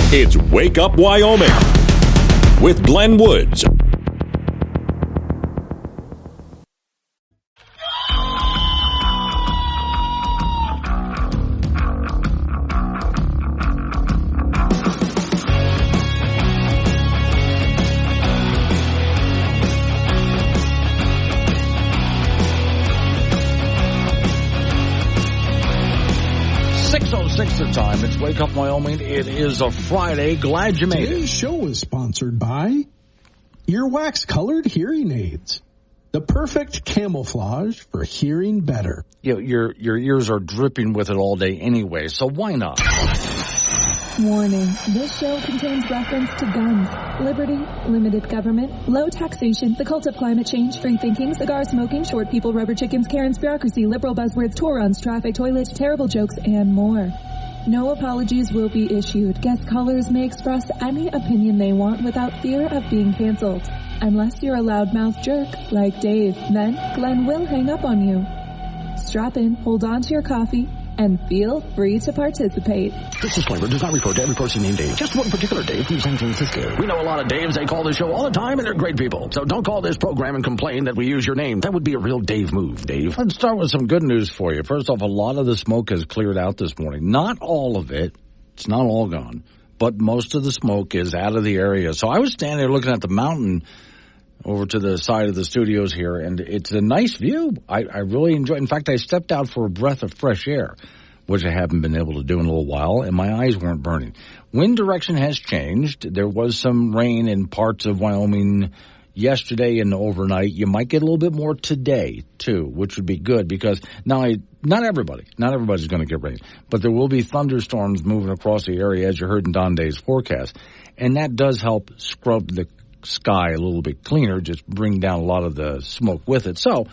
It's Wake Up Wyoming with Glenn Woods. The time. It's Wake Up Wyoming. It is a Friday. Glad you made it. Today's show is sponsored by Earwax Colored Hearing Aids. The perfect camouflage for hearing better. Your ears are dripping with it all day anyway, so why not? Warning, this show contains reference to guns, liberty, limited government, low taxation, the cult of climate change, free thinking, cigar smoking, short people, rubber chickens, Karen's bureaucracy, liberal buzzwords, tour runs, traffic, toilets, terrible jokes, and more. No apologies will be issued. Guest callers may express any opinion they want without fear of being canceled. Unless you're a loudmouth jerk like Dave, then Glenn will hang up on you. Strap in, hold on to your coffee, and feel free to participate. This disclaimer does not refer to every person named Dave. Just one particular Dave from San Francisco. We know a lot of Daves. They call this show all the time, and they're great people. So don't call this program and complain that we use your name. That would be a real Dave move, Dave. Let's start with some good news for you. First off, a lot of the smoke has cleared out this morning. Not all of it. It's not all gone. But most of the smoke is out of the area. So I was standing there looking at the mountain over to the side of the studios here, and it's a nice view. I really enjoy it. In fact, I stepped out for a breath of fresh air, which I haven't been able to do in a little while, and my eyes weren't burning. Wind direction has changed. There was some rain in parts of Wyoming yesterday and overnight. You might get a little bit more today, too, which would be good because not everybody's going to get rain, but there will be thunderstorms moving across the area, as you heard in Don Day's forecast, and that does help scrub the sky a little bit cleaner, just bring down a lot of the smoke with it. So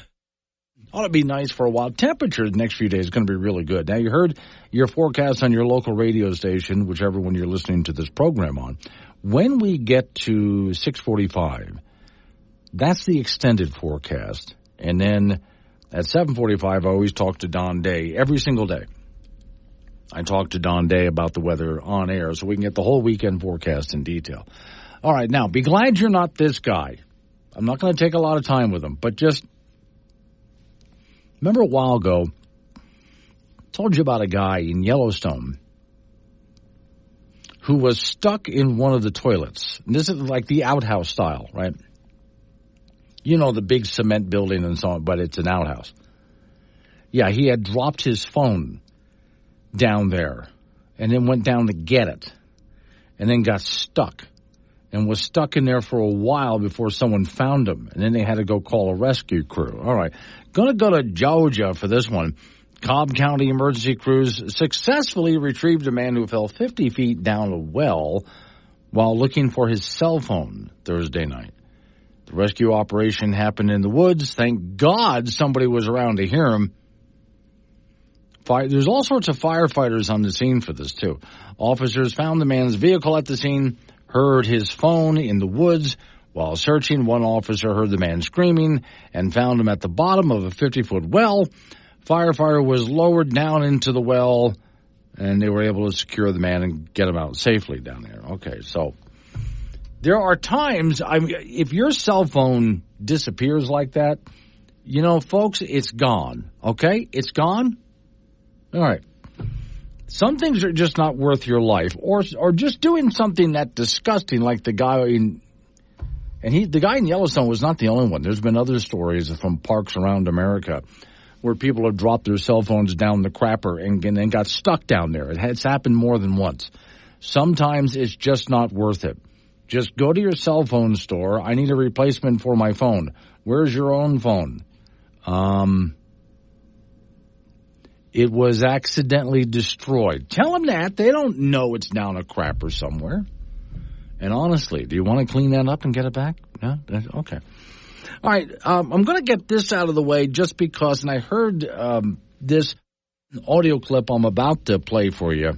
ought to be nice for a while. Temperature the next few days is going to be really good. Now, you heard your forecast on your local radio station, whichever one you're listening to this program on. When we get to 6:45, that's the extended forecast. And then at 7:45, I always talk to Don Day every single day. I talk to Don Day about the weather on air so we can get the whole weekend forecast in detail. All right, now, be glad you're not this guy. I'm not going to take a lot of time with him, but just remember a while ago, I told you about a guy in Yellowstone who was stuck in one of the toilets. And this is like the outhouse style, right? You know, the big cement building and so on, but it's an outhouse. Yeah, he had dropped his phone down there and then went down to get it and then got stuck and was stuck in there for a while before someone found him. And then they had to go call a rescue crew. All right. Going to go to Georgia for this one. Cobb County emergency crews successfully retrieved a man who fell 50 feet down a well while looking for his cell phone Thursday night. The rescue operation happened in the woods. Thank God somebody was around to hear him. There's all sorts of firefighters on the scene for this, too. Officers found the man's vehicle at the scene, heard his phone in the woods. While searching, one officer heard the man screaming and found him at the bottom of a 50-foot well. Firefighter was lowered down into the well, and they were able to secure the man and get him out safely down there. Okay, so there are times, if your cell phone disappears like that, you know, folks, it's gone, okay? It's gone. All right. Some things are just not worth your life, or just doing something that disgusting, like the guy in, the guy in Yellowstone was not the only one. There's been other stories from parks around America where people have dropped their cell phones down the crapper and then got stuck down there. It's happened more than once. Sometimes it's just not worth it. Just go to your cell phone store. I need a replacement for my phone. Where's your own phone? It was accidentally destroyed. Tell them that. They don't know it's down a crapper somewhere. And honestly, do you want to clean that up and get it back? No? Okay. All right. I'm going to get this out of the way just because, and I heard this audio clip I'm about to play for you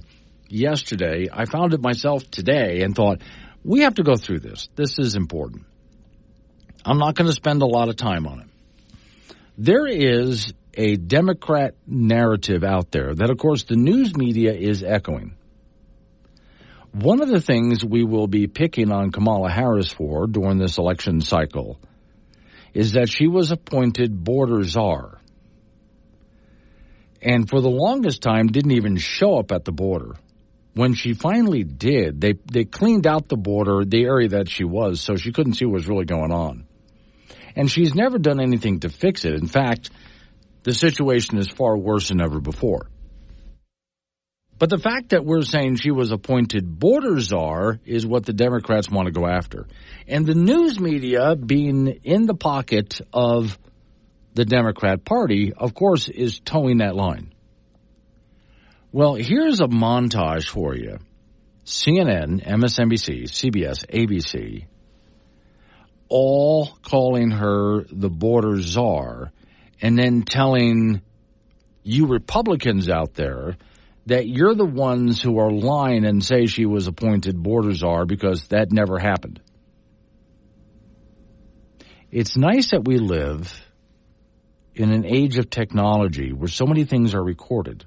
yesterday. I found it myself today and thought, we have to go through this. This is important. I'm not going to spend a lot of time on it. There is a Democrat narrative out there that, of course, the news media is echoing, One of the things we will be picking on Kamala Harris for during this election cycle is that she was appointed border czar. And for the longest time didn't even show up at the border. When she finally did, they cleaned out the border, the area that she was, so she couldn't see what was really going on. And she's never done anything to fix it. In fact, the situation is far worse than ever before. But the fact that we're saying she was appointed border czar is what the Democrats want to go after. And the news media, being in the pocket of the Democrat Party, of course, is towing that line. Well, here's a montage for you. CNN, MSNBC, CBS, ABC, all calling her the border czar, and then telling you Republicans out there that you're the ones who are lying and say she was appointed border czar because that never happened. It's nice that we live in an age of technology where so many things are recorded.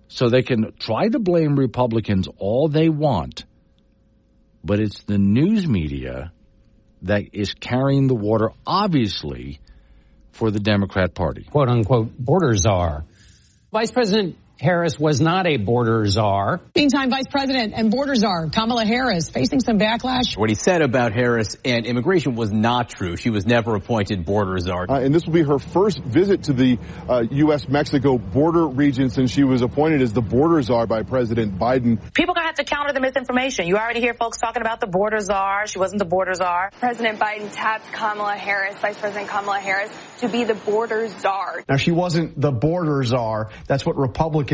So they can try to blame Republicans all they want, but it's the news media that is carrying the water, obviously, for the Democrat Party. Quote unquote border czar. Vice President Harris was not a border czar. Meantime, Vice President and border czar Kamala Harris facing some backlash. What he said about Harris and immigration was not true. She was never appointed border czar. And this will be her first visit to the U.S.-Mexico border region since she was appointed as the border czar by President Biden. People going to have to counter the misinformation. You already hear folks talking about the border czar. She wasn't the border czar. President Biden tapped Kamala Harris, Vice President Kamala Harris, to be the border czar. Now, she wasn't the border czar. That's what Republicans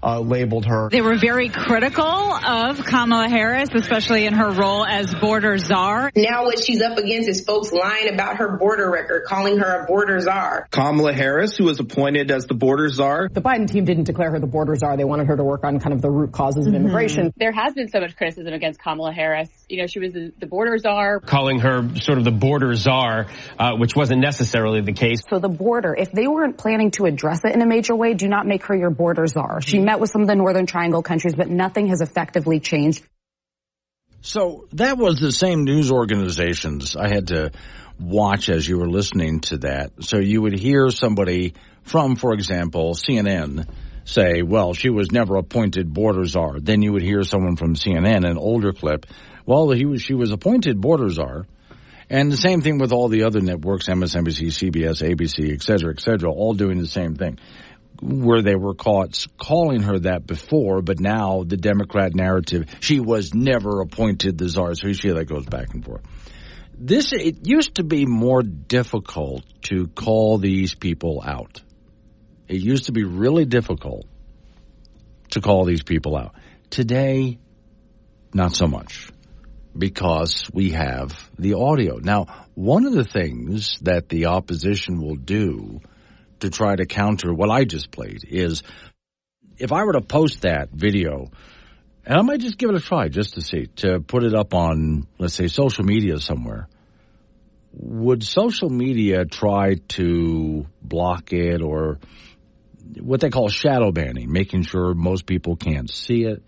labeled her. They were very critical of Kamala Harris, especially in her role as border czar. Now what she's up against is folks lying about her border record, calling her a border czar. Kamala Harris, who was appointed as the border czar. The Biden team didn't declare her the border czar. They wanted her to work on kind of the root causes of immigration. There has been so much criticism against Kamala Harris. You know, she was the border czar. Calling her sort of the border czar, which wasn't necessarily the case. So the border, if they weren't planning to address it in a major way, do not make her your border czar. She met with some of the Northern Triangle countries, but nothing has effectively changed. So that was the same news organizations I had to watch as you were listening to that. So you would hear somebody from, for example, CNN say, well, she was never appointed border czar. Then you would hear someone from CNN, an older clip, well, she was appointed border czar. And the same thing with all the other networks, MSNBC, CBS, ABC, et cetera, all doing the same thing, where they were caught calling her that before, but now the Democrat narrative, she was never appointed the czar. So you see that goes back and forth. It used to be more difficult to call these people out. It used to be really difficult to call these people out. Today, not so much, because we have the audio. Now, one of the things that the opposition will do to try to counter what I just played is, if I were to post that video, and I might just give it a try just to see, to put it up on, let's say, social media somewhere, would social media try to block it, or what they call shadow banning, making sure most people can't see it?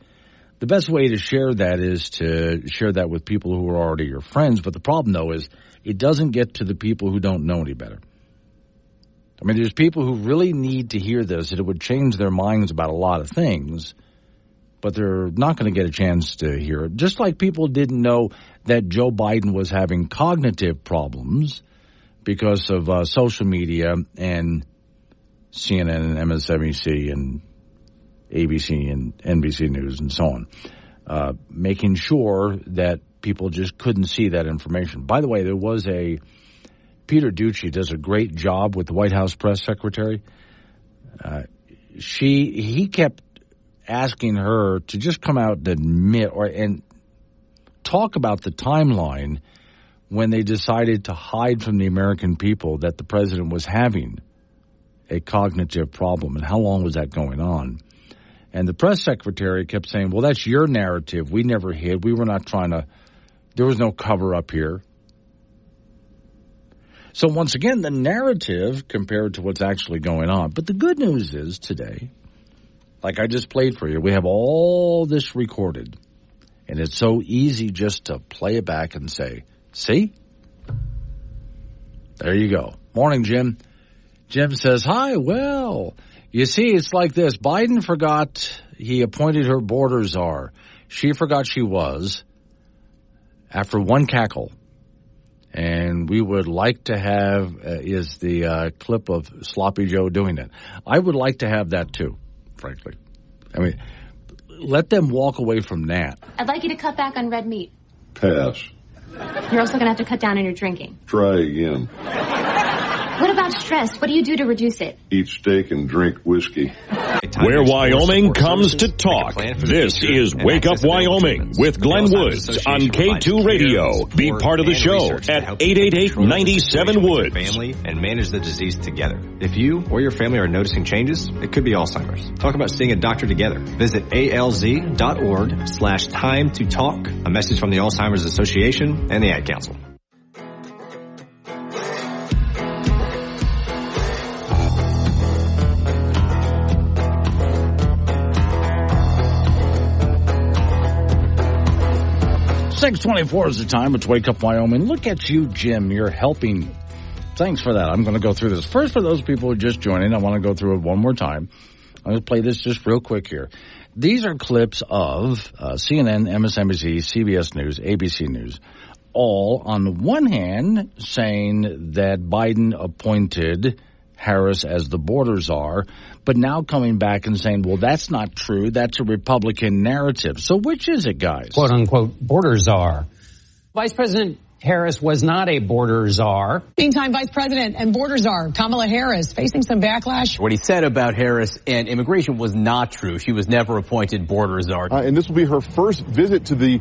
The best way to share that is to share that with people who are already your friends. But the problem, though, is it doesn't get to the people who don't know any better. I mean, there's people who really need to hear this, and it would change their minds about a lot of things, but they're not going to get a chance to hear it. Just like people didn't know that Joe Biden was having cognitive problems because of social media and CNN and MSNBC and ABC and NBC News and so on, making sure that people just couldn't see that information. By the way, there was Peter Ducey does a great job with the White House press secretary. He kept asking her to just come out and admit and talk about the timeline when they decided to hide from the American people that the president was having a cognitive problem, and how long was that going on. And the press secretary kept saying, well, that's your narrative. We never hid. We were not trying to – there was no cover-up here. So once again, the narrative compared to what's actually going on. But the good news is today like I just played for you. We have all this recorded, and it's so easy just to play it back and say, see? There you go. Morning, Jim. Jim says, hi, well, you see, it's like this. Biden forgot he appointed her border czar. She forgot she was after one cackle. And we would like to have, is the clip of Sloppy Joe doing it. I would like to have that too, frankly. I mean, let them walk away from that. I'd like you to cut back on red meat. Pass. You're also going to have to cut down on your drinking. Try again. What about stress? What do you do to reduce it? Eat steak and drink whiskey. Where Wyoming comes to talk. This is Wake Up Wyoming with Glenn Woods on K2 Radio. Be part of the show at 888-97-WOODS. Family and manage the disease together. If you or your family are noticing changes, it could be Alzheimer's. Talk about seeing a doctor together. Visit alz.org/time to talk. A message from the Alzheimer's Association and the Ad Council. .24 is the time. It's Wake Up Wyoming. Look at you, Jim. You're helping. Thanks for that. I'm going to go through this. First, for those people who are just joining, I want to go through it one more time. I'm going to play this just real quick here. These are clips of CNN, MSNBC, CBS News, ABC News, all on the one hand saying that Biden appointed Harris as the border czar, but now coming back and saying, well, that's not true. That's a Republican narrative. So which is it, guys? Quote unquote border czar. Vice President Harris was not a border czar. Meantime, Vice President and border czar Kamala Harris facing some backlash. What he said about Harris and immigration was not true. She was never appointed border czar. And this will be her first visit to the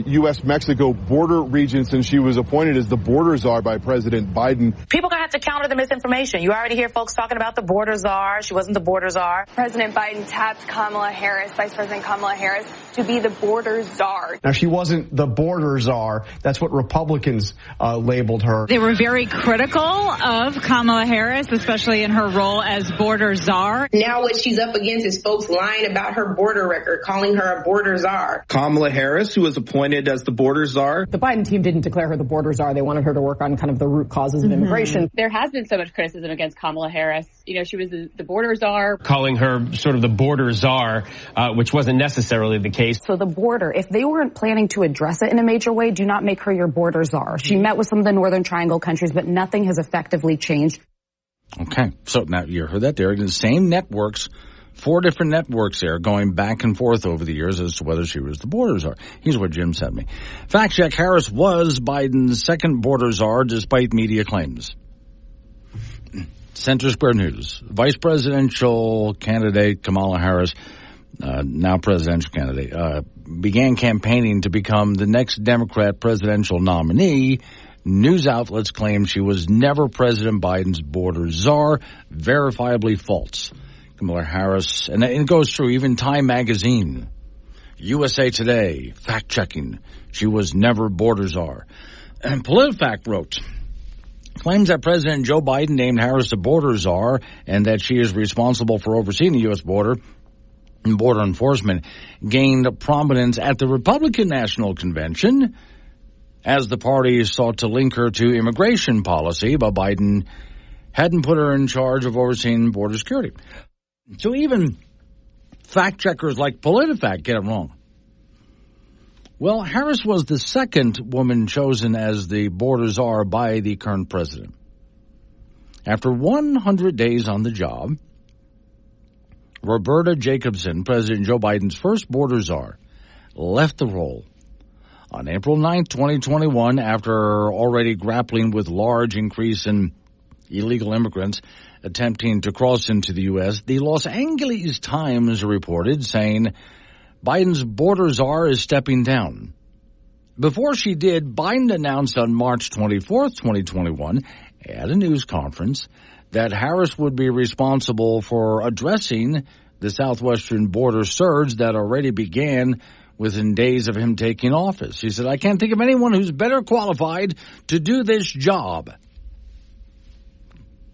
U.S.-Mexico border region since she was appointed as the border czar by President Biden. People are going to have to counter the misinformation. You already hear folks talking about the border czar. She wasn't the border czar. President Biden tapped Kamala Harris, Vice President Kamala Harris, to be the border czar. Now, she wasn't the border czar. That's what Republicans labeled her. They were very critical of Kamala Harris, especially in her role as border czar. Now what she's up against is folks lying about her border record, calling her a border czar. Kamala Harris, who was appointed as the border czar. The Biden team didn't declare her the border czar. They wanted her to work on kind of the root causes of immigration. There has been so much criticism against Kamala Harris. You know, she was the border czar. Calling her sort of the border czar, which wasn't necessarily the case. So the border, if they weren't planning to address it in a major way, do not make her your border czar. She met with some of the Northern Triangle countries, but nothing has effectively changed. Okay, so now you heard that there. The same networks, 4 different networks there going back and forth over the years as to whether she was the border czar. Here's what Jim sent me. Fact check, Harris was Biden's second border czar despite media claims. Center Square News. Vice presidential candidate Kamala Harris, now presidential candidate, began campaigning to become the next Democrat presidential nominee. News outlets claim she was never President Biden's border czar. Verifiably false. Kamala Harris, and it goes through even Time Magazine, USA Today, fact-checking. She was never border czar. And PolitiFact wrote, claims that President Joe Biden named Harris the border czar and that she is responsible for overseeing the U.S. border and border enforcement gained prominence at the Republican National Convention as the party sought to link her to immigration policy, but Biden hadn't put her in charge of overseeing border security. So even fact-checkers like PolitiFact get it wrong. Well, Harris was the second woman chosen as the border czar by the current president. After 100 days on the job, Roberta Jacobson, President Joe Biden's first border czar, left the role on April 9, 2021, after already grappling with large increase in illegal immigrants attempting to cross into the U.S. The Los Angeles Times reported, saying Biden's border czar is stepping down. Before she did, Biden announced on March 24, 2021, at a news conference, that Harris would be responsible for addressing the southwestern border surge that already began within days of him taking office. He said, I can't think of anyone who's better qualified to do this job.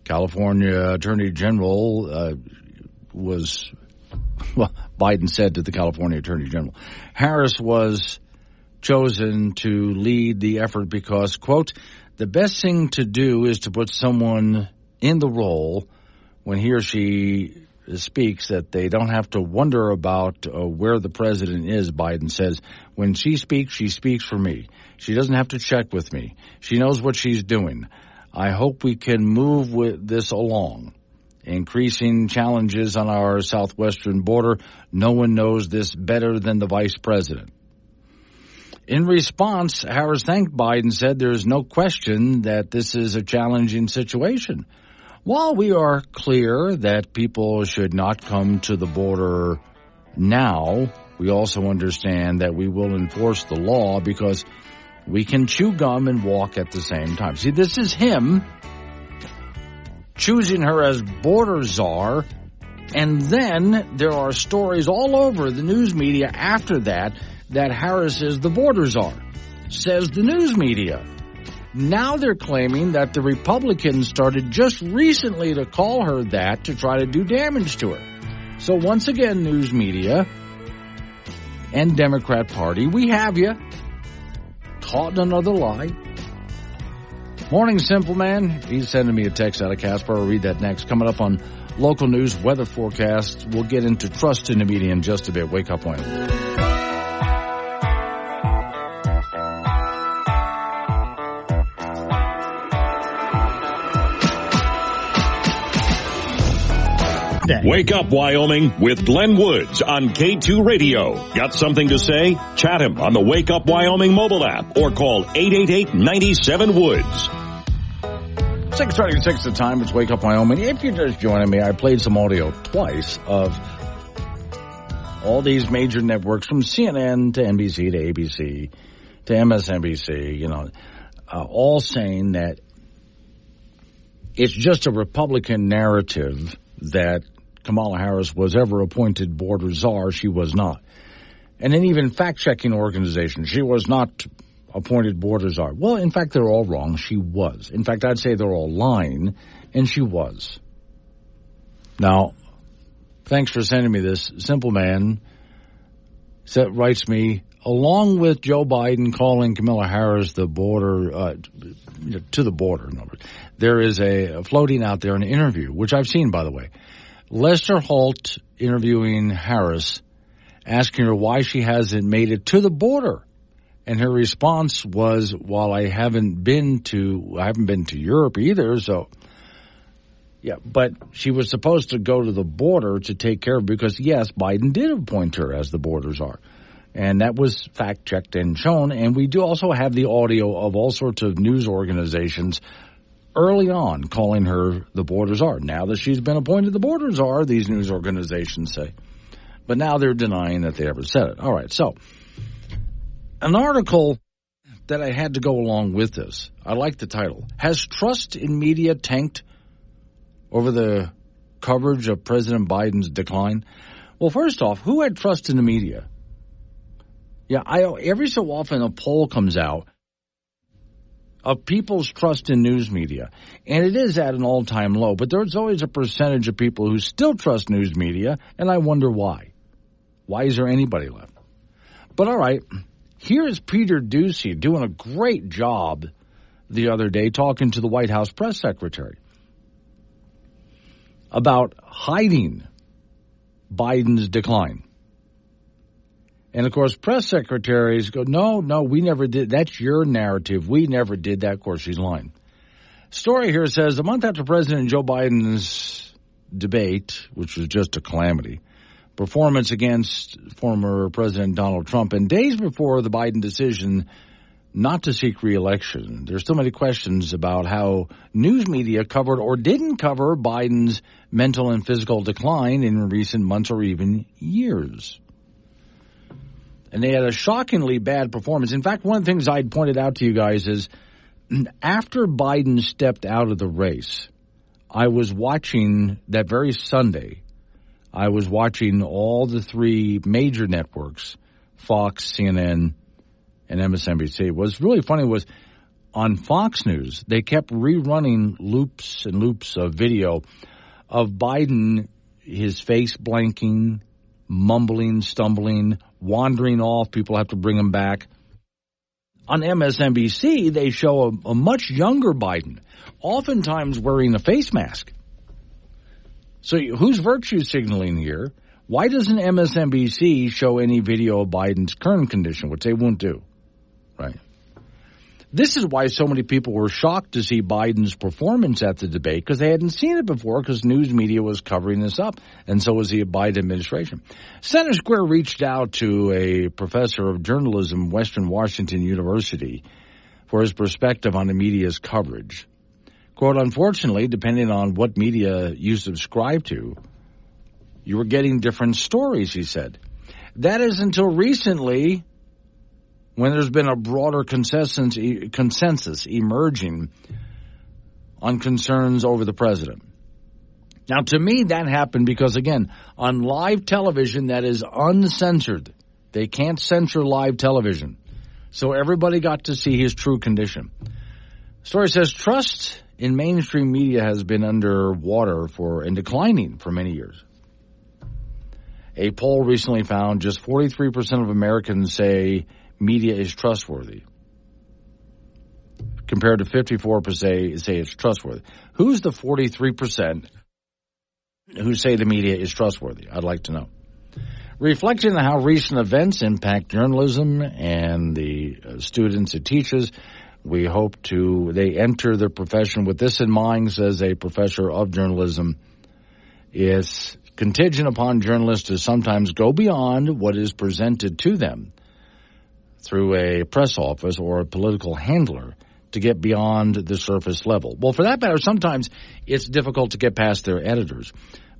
California Attorney General was well, Biden said to the California Attorney General. Harris was chosen to lead the effort because, quote, the best thing to do is to put someone in the role when he or she speaks that they don't have to wonder about where the president is, Biden says. When she speaks for me. She doesn't have to check with me. She knows what she's doing. I hope we can move with this along. Increasing challenges on our southwestern border. No one knows this better than the vice president. In response, Harris thanked Biden, said there is no question that this is a challenging situation. While we are clear that people should not come to the border now, we also understand that we will enforce the law because we can chew gum and walk at the same time. See, this is him choosing her as border czar, and then there are stories all over the news media after that Harris is the border czar, says the news media. Now they're claiming that the Republicans started just recently to call her that to try to do damage to her. So once again, news media and Democrat Party, we have you caught in another lie. Morning, Simple Man. He's sending me a text out of Casper. I'll read that next. Coming up on local news, weather forecast. We'll get into trust in the media in just a bit. Wake up, Wyoming. Wake up, Wyoming, with Glenn Woods on K2 Radio. Got something to say? Chat him on the Wake Up Wyoming mobile app or call 888-97-WOODS. 6:36 the time. It's Wake Up Wyoming. If you're just joining me, I played some audio twice of all these major networks from CNN to NBC to ABC to MSNBC, all saying that it's just a Republican narrative that Kamala Harris was ever appointed border czar. She was not. And then even fact-checking organizations, she was not appointed border czar. Well, in fact, they're all wrong. She was. In fact, I'd say they're all lying, and she was. Now, thanks for sending me this. Simple Man writes me, along with Joe Biden calling Kamala Harris the border, to the border. There is a floating out there an interview, which I've seen, by the way. Lester Holt interviewing Harris, asking her why she hasn't made it to the border. And her response was, well, I haven't been to Europe either, so yeah, but she was supposed to go to the border to take care of it because, yes, Biden did appoint her as the border czar. And that was fact-checked and shown. And we do also have the audio of all sorts of news organizations early on calling her the border czar. Now that she's been appointed the border czar, these news organizations say. But now they're denying that they ever said it. All right, so an article that I had to go along with this. I like the title. Has trust in media tanked over the coverage of President Biden's decline? Well, first off, who had trust in the media? Yeah, every so often a poll comes out of people's trust in news media, and it is at an all-time low, but there's always a percentage of people who still trust news media, and I wonder why. Why is there anybody left? But all right, here's Peter Doocy doing a great job the other day talking to the White House press secretary about hiding Biden's decline. And, of course, press secretaries go, no, we never did. That's your narrative. We never did that. Of course, she's lying. Story here says, a month after President Joe Biden's debate, which was just a calamity, performance against former President Donald Trump, and days before the Biden decision not to seek re-election, there's still many questions about how news media covered or didn't cover Biden's mental and physical decline in recent months or even years. And they had a shockingly bad performance. In fact, one of the things I'd pointed out to you guys is after Biden stepped out of the race, I was watching that very Sunday, I was watching all the three major networks, Fox, CNN, and MSNBC. What's really funny was on Fox News, they kept rerunning loops and loops of video of Biden, his face blanking, mumbling, stumbling, wandering off. People have to bring him back. On MSNBC, they show a much younger Biden, oftentimes wearing a face mask. So who's virtue signaling here? Why doesn't MSNBC show any video of Biden's current condition, which they won't do, right? This is why so many people were shocked to see Biden's performance at the debate, because they hadn't seen it before, because news media was covering this up, and so was the Biden administration. Center Square reached out to a professor of journalism, Western Washington University, for his perspective on the media's coverage. Quote, unfortunately, depending on what media you subscribe to, you were getting different stories, he said. That is until recently, when there's been a broader consensus emerging on concerns over the president. Now, to me, that happened because, again, on live television, that is uncensored. They can't censor live television. So everybody got to see his true condition. Story says trust in mainstream media has been underwater and declining for many years. A poll recently found just 43% of Americans say media is trustworthy, compared to 54% say it's trustworthy. Who's the 43% who say the media is trustworthy? I'd like to know. Reflecting on how recent events impact journalism and the students it teaches, we hope they enter the profession with this in mind, says a professor of journalism. It's contingent upon journalists to sometimes go beyond what is presented to them through a press office or a political handler to get beyond the surface level. Well, for that matter, sometimes it's difficult to get past their editors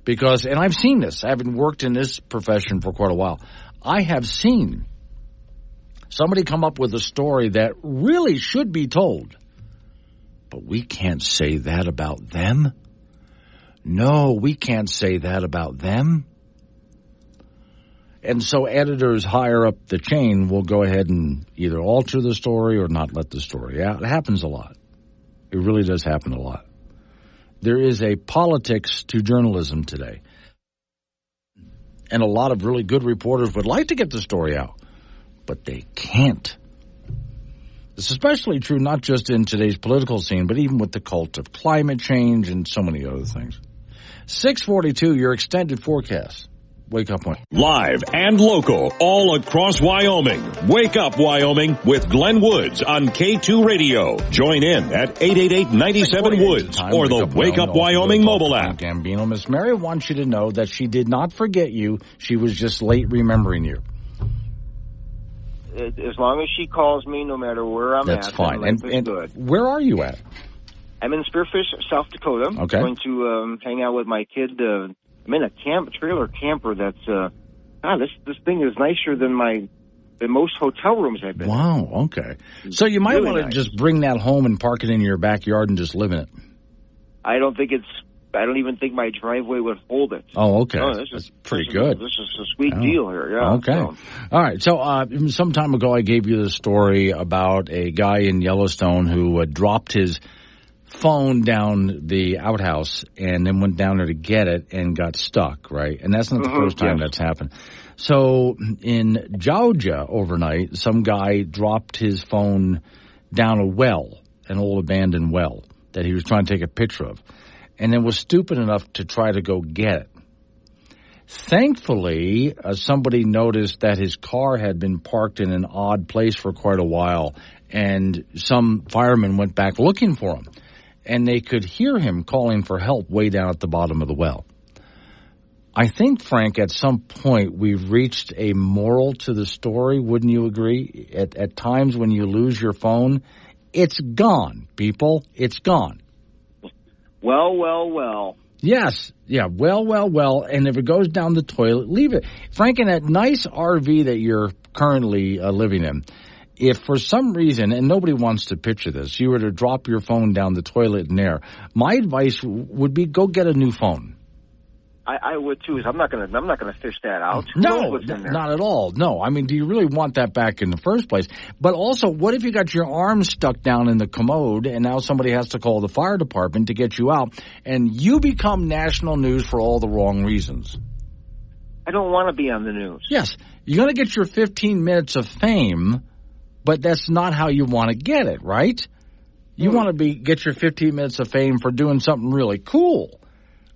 because, and I've seen this, having worked in this profession for quite a while, I have seen somebody come up with a story that really should be told, but we can't say that about them. No, we can't say that about them. And so editors higher up the chain will go ahead and either alter the story or not let the story out. It happens a lot. It really does happen a lot. There is a politics to journalism today. And a lot of really good reporters would like to get the story out, but they can't. It's especially true not just in today's political scene, but even with the cult of climate change and so many other things. 642, your extended forecast. Wake Up Wyoming. Live and local, all across Wyoming. Wake Up Wyoming with Glenn Woods on K2 Radio. Join in at 888-97-WOODS or the Wake Up Wyoming mobile app. Gambino, Miss Mary wants you to know that she did not forget you. She was just late remembering you. As long as she calls me, no matter where I'm at. That's fine. And good. Where are you at? I'm in Spearfish, South Dakota. Okay. Going to hang out with my kid. I'm in a trailer camper that's, this thing is nicer than most hotel rooms I've been in. Wow, okay. So you might want to just bring that home and park it in your backyard and just live in it. I don't even think my driveway would hold it. Oh, okay. That's pretty good. This is a sweet deal here, yeah. Okay. So. All right. So some time ago I gave you the story about a guy in Yellowstone who dropped his phone down the outhouse and then went down there to get it and got stuck, right? And that's not the first time that's happened. So in Georgia overnight, some guy dropped his phone down a well, an old abandoned well that he was trying to take a picture of, and then was stupid enough to try to go get it. Thankfully, somebody noticed that his car had been parked in an odd place for quite a while, and some firemen went back looking for him. And they could hear him calling for help way down at the bottom of the well. I think, Frank, at some point we've reached a moral to the story. Wouldn't you agree? At times when you lose your phone, it's gone, people. It's gone. Well. Yes. Yeah. Well. And if it goes down the toilet, leave it. Frank, in that nice RV that you're currently living in, if for some reason, and nobody wants to picture this, you were to drop your phone down the toilet in there, my advice would be go get a new phone. I would too. I'm not gonna fish that out. No, not at all. No, I mean, do you really want that back in the first place? But also, what if you got your arm stuck down in the commode and now somebody has to call the fire department to get you out, and you become national news for all the wrong reasons? I don't want to be on the news. Yes, you're going to get your 15 minutes of fame, but that's not how you want to get it, right? You want to get your 15 minutes of fame for doing something really cool.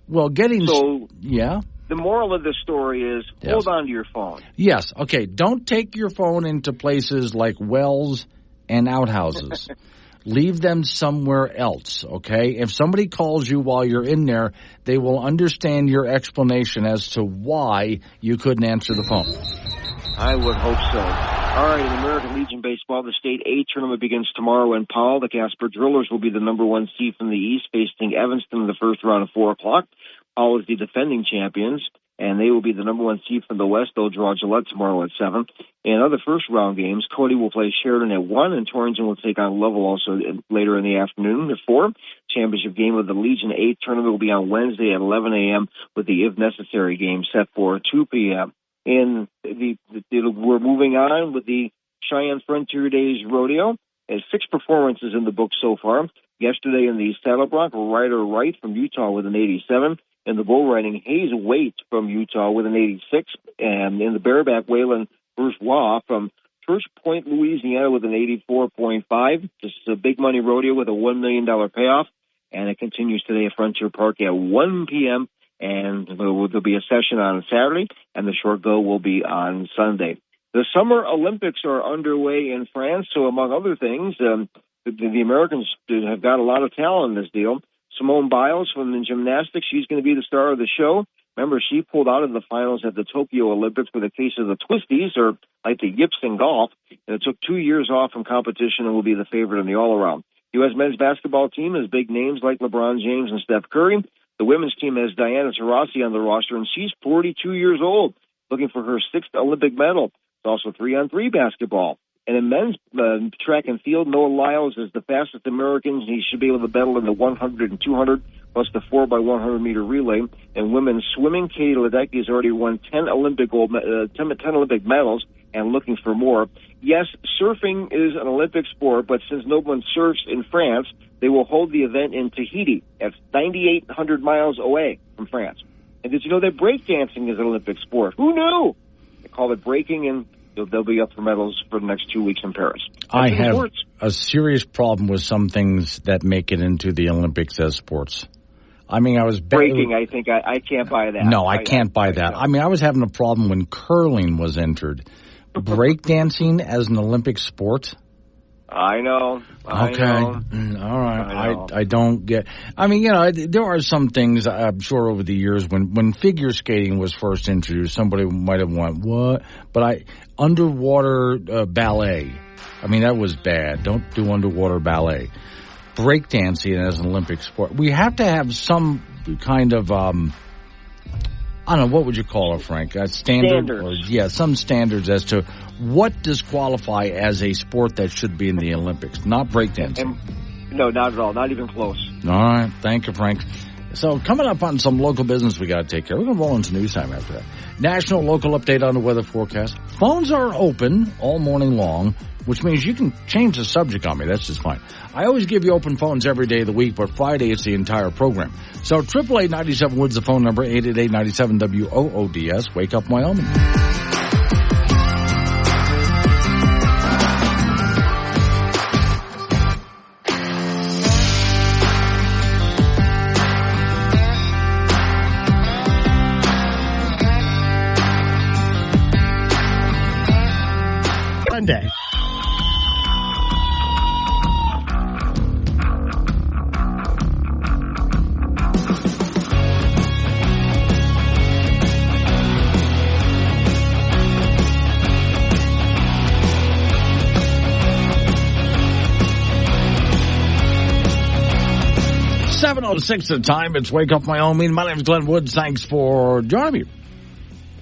Well, yeah. The moral of the story is hold on to your phone. Yes. Okay. Don't take your phone into places like wells and outhouses. Leave them somewhere else, okay? If somebody calls you while you're in there, they will understand your explanation as to why you couldn't answer the phone. I would hope so. All right, in American Legion Baseball, the State A tournament begins tomorrow in Powell. The Casper Drillers will be the number 1 seed from the East, facing Evanston in the first round at 4 o'clock. Powell is the defending champions, and they will be the number 1 seed from the West. They'll draw Gillette tomorrow at 7. In other first-round games, Cody will play Sheridan at 1, and Torrington will take on Lovell also later in the afternoon at 4. Championship game of the Legion A tournament will be on Wednesday at 11 a.m. with the If Necessary game set for 2 p.m. And we're moving on with the Cheyenne Frontier Days Rodeo. There's 6 performances in the book so far. Yesterday in the Saddle Bronc, Ryder Wright from Utah with an 87. In the bull riding, Hayes Waite from Utah with an 86. And in the bareback, Waylon Bourgeois from Church Point, Louisiana with an 84.5. This is a big money rodeo with a $1 million payoff. And it continues today at Frontier Park at 1 p.m. And there'll be a session on Saturday, and the short go will be on Sunday. The Summer Olympics are underway in France, so among other things, the Americans have got a lot of talent in this deal. Simone Biles from the gymnastics, she's going to be the star of the show. Remember, she pulled out of the finals at the Tokyo Olympics with a case of the twisties, or like the yips in golf, and it took 2 years off from competition and will be the favorite in the all-around. U.S. men's basketball team has big names like LeBron James and Steph Curry. The women's team has Diana Taurasi on the roster, and she's 42 years old, looking for her 6th Olympic medal. It's also 3-on-3 basketball. And in men's track and field, Noah Lyles is the fastest American. He should be able to medal in the 100 and 200, plus the 4x100 meter relay. And women's swimming, Katie Ledecky has already won 10 Olympic medals and looking for more. Yes, surfing is an Olympic sport, but since no one surfs in France, they will hold the event in Tahiti. That's 9,800 miles away from France. And did you know that breakdancing is an Olympic sport? Who knew? They call it breaking, and they'll be up for medals for the next 2 weeks in Paris. I have a serious problem with some things that make it into the Olympics as sports. I mean, I was breaking. I think I can't buy that. No, I can't buy that. I mean, I was having a problem when curling was entered. Breakdancing as an Olympic sport? I know. Okay. All right. I don't get. I mean, there are some things I'm sure over the years when figure skating was first introduced, somebody might have went, what? But underwater ballet. I mean, that was bad. Don't do underwater ballet. Breakdancing as an Olympic sport. We have to have some kind of, I don't know, what would you call it, Frank? Standards. Or, some standards as to what does qualify as a sport that should be in the Olympics, not breakdancing. No, not at all. Not even close. All right. Thank you, Frank. So coming up on some local business we got to take care of. We're going to roll into news time after that. National local update on the weather forecast. Phones are open all morning long, which means you can change the subject on me. That's just fine. I always give you open phones every day of the week, but Friday it's the entire program. So 888-97 Woods, the phone number, 888-97-WOODS. Wake up, Wyoming. Monday. .06 at the time. It's Wake Up Wyoming. My name is Glenn Woods. Thanks for joining me.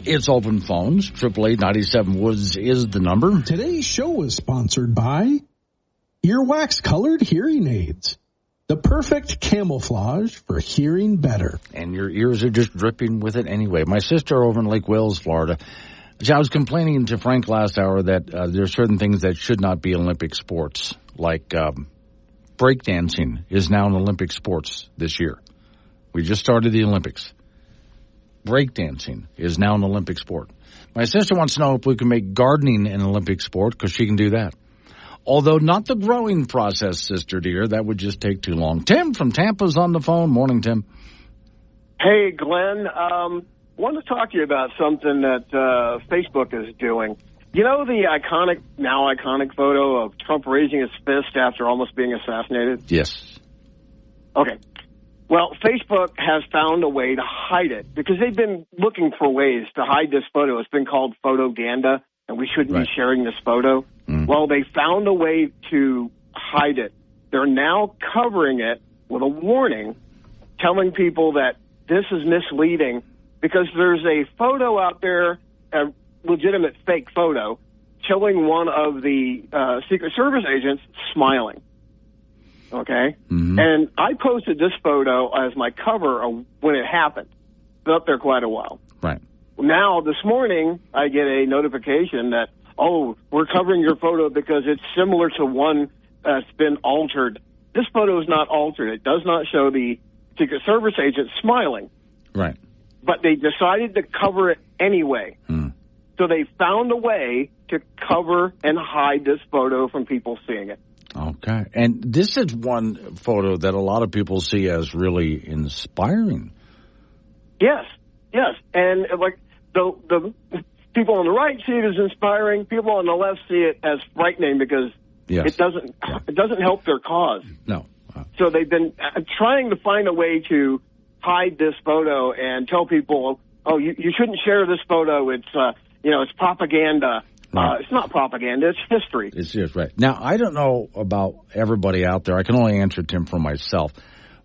It's open phones. 888-97 Woods is the number. Today's show is sponsored by Earwax Colored Hearing Aids. The perfect camouflage for hearing better. And your ears are just dripping with it anyway. My sister over in Lake Wales, Florida, I was complaining to Frank last hour that there are certain things that should not be Olympic sports, like breakdancing is now an Olympic sports this year. We just started the Olympics. breakdancing is now an Olympic sport. My sister wants to know if we can make gardening an Olympic sport, because she can do that. Although not the growing process, sister dear. That would just take too long. Tim from Tampa's on the phone. Morning, Tim. Hey, Glenn. Want to talk to you about something that Facebook is doing. You know the iconic photo of Trump raising his fist after almost being assassinated? Yes. Okay. Well, Facebook has found a way to hide it because they've been looking for ways to hide this photo. It's been called photoganda, and we shouldn't be sharing this photo. Well, they found a way to hide it. They're now covering it with a warning, telling people that this is misleading because there's a photo out there, a legitimate fake photo, showing one of the Secret Service agents smiling. Okay? And I posted this photo as my cover when it happened. It's up there quite a while. Right. Now, this morning, I get a notification that, oh, we're covering your photo because it's similar to one that's been altered. This photo is not altered. It does not show the Secret Service agent smiling. Right. But they decided to cover it anyway. So they found a way to cover and hide this photo from people seeing it. Okay. And this is one photo that a lot of people see as really inspiring. Yes. And like the people on the right see it as inspiring. People on the left see it as frightening because it doesn't help their cause. No. So they've been trying to find a way to hide this photo and tell people, oh, you shouldn't share this photo. It's it's propaganda. Right. It's not propaganda. It's history. It's just right. Now, I don't know about everybody out there. I can only answer, Tim, for myself.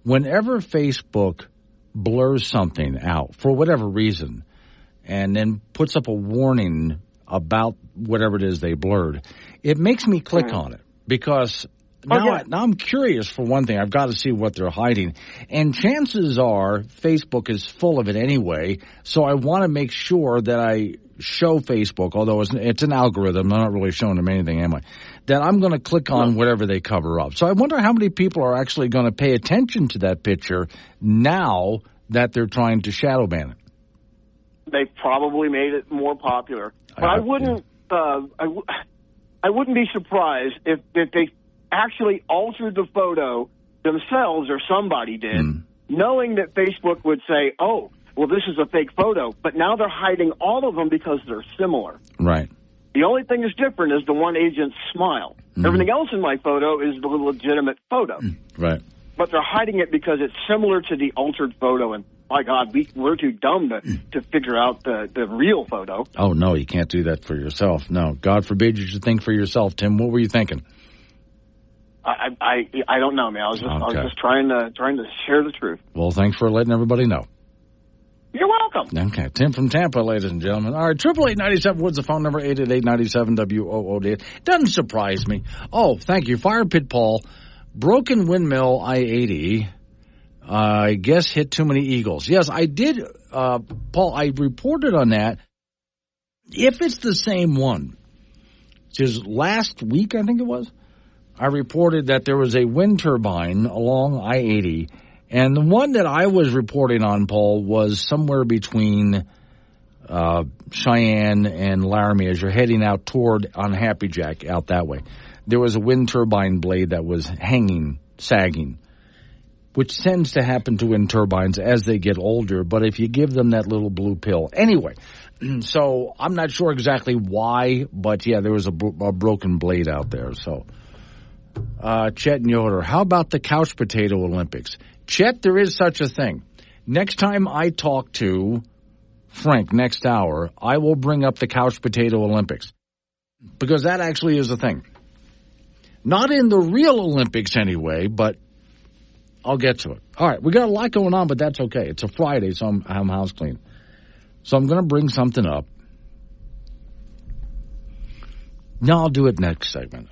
Whenever Facebook blurs something out for whatever reason and then puts up a warning about whatever it is they blurred, it makes me click on it because now I'm curious for one thing. I've got to see what they're hiding. And chances are Facebook is full of it anyway, so I want to make sure that I show Facebook, although it's an algorithm, I'm not really showing them anything, am I? That I'm going to click on whatever they cover up. So I wonder how many people are actually going to pay attention to that picture now that they're trying to shadow ban it. They probably made it more popular. But I wouldn't be surprised if they actually altered the photo themselves or somebody did, knowing that Facebook would say, oh, well, this is a fake photo, but now they're hiding all of them because they're similar. Right. The only thing that's different is the one agent's smile. Everything else in my photo is the legitimate photo. Right. But they're hiding it because it's similar to the altered photo, and my God, we're too dumb to figure out the real photo. Oh, no, you can't do that for yourself. No, God forbid you should think for yourself, Tim. What were you thinking? I don't know, man. I was just trying to share the truth. Well, thanks for letting everybody know. You're welcome. Okay. Tim from Tampa, ladies and gentlemen. All right, 888-97 Woods, the phone number, 888-97-WOOD. Doesn't surprise me. Oh, thank you. Fire Pit Paul, broken windmill I-80, I guess hit too many eagles. Yes, I did, Paul, I reported on that. If it's the same one, just last week, I think it was, I reported that there was a wind turbine along I-80. And the one that I was reporting on, Paul, was somewhere between Cheyenne and Laramie as you're heading out toward on Happy Jack out that way. There was a wind turbine blade that was hanging, sagging, which tends to happen to wind turbines as they get older, but if you give them that little blue pill. Anyway, so I'm not sure exactly why, but yeah, there was a broken blade out there. So, Chet and Yoder, how about the couch potato Olympics? Chet, there is such a thing. Next time I talk to Frank next hour, I will bring up the couch potato Olympics because that actually is a thing. Not in the real Olympics anyway, but I'll get to it. All right, we got a lot going on, but that's okay. It's a Friday, so I'm house clean. So I'm going to bring something up. No, I'll do it next segment.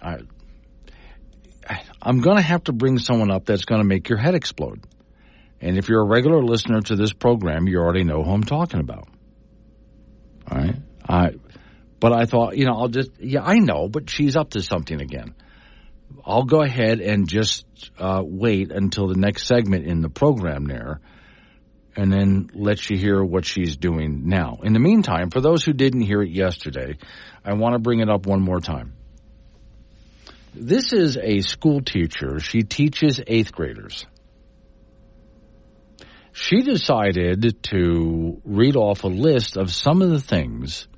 I'm going to have to bring someone up that's going to make your head explode. And if you're a regular listener to this program, you already know who I'm talking about. All right? But I thought, I know, but she's up to something again. I'll go ahead and just wait until the next segment in the program there. and then let you hear what she's doing now. In the meantime, for those who didn't hear it yesterday, I want to bring it up one more time. This is a school teacher. She teaches 8th graders. She decided to read off a list of some of the things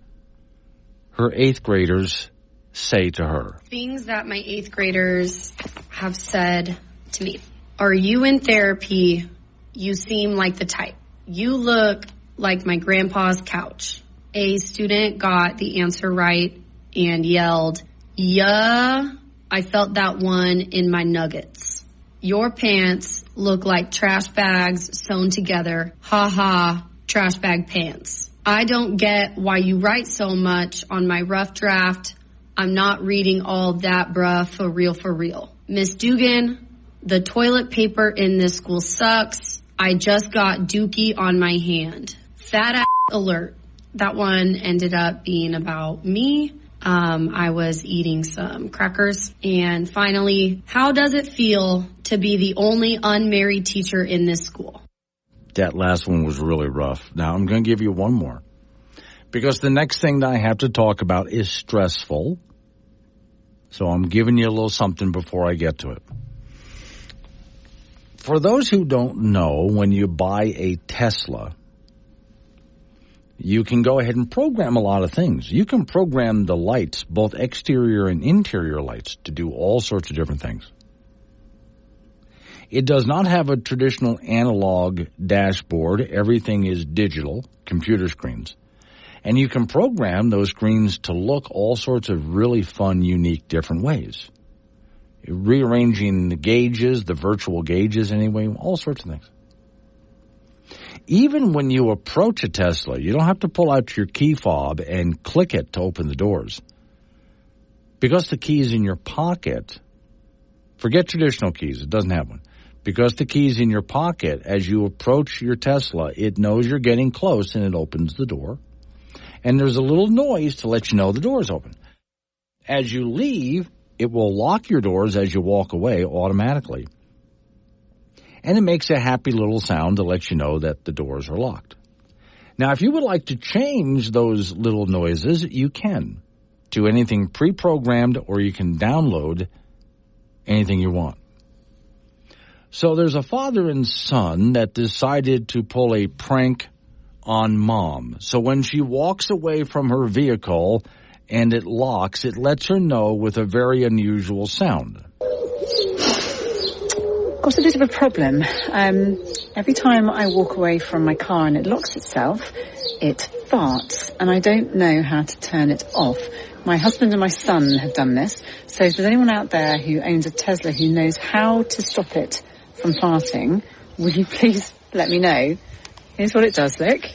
her 8th graders say to her. Things that my 8th graders have said to me. Are you in therapy? You seem like the type. You look like my grandpa's couch. A student got the answer right and yelled, "Yeah, I felt that one in my nuggets. Your pants look like trash bags sewn together. Ha ha, trash bag pants. I don't get why you write so much on my rough draft. I'm not reading all that, bruh, for real, for real. Miss Dugan, the toilet paper in this school sucks. I just got dookie on my hand. Fat ass alert." That one ended up being about me. I was eating some crackers. And finally, how does it feel to be the only unmarried teacher in this school? That last one was really rough. Now I'm going to give you one more, because the next thing that I have to talk about is stressful. So I'm giving you a little something before I get to it. For those who don't know, when you buy a Tesla, you can go ahead and program a lot of things. You can program the lights, both exterior and interior lights, to do all sorts of different things. It does not have a traditional analog dashboard. Everything is digital, computer screens. And you can program those screens to look all sorts of really fun, unique, different ways. Rearranging the gauges, the virtual gauges anyway, all sorts of things. Even when you approach a Tesla, you don't have to pull out your key fob and click it to open the doors. Because the key is in your pocket, forget traditional keys, it doesn't have one. Because the key is in your pocket, as you approach your Tesla, it knows you're getting close and it opens the door. And there's a little noise to let you know the door's open. As you leave, it will lock your doors as you walk away automatically. And it makes a happy little sound to let you know that the doors are locked. Now, if you would like to change those little noises, you can to anything pre-programmed, or you can download anything you want. So there's a father and son that decided to pull a prank on mom. So when she walks away from her vehicle and it locks, it lets her know with a very unusual sound. Got a bit of a problem. Every time I walk away from my car and it locks itself, it farts, and I don't know how to turn it off. My husband and my son have done this, so if there's anyone out there who owns a Tesla who knows how to stop it from farting, will you please let me know? Here's what it does, look.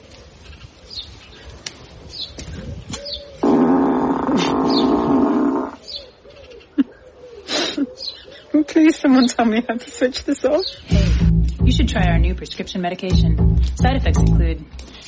Please, someone tell me how to switch this off. Hey, you should try our new prescription medication. Side effects include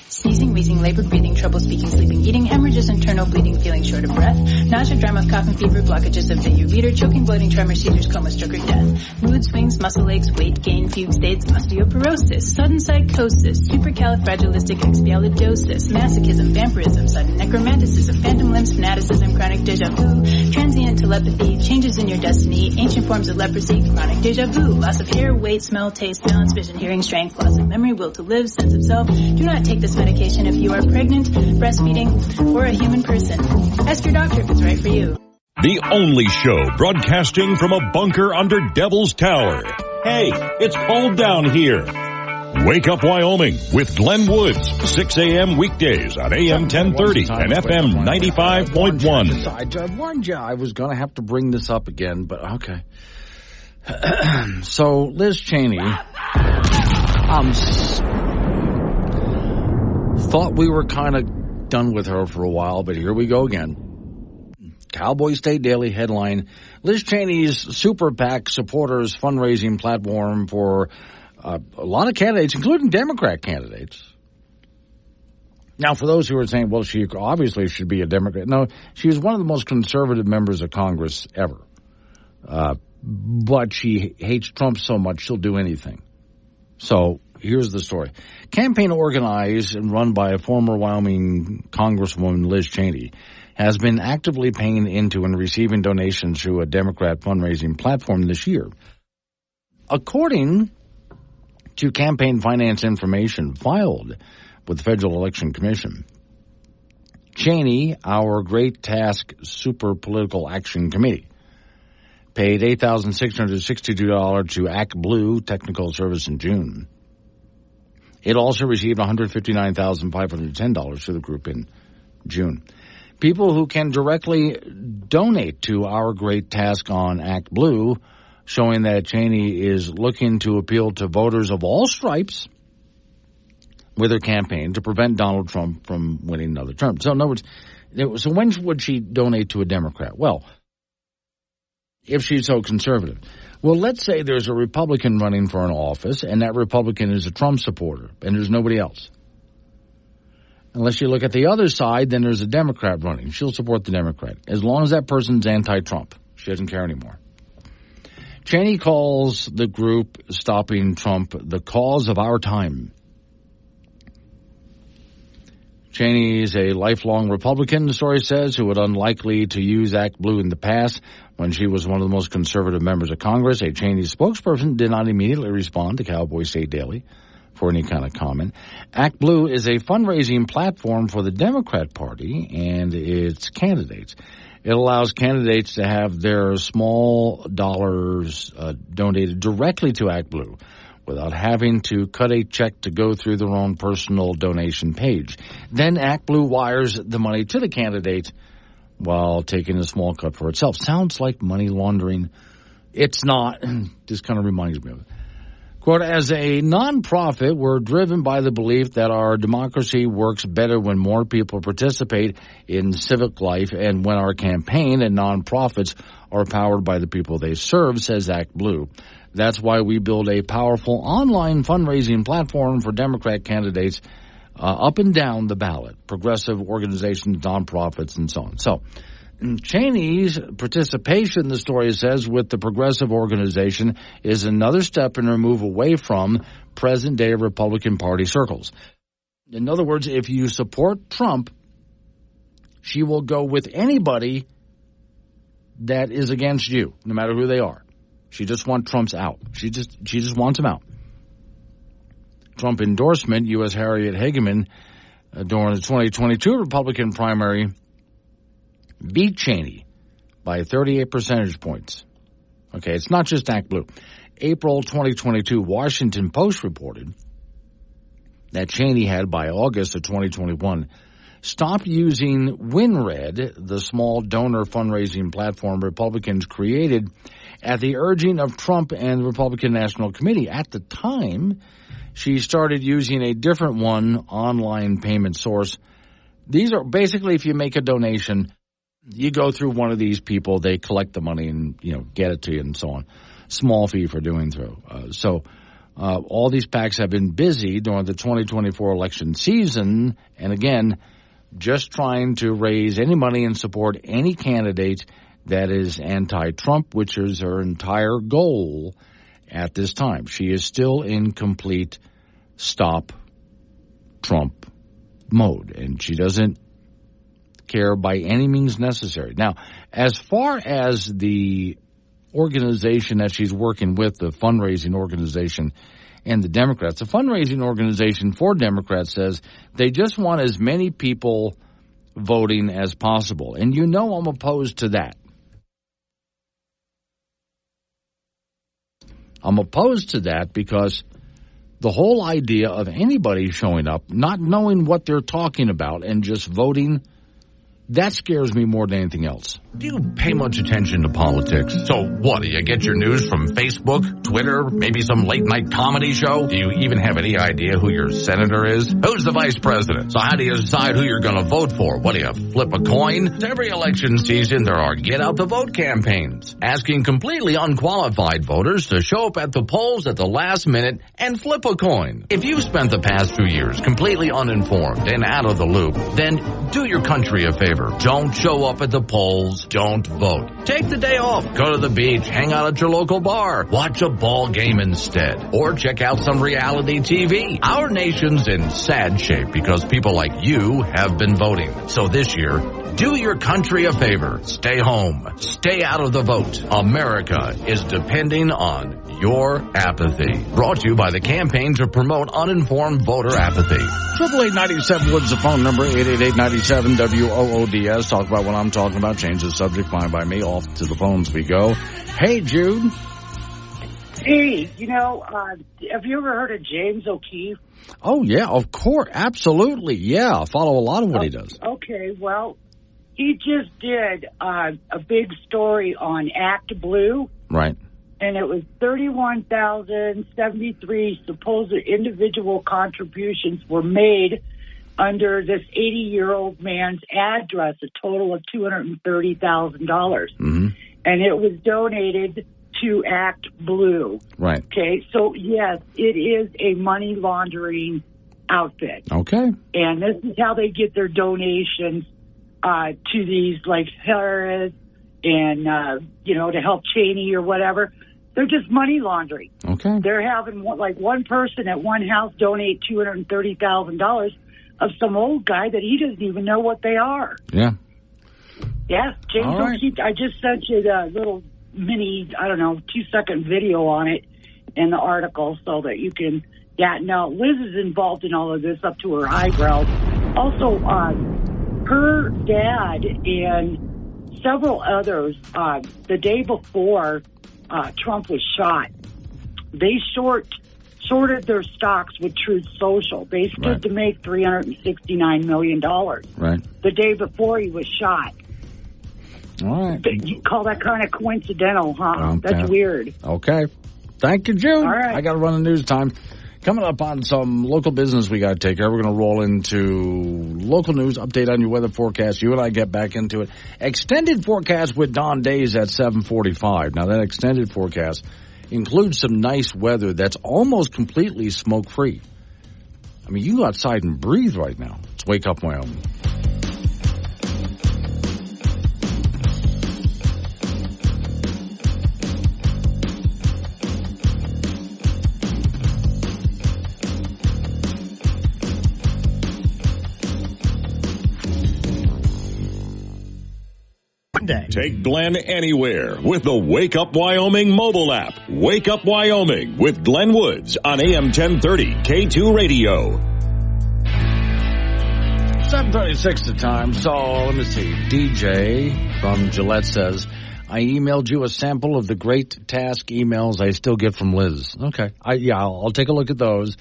sneezing, wheezing, labor, breathing, trouble speaking, sleeping, eating, hemorrhages, internal bleeding, feeling short of breath, nausea, dry mouth, cough and fever, blockages of the ureter, choking, bloating, tremor, seizures, coma, stroke, or death, mood swings, muscle aches, weight gain, fugue states, osteoporosis, sudden psychosis, supercalifragilisticexpialidocious, masochism, vampirism, sudden necromanticism, phantom limbs, fanaticism, chronic deja vu, transient telepathy, changes in your destiny, ancient forms of leprosy, chronic deja vu, loss of hair, weight, smell, taste, balance, vision, hearing, strength, loss of memory, will to live, sense of self. Do not take this medication if you are pregnant, breastfeeding, or a human person. Ask your doctor if it's right for you. The only show broadcasting from a bunker under Devil's Tower. Hey, it's cold down here. Wake Up Wyoming with Glenn Woods, 6 a.m. weekdays on AM 1030 and FM 95.1. I warned you I was going to have to bring this up again, but okay. So Liz Cheney thought we were kind of done with her for a while, but here we go again. Cowboy State Daily headline, Liz Cheney's Super PAC supporters fundraising platform for a lot of candidates, including Democrat candidates. Now, for those who are saying, well, she obviously should be a Democrat. No, she was one of the most conservative members of Congress ever. But she hates Trump so much she'll do anything. So here's the story. Campaign organized and run by a former Wyoming Congresswoman Liz Cheney has been actively paying into and receiving donations through a Democrat fundraising platform this year. According to campaign finance information filed with the Federal Election Commission, Cheney, our Great Task Super Political Action Committee, paid $8,662 to Act Blue Technical Service in June. It also received $159,510 to the group in June. People who can directly donate to our Great Task on Act Blue, showing that Cheney is looking to appeal to voters of all stripes with her campaign to prevent Donald Trump from winning another term. So in other words, so when would she donate to a Democrat? Well, if she's so conservative. Well, let's say there's a Republican running for an office, and that Republican is a Trump supporter, and there's nobody else. Unless you look at the other side, then there's a Democrat running. She'll support the Democrat, as long as that person's anti-Trump. She doesn't care anymore. Cheney calls the group Stopping Trump the cause of our time. Cheney is a lifelong Republican, the story says, who was unlikely to use Act Blue in the past when she was one of the most conservative members of Congress. A Cheney spokesperson did not immediately respond to Cowboy State Daily for any kind of comment. Act Blue is a fundraising platform for the Democrat Party and its candidates. It allows candidates to have their small dollars donated directly to Act Blue without having to cut a check to go through their own personal donation page. Then Act Blue wires the money to the candidate while taking a small cut for itself. Sounds like money laundering. It's not. This kind of reminds me of it. Quote, as a nonprofit, we're driven by the belief that our democracy works better when more people participate in civic life and when our campaign and nonprofits are powered by the people they serve, says Act Blue. That's why we build a powerful online fundraising platform for Democrat candidates up and down the ballot, progressive organizations, nonprofits, and so on. So Cheney's participation, the story says, with the progressive organization is another step in her move away from present-day Republican Party circles. In other words, if you support Trump, she will go with anybody that is against you, no matter who they are. She just wants Trump's out. She just wants him out. Trump endorsement, U.S. Harriet Hageman, during the 2022 Republican primary, beat Cheney by 38 percentage points. Okay, it's not just Act Blue. April 2022, Washington Post reported that Cheney had, by August of 2021, stopped using WinRed, the small donor fundraising platform Republicans created at the urging of Trump and the Republican National Committee. At the time, she started using a different one, online payment source. These are basically, if you make a donation, you go through one of these people, they collect the money and, get it to you and so on. Small fee for doing so. All these PACs have been busy during the 2024 election season, and again, just trying to raise any money and support any candidate that is anti-Trump, which is her entire goal at this time. She is still in complete stop Trump mode, and she doesn't care by any means necessary. Now, as far as the organization that she's working with, the fundraising organization and the Democrats, the fundraising organization for Democrats says they just want as many people voting as possible. And I'm opposed to that. I'm opposed to that because the whole idea of anybody showing up, not knowing what they're talking about, and just voting, that scares me more than anything else. Do you pay much attention to politics? So what, do you get your news from Facebook, Twitter, maybe some late-night comedy show? Do you even have any idea who your senator is? Who's the vice president? So how do you decide who you're going to vote for? What, do you flip a coin? Every election season, there are get-out-the-vote campaigns, asking completely unqualified voters to show up at the polls at the last minute and flip a coin. If you've spent the past few years completely uninformed and out of the loop, then do your country a favor favor. Don't show up at the polls. Don't vote. Take the day off. Go to the beach. Hang out at your local bar. Watch a ball game instead. Or check out some reality TV. Our nation's in sad shape because people like you have been voting. So this year, do your country a favor. Stay home. Stay out of the vote. America is depending on your apathy. Brought to you by the Campaign to Promote Uninformed Voter Apathy. 888-97 Woods, the phone number, 888-97-WOODS. Talk about what I'm talking about. Change the subject line by me. Off to the phones we go. Hey, Jude. Hey, have you ever heard of James O'Keefe? Oh, yeah, of course. Absolutely. Yeah, I follow a lot of what he does. Okay, well, he just did a big story on Act Blue. Right. And it was 31,073 supposed individual contributions were made under this 80-year-old man's address, a total of $230,000. Mm-hmm. And it was donated to Act Blue. Right. Okay, so yes, it is a money laundering outfit. Okay. And this is how they get their donations to these, like Harris and, to help Cheney or whatever. They're just money laundering. Okay. They're having, one person at one house donate $230,000 of some old guy that he doesn't even know what they are. Yeah. Yeah, James O'Keefe. I just sent you the little mini, 2-second video on it in the article so that you can, no, Liz is involved in all of this up to her eyebrows. Also, her dad and several others, the day before Trump was shot, they shorted their stocks with Truth Social. They stood to make $369 million. Right. The day before he was shot. All right. You call that kind of coincidental, huh? That's weird. Okay. Thank you, Jude. All right. I got to run the news time. Coming up on some local business we got to take care of. We're going to roll into local news, update on your weather forecast. You and I get back into it. Extended forecast with Don Days at 7:45. Now, that extended forecast includes some nice weather that's almost completely smoke-free. I mean, you can go outside and breathe right now. It's Wake Up Wyoming. Take Glenn anywhere with the Wake Up Wyoming mobile app. Wake Up Wyoming with Glenn Woods on AM 1030 K2 Radio. 7:36 the time. So let me see. DJ from Gillette says, I emailed you a sample of the great task emails I still get from Liz. Okay. I'll take a look at those.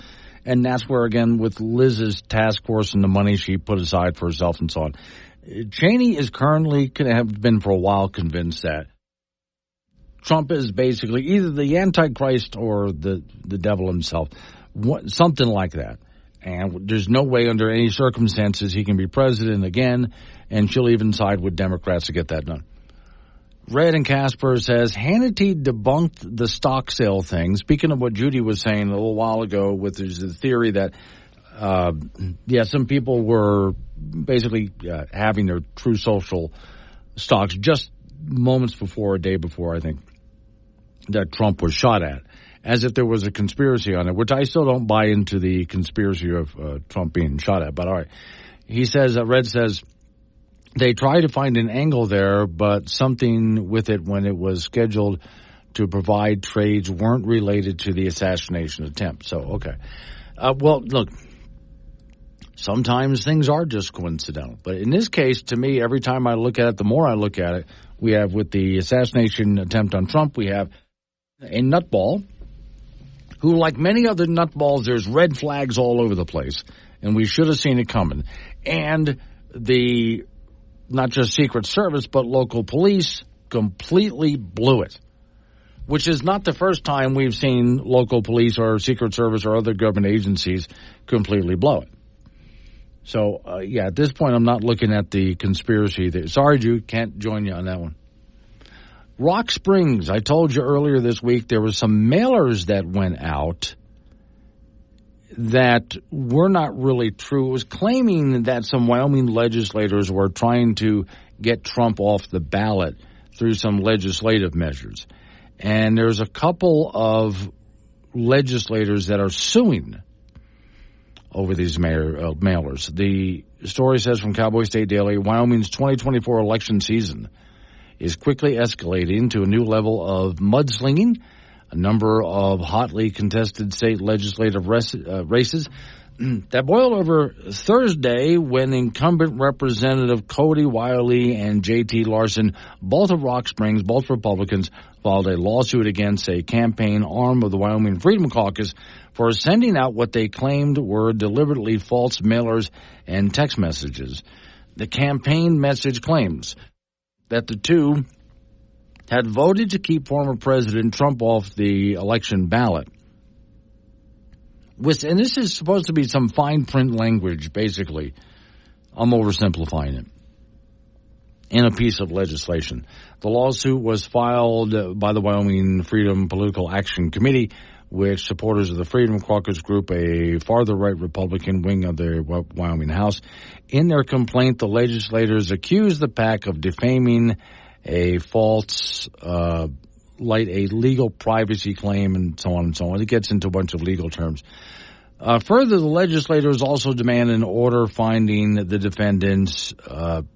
And that's where, again, with Liz's task force and the money she put aside for herself and so on. Cheney is currently, have been for a while, convinced that Trump is basically either the Antichrist or the devil himself, something like that. And there's no way under any circumstances he can be president again, and she'll even side with Democrats to get that done. Red and Casper says, Hannity debunked the stock sale thing. Speaking of what Judy was saying a little while ago with the theory that, some people were basically having their True Social stocks just moments before, a day before, I think, that Trump was shot at, as if there was a conspiracy on it, which I still don't buy into the conspiracy of Trump being shot at. But all right. He says, Red says, they tried to find an angle there, but something with it when it was scheduled to provide trades weren't related to the assassination attempt. So, okay. Look, sometimes things are just coincidental. But in this case, to me, every time I look at it, the more I look at it, we have with the assassination attempt on Trump, we have a nutball who, like many other nutballs, there's red flags all over the place. And we should have seen it coming. And the not just Secret Service, but local police completely blew it, which is not the first time we've seen local police or Secret Service or other government agencies completely blow it. So, at this point, I'm not looking at the conspiracy. Sorry, Jude, can't join you on that one. Rock Springs, I told you earlier this week there were some mailers that went out that were not really true. It was claiming that some Wyoming legislators were trying to get Trump off the ballot through some legislative measures. And there's a couple of legislators that are suing over these mailers. The story says from Cowboy State Daily, Wyoming's 2024 election season is quickly escalating to a new level of mudslinging. A number of hotly contested state legislative races that boiled over Thursday when incumbent Representative Cody Wiley and J.T. Larson, both of Rock Springs, both Republicans, filed a lawsuit against a campaign arm of the Wyoming Freedom Caucus for sending out what they claimed were deliberately false mailers and text messages. The campaign message claims that the two had voted to keep former President Trump off the election ballot. And this is supposed to be some fine print language, basically. I'm oversimplifying it. In a piece of legislation. The lawsuit was filed by the Wyoming Freedom Political Action Committee, which supporters of the Freedom Caucus group, a farther-right Republican wing of the Wyoming House. In their complaint, the legislators accused the PAC of defaming a false, a legal privacy claim, and so on and so on. It gets into a bunch of legal terms. Further, the legislators also demand an order finding the defendants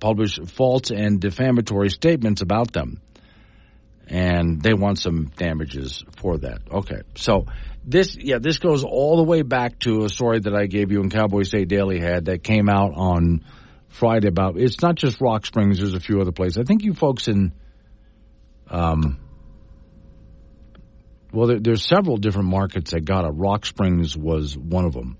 publish false and defamatory statements about them. And they want some damages for that. Okay, so this goes all the way back to a story that I gave you in Cowboy State Daily had that came out on Friday about, it's not just Rock Springs, there's a few other places. I think you folks in, there's several different markets that got it. Rock Springs was one of them.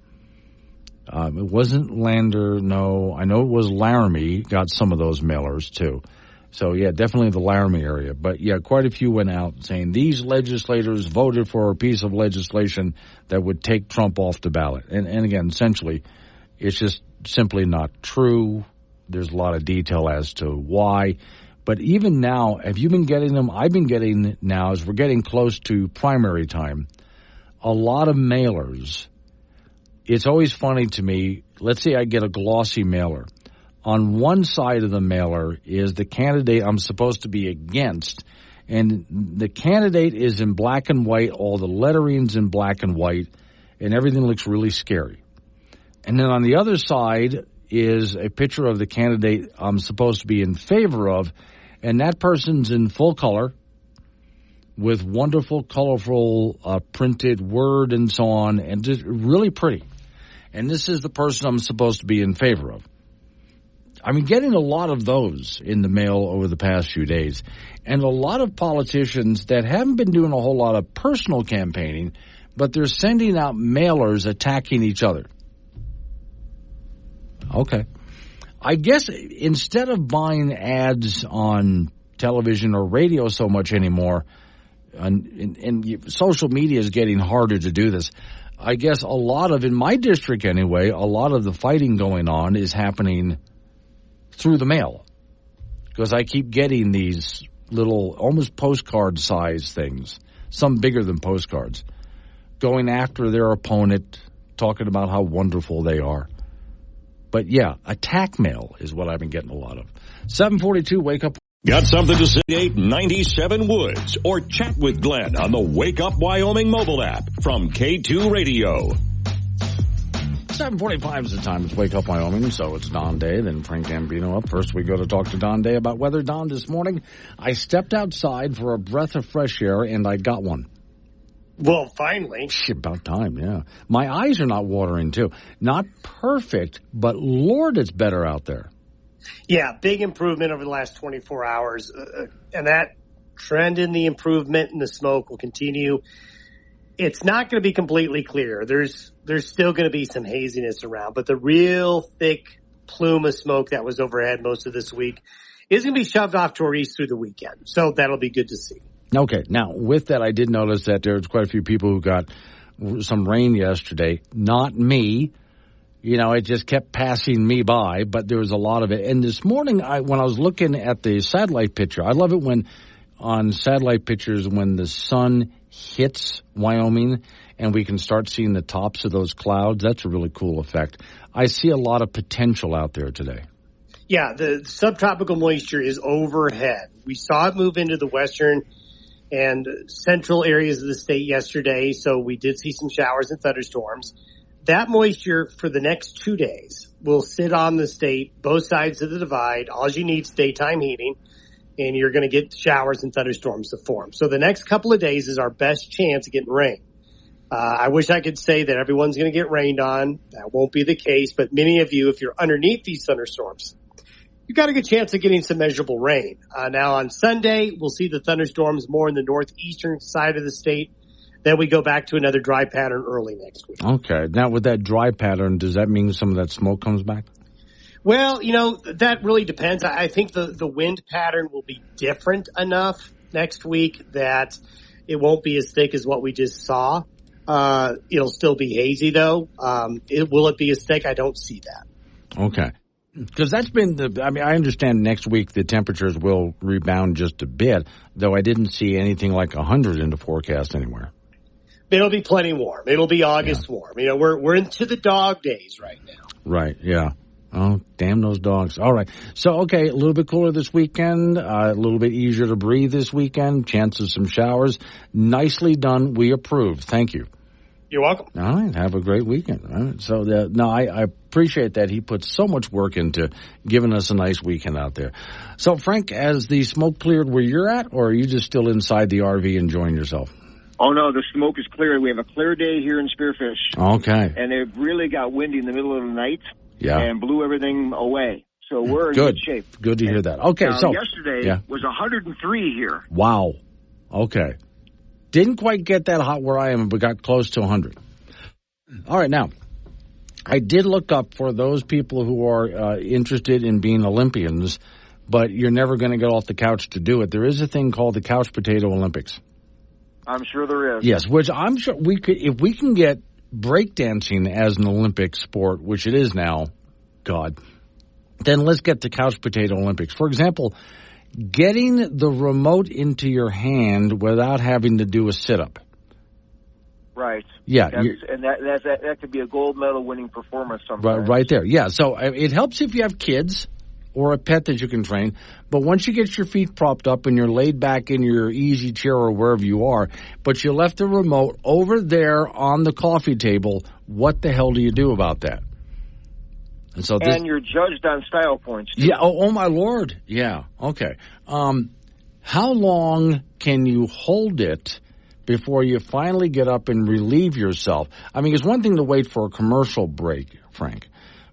It wasn't Lander, no. I know it was Laramie, got some of those mailers too. So, yeah, definitely the Laramie area. But, yeah, quite a few went out saying these legislators voted for a piece of legislation that would take Trump off the ballot. And again, essentially, it's just simply not true. There's a lot of detail as to why. But even now, have you been getting them? I've been getting now, as we're getting close to primary time, a lot of mailers. It's always funny to me. Let's say I get a glossy mailer. On one side of the mailer is the candidate I'm supposed to be against, and the candidate is in black and white, all the lettering's in black and white, and everything looks really scary. And then on the other side is a picture of the candidate I'm supposed to be in favor of, and that person's in full color with wonderful, colorful printed word and so on, and just really pretty. And this is the person I'm supposed to be in favor of. I've been getting a lot of those in the mail over the past few days, and a lot of politicians that haven't been doing a whole lot of personal campaigning, but they're sending out mailers attacking each other. Okay. I guess instead of buying ads on television or radio so much anymore, and social media is getting harder to do this, I guess a lot of, in my district anyway, a lot of the fighting going on is happening through the mail, because I keep getting these little almost postcard size things, some bigger than postcards, going after their opponent, talking about how wonderful they are. But yeah, attack mail is what I've been getting a lot of. 742, wake up. Got something to say? 897 Woods, or chat with Glenn on the Wake Up Wyoming mobile app from K2 Radio. 7:45 is the time. It's Wake Up Wyoming, so it's Don Day, then Frank Gambino up. First, we go to talk to Don Day about weather. Don, this morning, I stepped outside for a breath of fresh air, and I got one. Well, finally. About time, yeah. My eyes are not watering, too. Not perfect, but Lord, it's better out there. Yeah, big improvement over the last 24 hours. And that trend in the improvement in the smoke will continue. It's not going to be completely clear. There's still going to be some haziness around, but the real thick plume of smoke that was overhead most of this week is going to be shoved off to our east through the weekend. So that'll be good to see. Okay. Now, with that, I did notice that there's quite a few people who got some rain yesterday. Not me. You know, it just kept passing me by, but there was a lot of it. And this morning, when I was looking at the satellite picture, I love it when on satellite pictures when the sun hits Wyoming and we can start seeing the tops of those clouds, that's a really cool effect. I see a lot of potential out there today. Yeah, the subtropical moisture is overhead. We saw it move into the western and central areas of the state yesterday, so we did see some showers and thunderstorms. That moisture for the next 2 days will sit on the state, both sides of the divide. All you need is daytime heating, and you're going to get showers and thunderstorms to form. So the next couple of days is our best chance of getting rain. I wish I could say that everyone's going to get rained on. That won't be the case, but many of you, if you're underneath these thunderstorms, you've got a good chance of getting some measurable rain. Now on Sunday, we'll see the thunderstorms more in the northeastern side of the state. Then we go back to another dry pattern early next week. Okay. Now, with that dry pattern, does that mean some of that smoke comes back? Well, that really depends. I think the wind pattern will be different enough next week that it won't be as thick as what we just saw. It'll still be hazy, though. Will it be as thick? I don't see that. Okay. Because that's been I understand next week the temperatures will rebound just a bit, though I didn't see anything like 100 in the forecast anywhere. It'll be plenty warm. It'll be August warm. We're into the dog days right now. Right, yeah. Oh, damn those dogs. All right. So, okay, a little bit cooler this weekend, a little bit easier to breathe this weekend, chance of some showers. Nicely done. We approve. Thank you. You're welcome. All right. Have a great weekend. All right. So, I appreciate that. He put so much work into giving us a nice weekend out there. So, Frank, has the smoke cleared where you're at, or are you just still inside the RV enjoying yourself? Oh, no, the smoke is clear. We have a clear day here in Spearfish. Okay. And it really got windy in the middle of the night and blew everything away. So we're in good shape. Good to hear that. Okay, so yesterday was 103 here. Wow. Okay. Didn't quite get that hot where I am, but got close to 100. All right, now, I did look up for those people who are interested in being Olympians, but you're never going to get off the couch to do it. There is a thing called the Couch Potato Olympics. I'm sure there is. Yes, which I'm sure we could, if we can get breakdancing as an Olympic sport, which it is now, God, then let's get the Couch Potato Olympics. For example, getting the remote into your hand without having to do a sit-up. Right. Yeah. And that could be a gold medal winning performance sometimes. Right there. Yeah, so it helps if you have kids or a pet that you can train. But once you get your feet propped up and you're laid back in your easy chair or wherever you are, but you left the remote over there on the coffee table, what the hell do you do about that? And you're judged on style points, too. Yeah. Oh, my Lord. Yeah. Okay. How long can you hold it before you finally get up and relieve yourself? I mean, it's one thing to wait for a commercial break, Frank.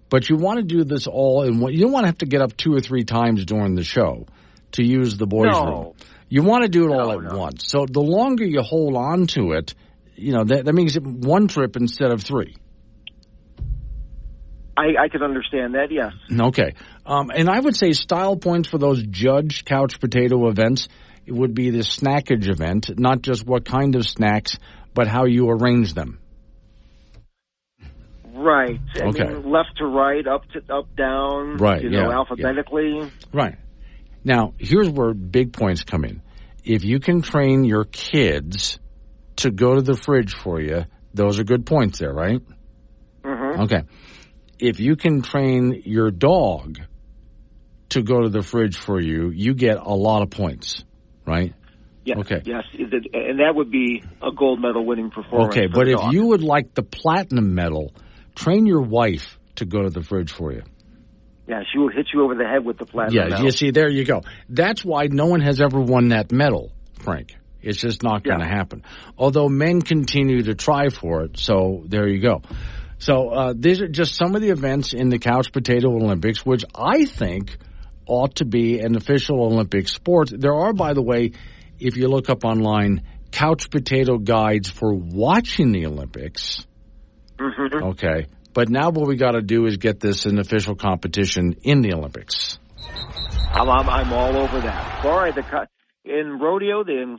But you want to do this all in one. You don't want to have to get up 2 or 3 times during the show to use the boys' room. You want to do it all at once. So the longer you hold on to it, that means one trip instead of 3. I can understand that, yes. Okay. And I would say style points for those judged couch potato events, it would be the snackage event, not just what kind of snacks, but how you arrange them. Right. I mean, left to right, up down, right, alphabetically. Yeah. Right. Now, here's where big points come in. If you can train your kids to go to the fridge for you, those are good points there, right? Mm-hmm. Okay. If you can train your dog to go to the fridge for you, you get a lot of points, right? Yeah. Okay. Yes, and that would be a gold medal winning performance. Okay, but if you would like the platinum medal, train your wife to go to the fridge for you. Yeah, she will hit you over the head with the platinum medal. You see, there you go. That's why no one has ever won that medal, Frank. It's just not going to happen. Although men continue to try for it, so there you go. So these are just some of the events in the Couch Potato Olympics, which I think ought to be an official Olympic sport. There are, by the way, if you look up online, couch potato guides for watching the Olympics. Mm-hmm. Okay. But now what we got to do is get this an official competition in the Olympics. I'm all over that. All right, in rodeo, the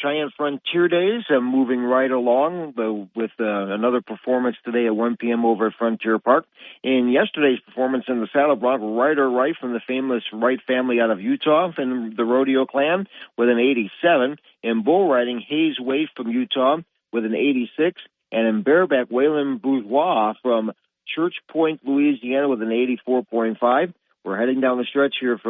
Cheyenne Frontier Days moving right along with another performance today at 1 p.m. over at Frontier Park. In yesterday's performance in the saddle bronc, Ryder Wright from the famous Wright family out of Utah and the rodeo clan with an 87. In bull riding, Hayes Waif from Utah with an 86. And in bareback, Waylon Bourgeois from Church Point, Louisiana with an 84.5. We're heading down the stretch here at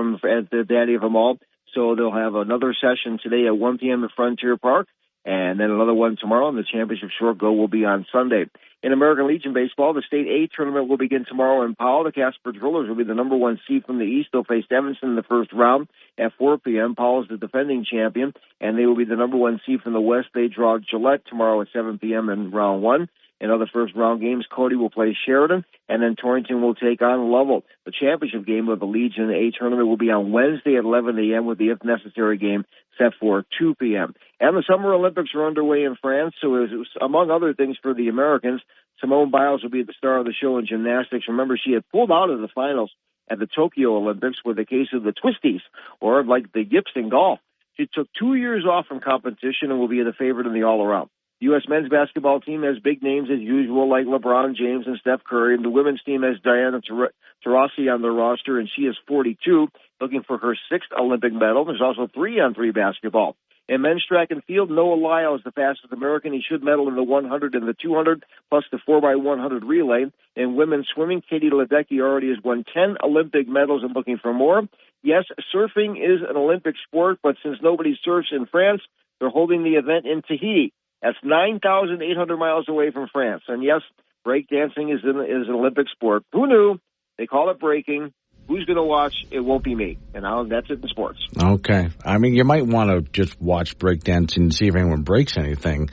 the Daddy of them all. So they'll have another session today at 1 p.m. at Frontier Park, and then another one tomorrow, and the championship short go will be on Sunday. In American Legion Baseball, the State A tournament will begin tomorrow in Powell. The Casper Drillers will be the number 1 seed from the East. They'll face Evanston in the first round at 4 p.m. Powell is the defending champion, and they will be the number 1 seed from the West. They draw Gillette tomorrow at 7 p.m. in round 1. In other first-round games, Cody will play Sheridan, and then Torrington will take on Lovell. The championship game of the Legion A tournament will be on Wednesday at 11 a.m. with the if necessary game set for 2 p.m. And the Summer Olympics are underway in France, so it was, among other things for the Americans, Simone Biles will be the star of the show in gymnastics. Remember, she had pulled out of the finals at the Tokyo Olympics with the case of the twisties, or like the yips in golf. She took 2 years off from competition and will be the favorite in the all-around. The U.S. men's basketball team has big names as usual, like LeBron James and Steph Curry. And the women's team has Diana Taurasi on their roster, and she is 42, looking for her 6th Olympic medal. There's also 3-on-3 basketball. In men's track and field, Noah Lyle is the fastest American. He should medal in the 100 and the 200, plus the 4x100 relay. In women's swimming, Katie Ledecky already has won 10 Olympic medals and looking for more. Yes, surfing is an Olympic sport, but since nobody surfs in France, they're holding the event in Tahiti. That's 9,800 miles away from France. And yes, breakdancing is an Olympic sport. Who knew? They call it breaking. Who's going to watch? It won't be me. And that's it in sports. Okay. I mean, you might want to just watch breakdancing and see if anyone breaks anything.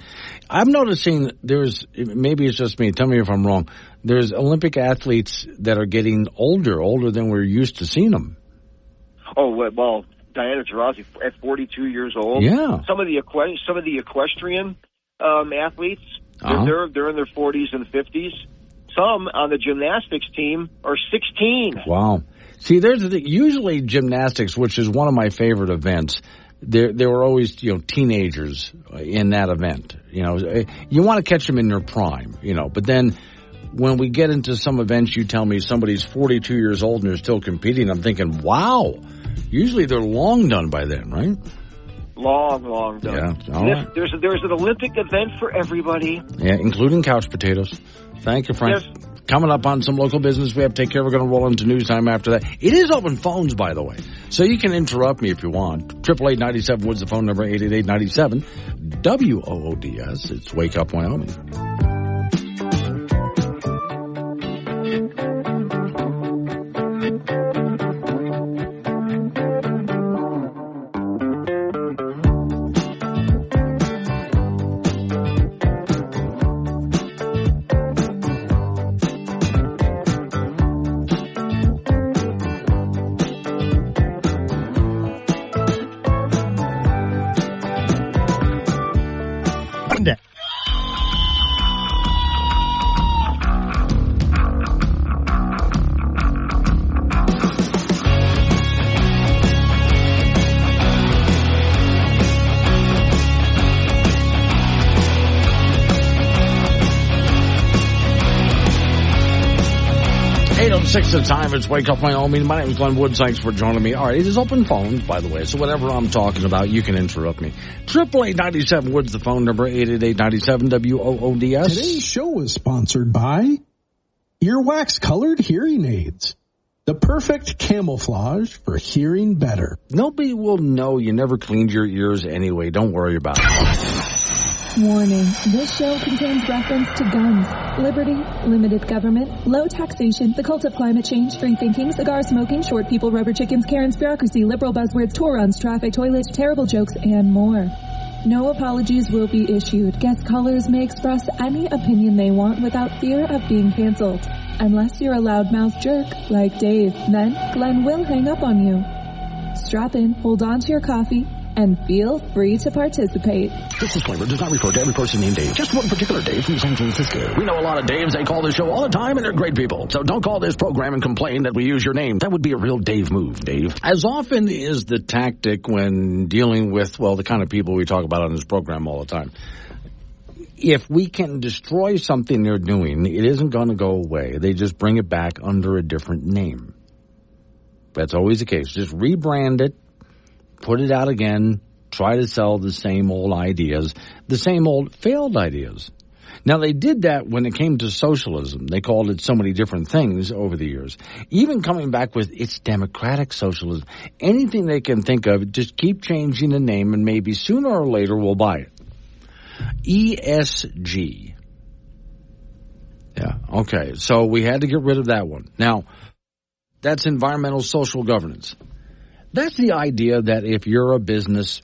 I'm noticing maybe it's just me, tell me if I'm wrong, there's Olympic athletes that are getting older than we're used to seeing them. Oh, well, Diana Taurasi at 42 years old. Yeah. Some of the equestrian athletes, they're in their 40s and 50s. Some on the gymnastics team are 16. Wow. See, usually gymnastics, which is one of my favorite events, there were always, teenagers in that event. You want to catch them in their prime, but then when we get into some events, you tell me somebody's 42 years old and they're still competing. I'm thinking, wow, usually they're long done by then, right? Long done. Yeah. All right. There's an Olympic event for everybody. Yeah, including couch potatoes. Thank you, Frank. Yes. Coming up on some local business we have to take care. We're going to roll into news time after that. It is open phones, by the way, so you can interrupt me if you want. 888-97 Woods, the phone number, 888-97 WOODS. It's Wake Up Wyoming. Six at a time. It's Wake Up Wyoming. My name is Glenn Woods. Thanks for joining me. All right, it is open phones, by the way, so whatever I'm talking about, you can interrupt me. 888-97 Woods, the phone number, 888-97 WOODS. Today's show is sponsored by Earwax Colored Hearing Aids. The perfect camouflage for hearing better. Nobody will know you never cleaned your ears anyway. Don't worry about it. Warning, this show contains reference to guns, liberty, limited government, low taxation, the cult of climate change, free thinking, cigar smoking, short people, rubber chickens, Karen's bureaucracy, liberal buzzwords, tour runs, traffic, toilets, terrible jokes, and more. No apologies will be issued. Guest callers may express any opinion they want without fear of being canceled. Unless you're a loudmouth jerk like Dave, then Glenn will hang up on you. Strap in, hold on to your coffee, and feel free to participate. This disclaimer does not refer to every person named Dave, just one particular Dave from San Francisco. We know a lot of Daves. They call this show all the time, and they're great people. So don't call this program and complain that we use your name. That would be a real Dave move, Dave. As often is the tactic when dealing with, well, the kind of people we talk about on this program all the time. If we can destroy something they're doing, it isn't going to go away. They just bring it back under a different name. That's always the case. Just rebrand it, put it out again, try to sell the same old ideas, the same old failed ideas. Now, they did that when it came to socialism. They called it so many different things over the years. Even coming back with it's democratic socialism. Anything they can think of, just keep changing the name and maybe sooner or later we'll buy it. ESG. Yeah, okay. So we had to get rid of that one. Now, that's environmental social governance. That's the idea that if you're a business,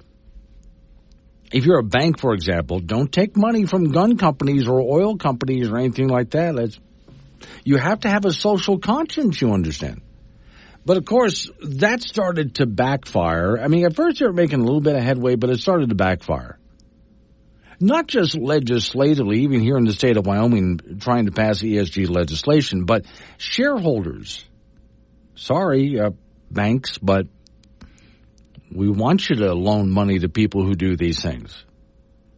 if you're a bank, for example, don't take money from gun companies or oil companies or anything like that. You have to have a social conscience, you understand. But, of course, that started to backfire. I mean, at first they were making a little bit of headway, but it started to backfire. Not just legislatively, even here in the state of Wyoming, trying to pass ESG legislation, but shareholders. Sorry, banks, but we want you to loan money to people who do these things.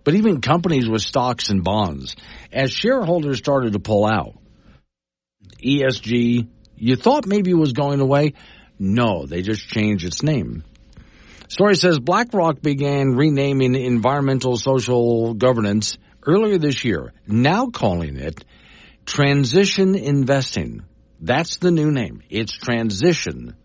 But even companies with stocks and bonds, as shareholders started to pull out, ESG, you thought maybe it was going away? No, they just changed its name. Story says BlackRock began renaming environmental social governance earlier this year, now calling it transition investing. That's the new name. It's transition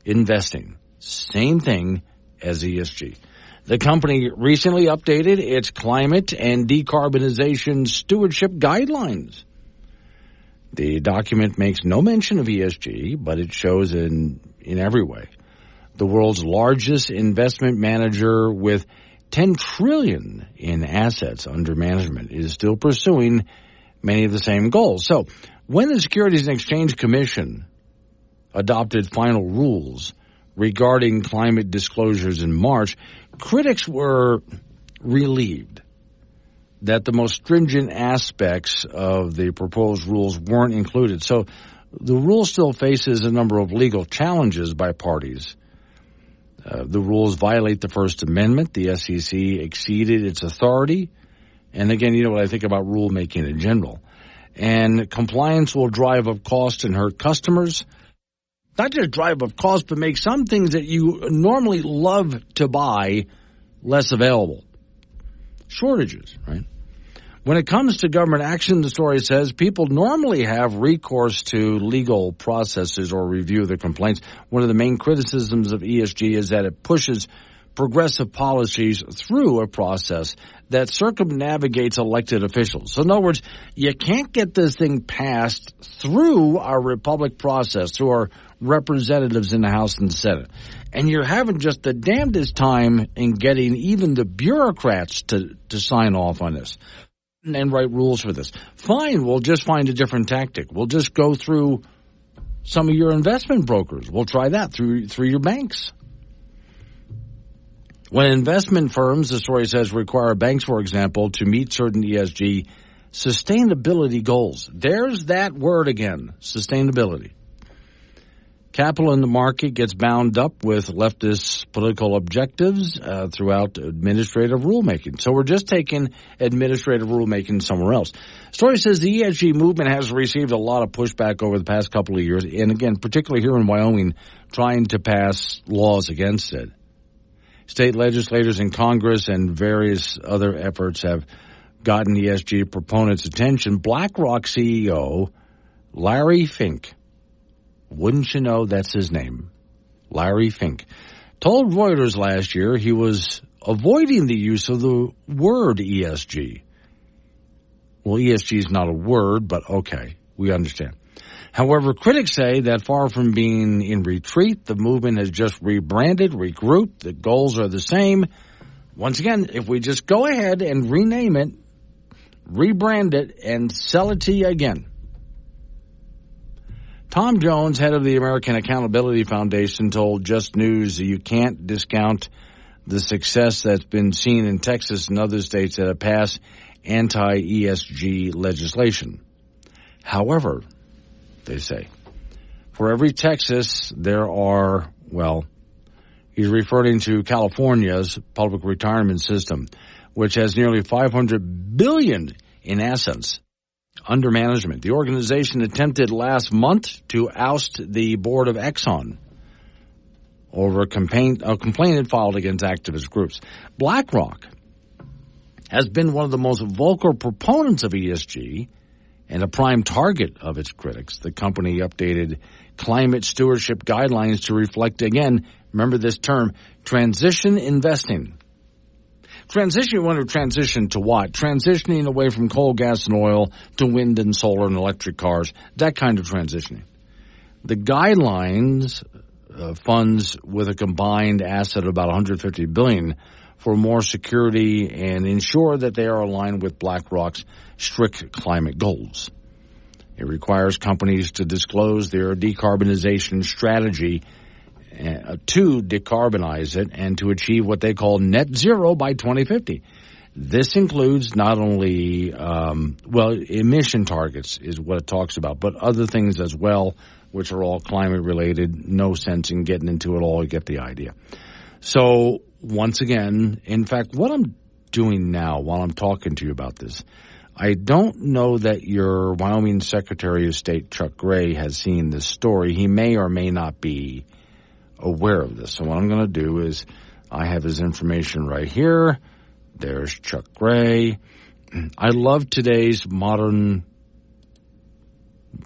investing. Same thing as ESG. The company recently updated its climate and decarbonization stewardship guidelines. The document makes no mention of ESG, but it shows in every way. The world's largest investment manager with $10 trillion in assets under management is still pursuing many of the same goals. So when the Securities and Exchange Commission adopted final rules regarding climate disclosures in March, critics were relieved that the most stringent aspects of the proposed rules weren't included. So the rule still faces a number of legal challenges by parties. The rules violate the First Amendment. The SEC exceeded its authority. And again, you know what I think about rulemaking in general. And compliance will drive up cost and hurt customers. Not just drive up cost, but make some things that you normally love to buy less available. Shortages, right? When it comes to government action, the story says people normally have recourse to legal processes or review their complaints. One of the main criticisms of ESG is that it pushes progressive policies through a process that circumnavigates elected officials. So in other words, you can't get this thing passed through our republic process, through our representatives in the House and Senate. And you're having just the damnedest time in getting even the bureaucrats to sign off on this and write rules for this. Fine, we'll just find a different tactic. We'll just go through some of your investment brokers. We'll try that through your banks. When investment firms, the story says, require banks, for example, to meet certain ESG sustainability goals. There's that word again, sustainability. Capital in the market gets bound up with leftist political objectives throughout administrative rulemaking. So we're just taking administrative rulemaking somewhere else. Story says the ESG movement has received a lot of pushback over the past couple of years, and again, particularly here in Wyoming, trying to pass laws against it. State legislators in Congress and various other efforts have gotten ESG proponents' attention. BlackRock CEO Larry Fink, wouldn't you know that's his name, Larry Fink, told Reuters last year he was avoiding the use of the word ESG. Well, ESG is not a word, but okay, we understand. However, critics say that far from being in retreat, the movement has just rebranded, regrouped. The goals are the same. Once again, if we just go ahead and rename it, rebrand it, and sell it to you again. Tom Jones, head of the American Accountability Foundation, told Just News that you can't discount the success that's been seen in Texas and other states that have passed anti-ESG legislation. However, they say, for every Texas, there are, well, he's referring to California's public retirement system, which has nearly $500 billion in assets under management. The organization attempted last month to oust the board of Exxon over a complaint it filed against activist groups. BlackRock has been one of the most vocal proponents of ESG and a prime target of its critics. The company updated climate stewardship guidelines to reflect, again, remember this term, transition investing. You want to transition to what? Transitioning away from coal, gas, and oil to wind and solar and electric cars, that kind of transitioning. The guidelines funds with a combined asset of about $150 billion for more security and ensure that they are aligned with BlackRock's strict climate goals. It requires companies to disclose their decarbonization strategy to decarbonize it and to achieve what they call net zero by 2050. This includes not only, emission targets is what it talks about, but other things as well, which are all climate related. No sense in getting into it all. You get the idea. So once again, in fact, what I'm doing now while I'm talking to you about this, I don't know that your Wyoming Secretary of State, Chuck Gray, has seen this story. He may or may not be aware of this. So what I'm going to do is I have his information right here. There's Chuck Gray. I love today's modern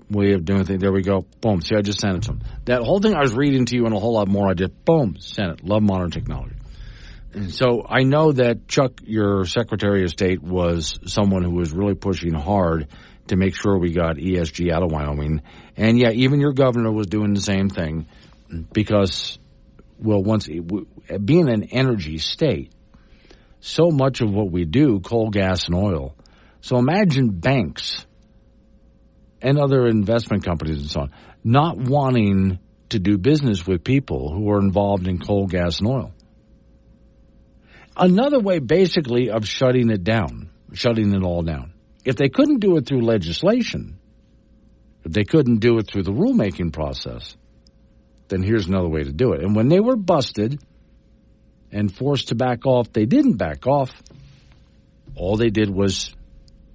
way of doing things. There we go. Boom. See, I just sent it to him. That whole thing I was reading to you and a whole lot more I did. Boom. Sent it. Love modern technology. And so I know that Chuck, your Secretary of State, was someone who was really pushing hard to make sure we got ESG out of Wyoming. And yeah, even your governor was doing the same thing because, well, being an energy state, so much of what we do, coal, gas, and oil. So imagine banks and other investment companies and so on not wanting to do business with people who are involved in coal, gas, and oil. Another way, basically, of shutting it all down. If they couldn't do it through legislation, if they couldn't do it through the rulemaking process, then here's another way to do it. And when they were busted and forced to back off, they didn't back off. All they did was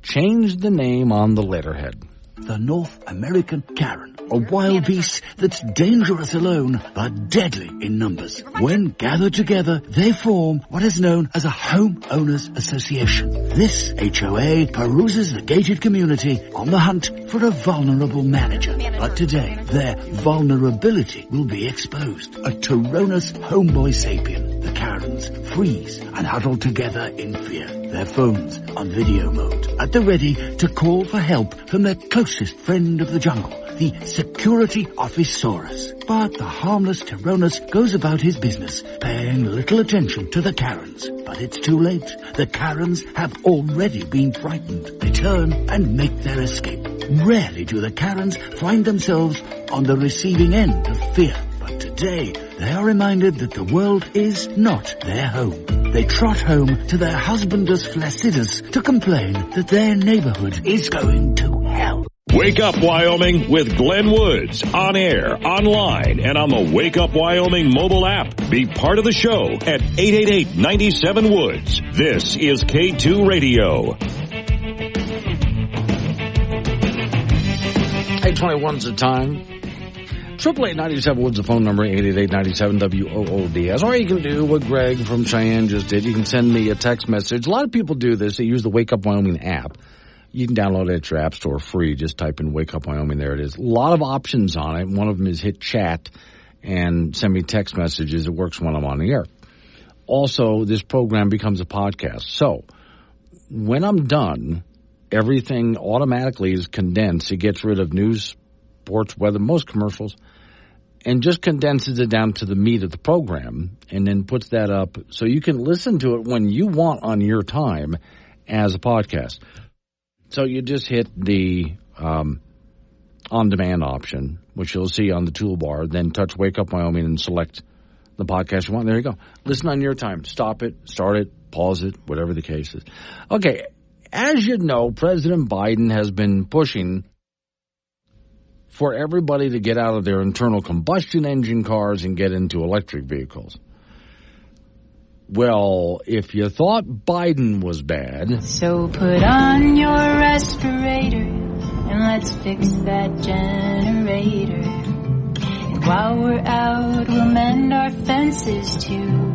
change the name on the letterhead. The North American Karen, a wild beast that's dangerous alone, but deadly in numbers. When gathered together, they form what is known as a homeowners association. This HOA peruses the gated community on the hunt for a vulnerable manager. But today, their vulnerability will be exposed. A Tyrannus homeboy sapien. The Karens freeze and huddle together in fear. Their phones on video mode, at the ready to call for help from their closest friend of the jungle, the security officeurus. But the harmless Tyrannus goes about his business, paying little attention to the Karens. But it's too late. The Karens have already been frightened. They turn and make their escape. Rarely do the Karens find themselves on the receiving end of fear. But today, they are reminded that the world is not their home. They trot home to their husbanders flaccidus to complain that their neighborhood is going to hell. Wake Up Wyoming with Glenn Woods. On air, online, and on the Wake Up Wyoming mobile app. Be part of the show at 888-97-WOODS. This is K2 Radio. 8:21's the time. 888-97-WOODS, the phone number, 888-97-WOODS. Or you can do what Greg from Cheyenne just did. You can send me a text message. A lot of people do this. They use the Wake Up Wyoming app. You can download it at your app store free. Just type in Wake Up Wyoming. There it is. A lot of options on it. One of them is hit chat and send me text messages. It works when I'm on the air. Also, this program becomes a podcast. So when I'm done, everything automatically is condensed. It gets rid of news, sports, weather, most commercials, and just condenses it down to the meat of the program and then puts that up so you can listen to it when you want on your time as a podcast. So you just hit the on-demand option, which you'll see on the toolbar, then touch Wake Up Wyoming and select the podcast you want. There you go. Listen on your time. Stop it, start it, pause it, whatever the case is. Okay, as you know, President Biden has been pushing for everybody to get out of their internal combustion engine cars and get into electric vehicles. Well, if you thought Biden was bad... So put on your respirator and let's fix that generator. And while we're out, we'll mend our fences too.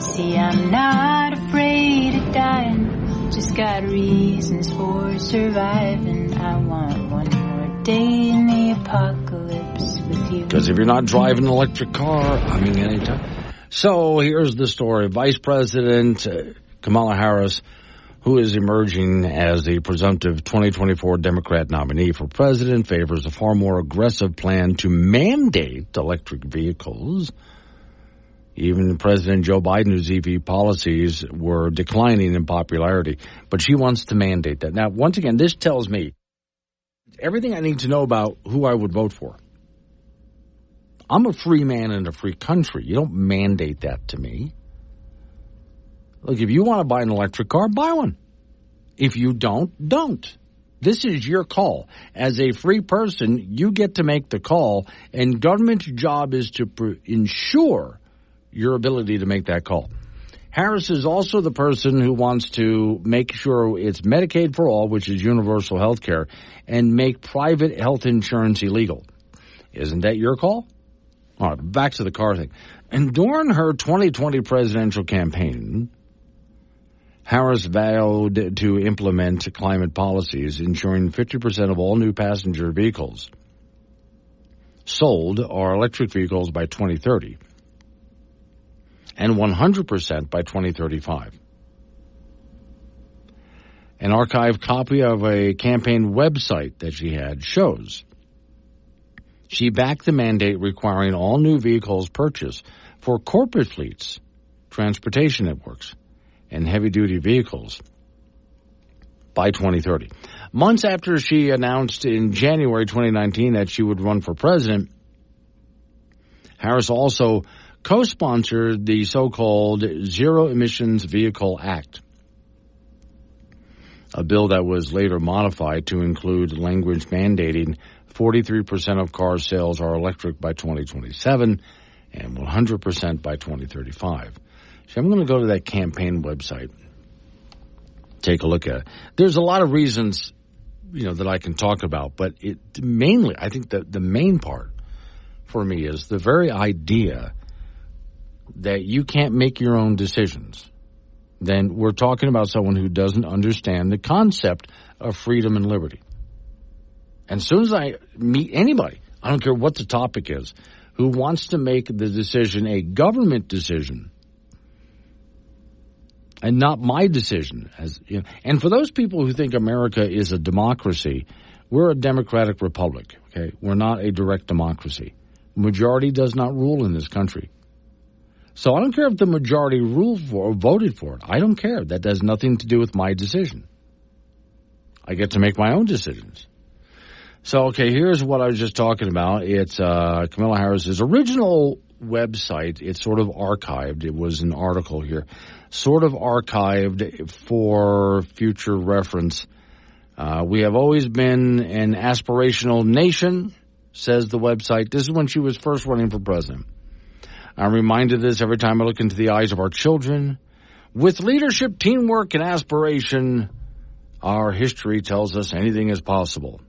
See, I'm not afraid of dying, just got reasons for surviving. I want one more day in the apocalypse with you. Because if you're not driving an electric car, I mean, anytime... So here's the story. Vice President Kamala Harris, who is emerging as the presumptive 2024 Democrat nominee for president, favors a far more aggressive plan to mandate electric vehicles. Even President Joe Biden, whose EV policies were declining in popularity, but she wants to mandate that. Now, once again, this tells me everything I need to know about who I would vote for. I'm a free man in a free country. You don't mandate that to me. Look, if you want to buy an electric car, buy one. If you don't. This is your call. As a free person, you get to make the call, and government's job is to ensure your ability to make that call. Harris is also the person who wants to make sure it's Medicaid for all, which is universal health care, and make private health insurance illegal. Isn't that your call? All right, back to the car thing. And during her 2020 presidential campaign, Harris vowed to implement climate policies ensuring 50% of all new passenger vehicles sold are electric vehicles by 2030 and 100% by 2035. An archived copy of a campaign website that she had shows she backed the mandate requiring all new vehicles purchased for corporate fleets, transportation networks, and heavy-duty vehicles by 2030. Months after she announced in January 2019 that she would run for president, Harris also co-sponsored the so-called Zero Emissions Vehicle Act, a bill that was later modified to include language mandating 43% of car sales are electric by 2027 and 100% by 2035. So I'm going to go to that campaign website, take a look at it. There's a lot of reasons, that I can talk about, but mainly, I think that the main part for me is the very idea that you can't make your own decisions. Then we're talking about someone who doesn't understand the concept of freedom and liberty. And as soon as I meet anybody, I don't care what the topic is, who wants to make the decision a government decision and not my decision, and for those people who think America is a democracy, we're a democratic republic. Okay, we're not a direct democracy. Majority does not rule in this country. So I don't care if the majority ruled for or voted for it. I don't care. That has nothing to do with my decision. I get to make my own decisions. So, okay, here's what I was just talking about. It's Kamala Harris's original website. It's sort of archived. It was an article here. Sort of archived for future reference. We have always been an aspirational nation, says the website. This is when she was first running for president. I'm reminded of this every time I look into the eyes of our children. With leadership, teamwork, and aspiration, our history tells us anything is possible.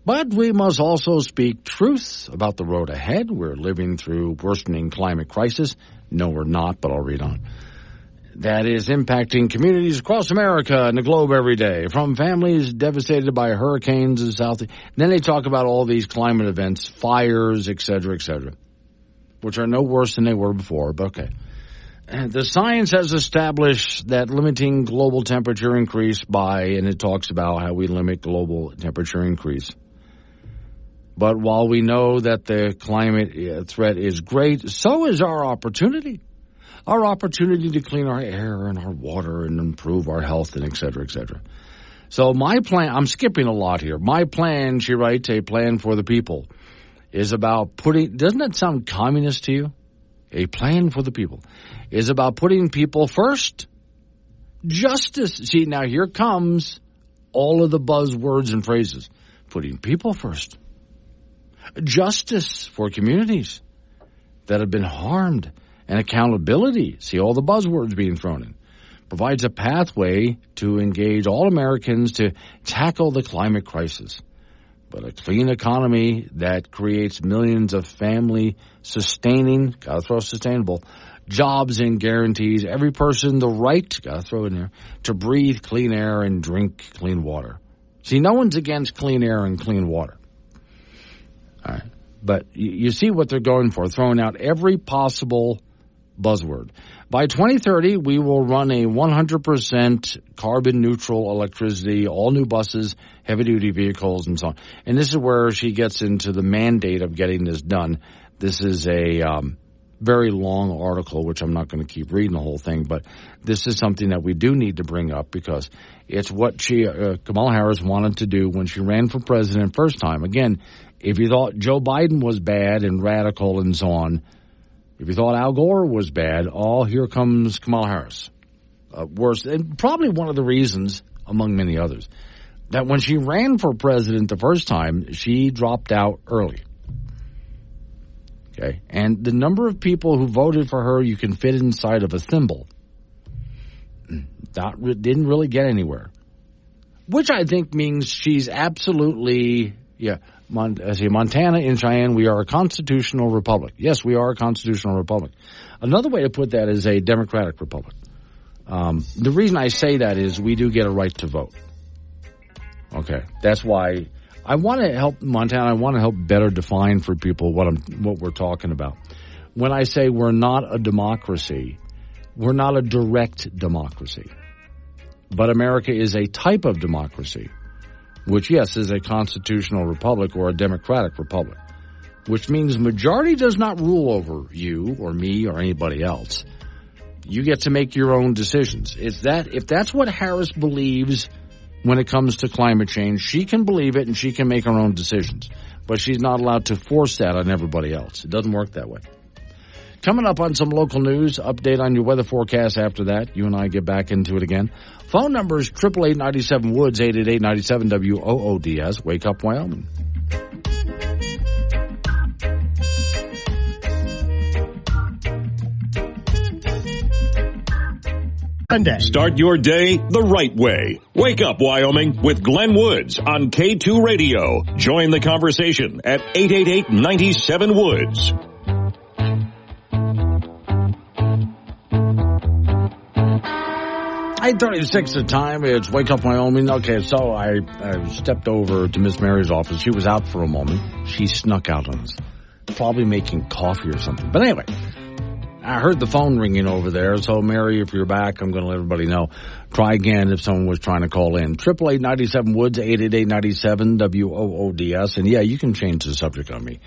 But we must also speak truth about the road ahead. We're living through worsening climate crisis. No, we're not, but I'll read on. That is impacting communities across America and the globe every day, from families devastated by hurricanes in South. Then they talk about all these climate events, fires, et cetera, which are no worse than they were before, but okay. The science has established that limiting global temperature increase and it talks about how we limit global temperature increase. But while we know that the climate threat is great, so is our opportunity. Our opportunity to clean our air and our water and improve our health and et cetera, et cetera. So my plan, I'm skipping a lot here. My plan, she writes, a plan for the people. is about doesn't that sound communist to you? A plan for the people is about putting people first. Justice. See, now here comes all of the buzzwords and phrases. Putting people first. Justice for communities that have been harmed. And accountability. See all the buzzwords being thrown in. Provides a pathway to engage all Americans to tackle the climate crisis. But a clean economy that creates millions of family-sustaining, gotta throw sustainable, jobs and guarantees every person the right, gotta throw in there, to breathe clean air and drink clean water. See, no one's against clean air and clean water. All right. But you see what they're going for, throwing out every possible buzzword. By 2030, we will run a 100% carbon-neutral electricity, all new buses, heavy-duty vehicles, and so on. And this is where she gets into the mandate of getting this done. This is a very long article, which I'm not going to keep reading the whole thing, but this is something that we do need to bring up because it's what Kamala Harris wanted to do when she ran for president first time. Again, if you thought Joe Biden was bad and radical and so on, if you thought Al Gore was bad, here comes Kamala Harris. Worse, and probably one of the reasons, among many others, that when she ran for president the first time, she dropped out early. Okay, and the number of people who voted for her you can fit inside of a thimble didn't really get anywhere. Which I think means she's absolutely, Montana and Cheyenne, we are a constitutional republic. Yes, we are a constitutional republic. Another way to put that is a democratic republic. The reason I say that is we do get a right to vote. Okay, that's why I want to help Montana. I want to help better define for people what we're talking about. When I say we're not a democracy, we're not a direct democracy. But America is a type of democracy, which, yes, is a constitutional republic or a democratic republic, which means majority does not rule over you or me or anybody else. You get to make your own decisions. If that's what Harris believes when it comes to climate change, she can believe it and she can make her own decisions. But she's not allowed to force that on everybody else. It doesn't work that way. Coming up on some local news, update on your weather forecast after that. You and I get back into it again. Phone number is 888-97-WOODS, 888-97-WOODS. Wake Up Wyoming. Start your day the right way. Wake Up Wyoming with Glenn Woods on K2 Radio. Join the conversation at 888-97-WOODS. 8:36 the time. It's Wake Up Wyoming. Okay, so I stepped over to Miss Mary's office. She was out for a moment. She snuck out on us. Probably making coffee or something. But anyway, I heard the phone ringing over there. So, Mary, if you're back, I'm going to let everybody know. Try again if someone was trying to call in. 888-97-WOODS, 888-97-WOODS. And, yeah, you can change the subject on me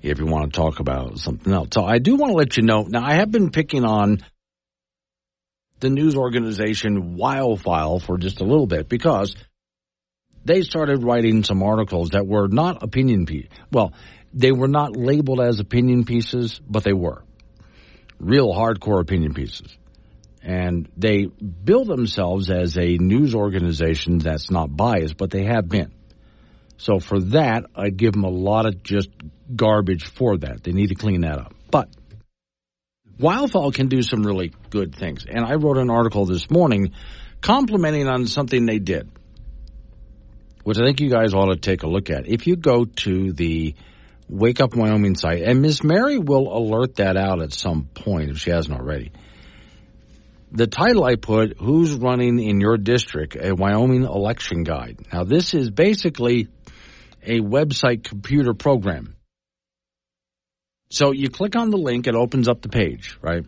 if you want to talk about something else. So I do want to let you know. Now, I have been picking on the news organization Wildfile for just a little bit because they started writing some articles that were not opinion pieces. Well, they were not labeled as opinion pieces, but they were real hardcore opinion pieces. And they bill themselves as a news organization that's not biased, but they have been. So for that, I give them a lot of just garbage for that. They need to clean that up. But Wildfall can do some really good things. And I wrote an article this morning complimenting on something they did, which I think you guys ought to take a look at. If you go to the Wake Up Wyoming site, and Miss Mary will alert that out at some point if she hasn't already. The title I put, Who's Running in Your District? A Wyoming Election Guide. Now, this is basically a website computer program. So you click on the link, it opens up the page, right?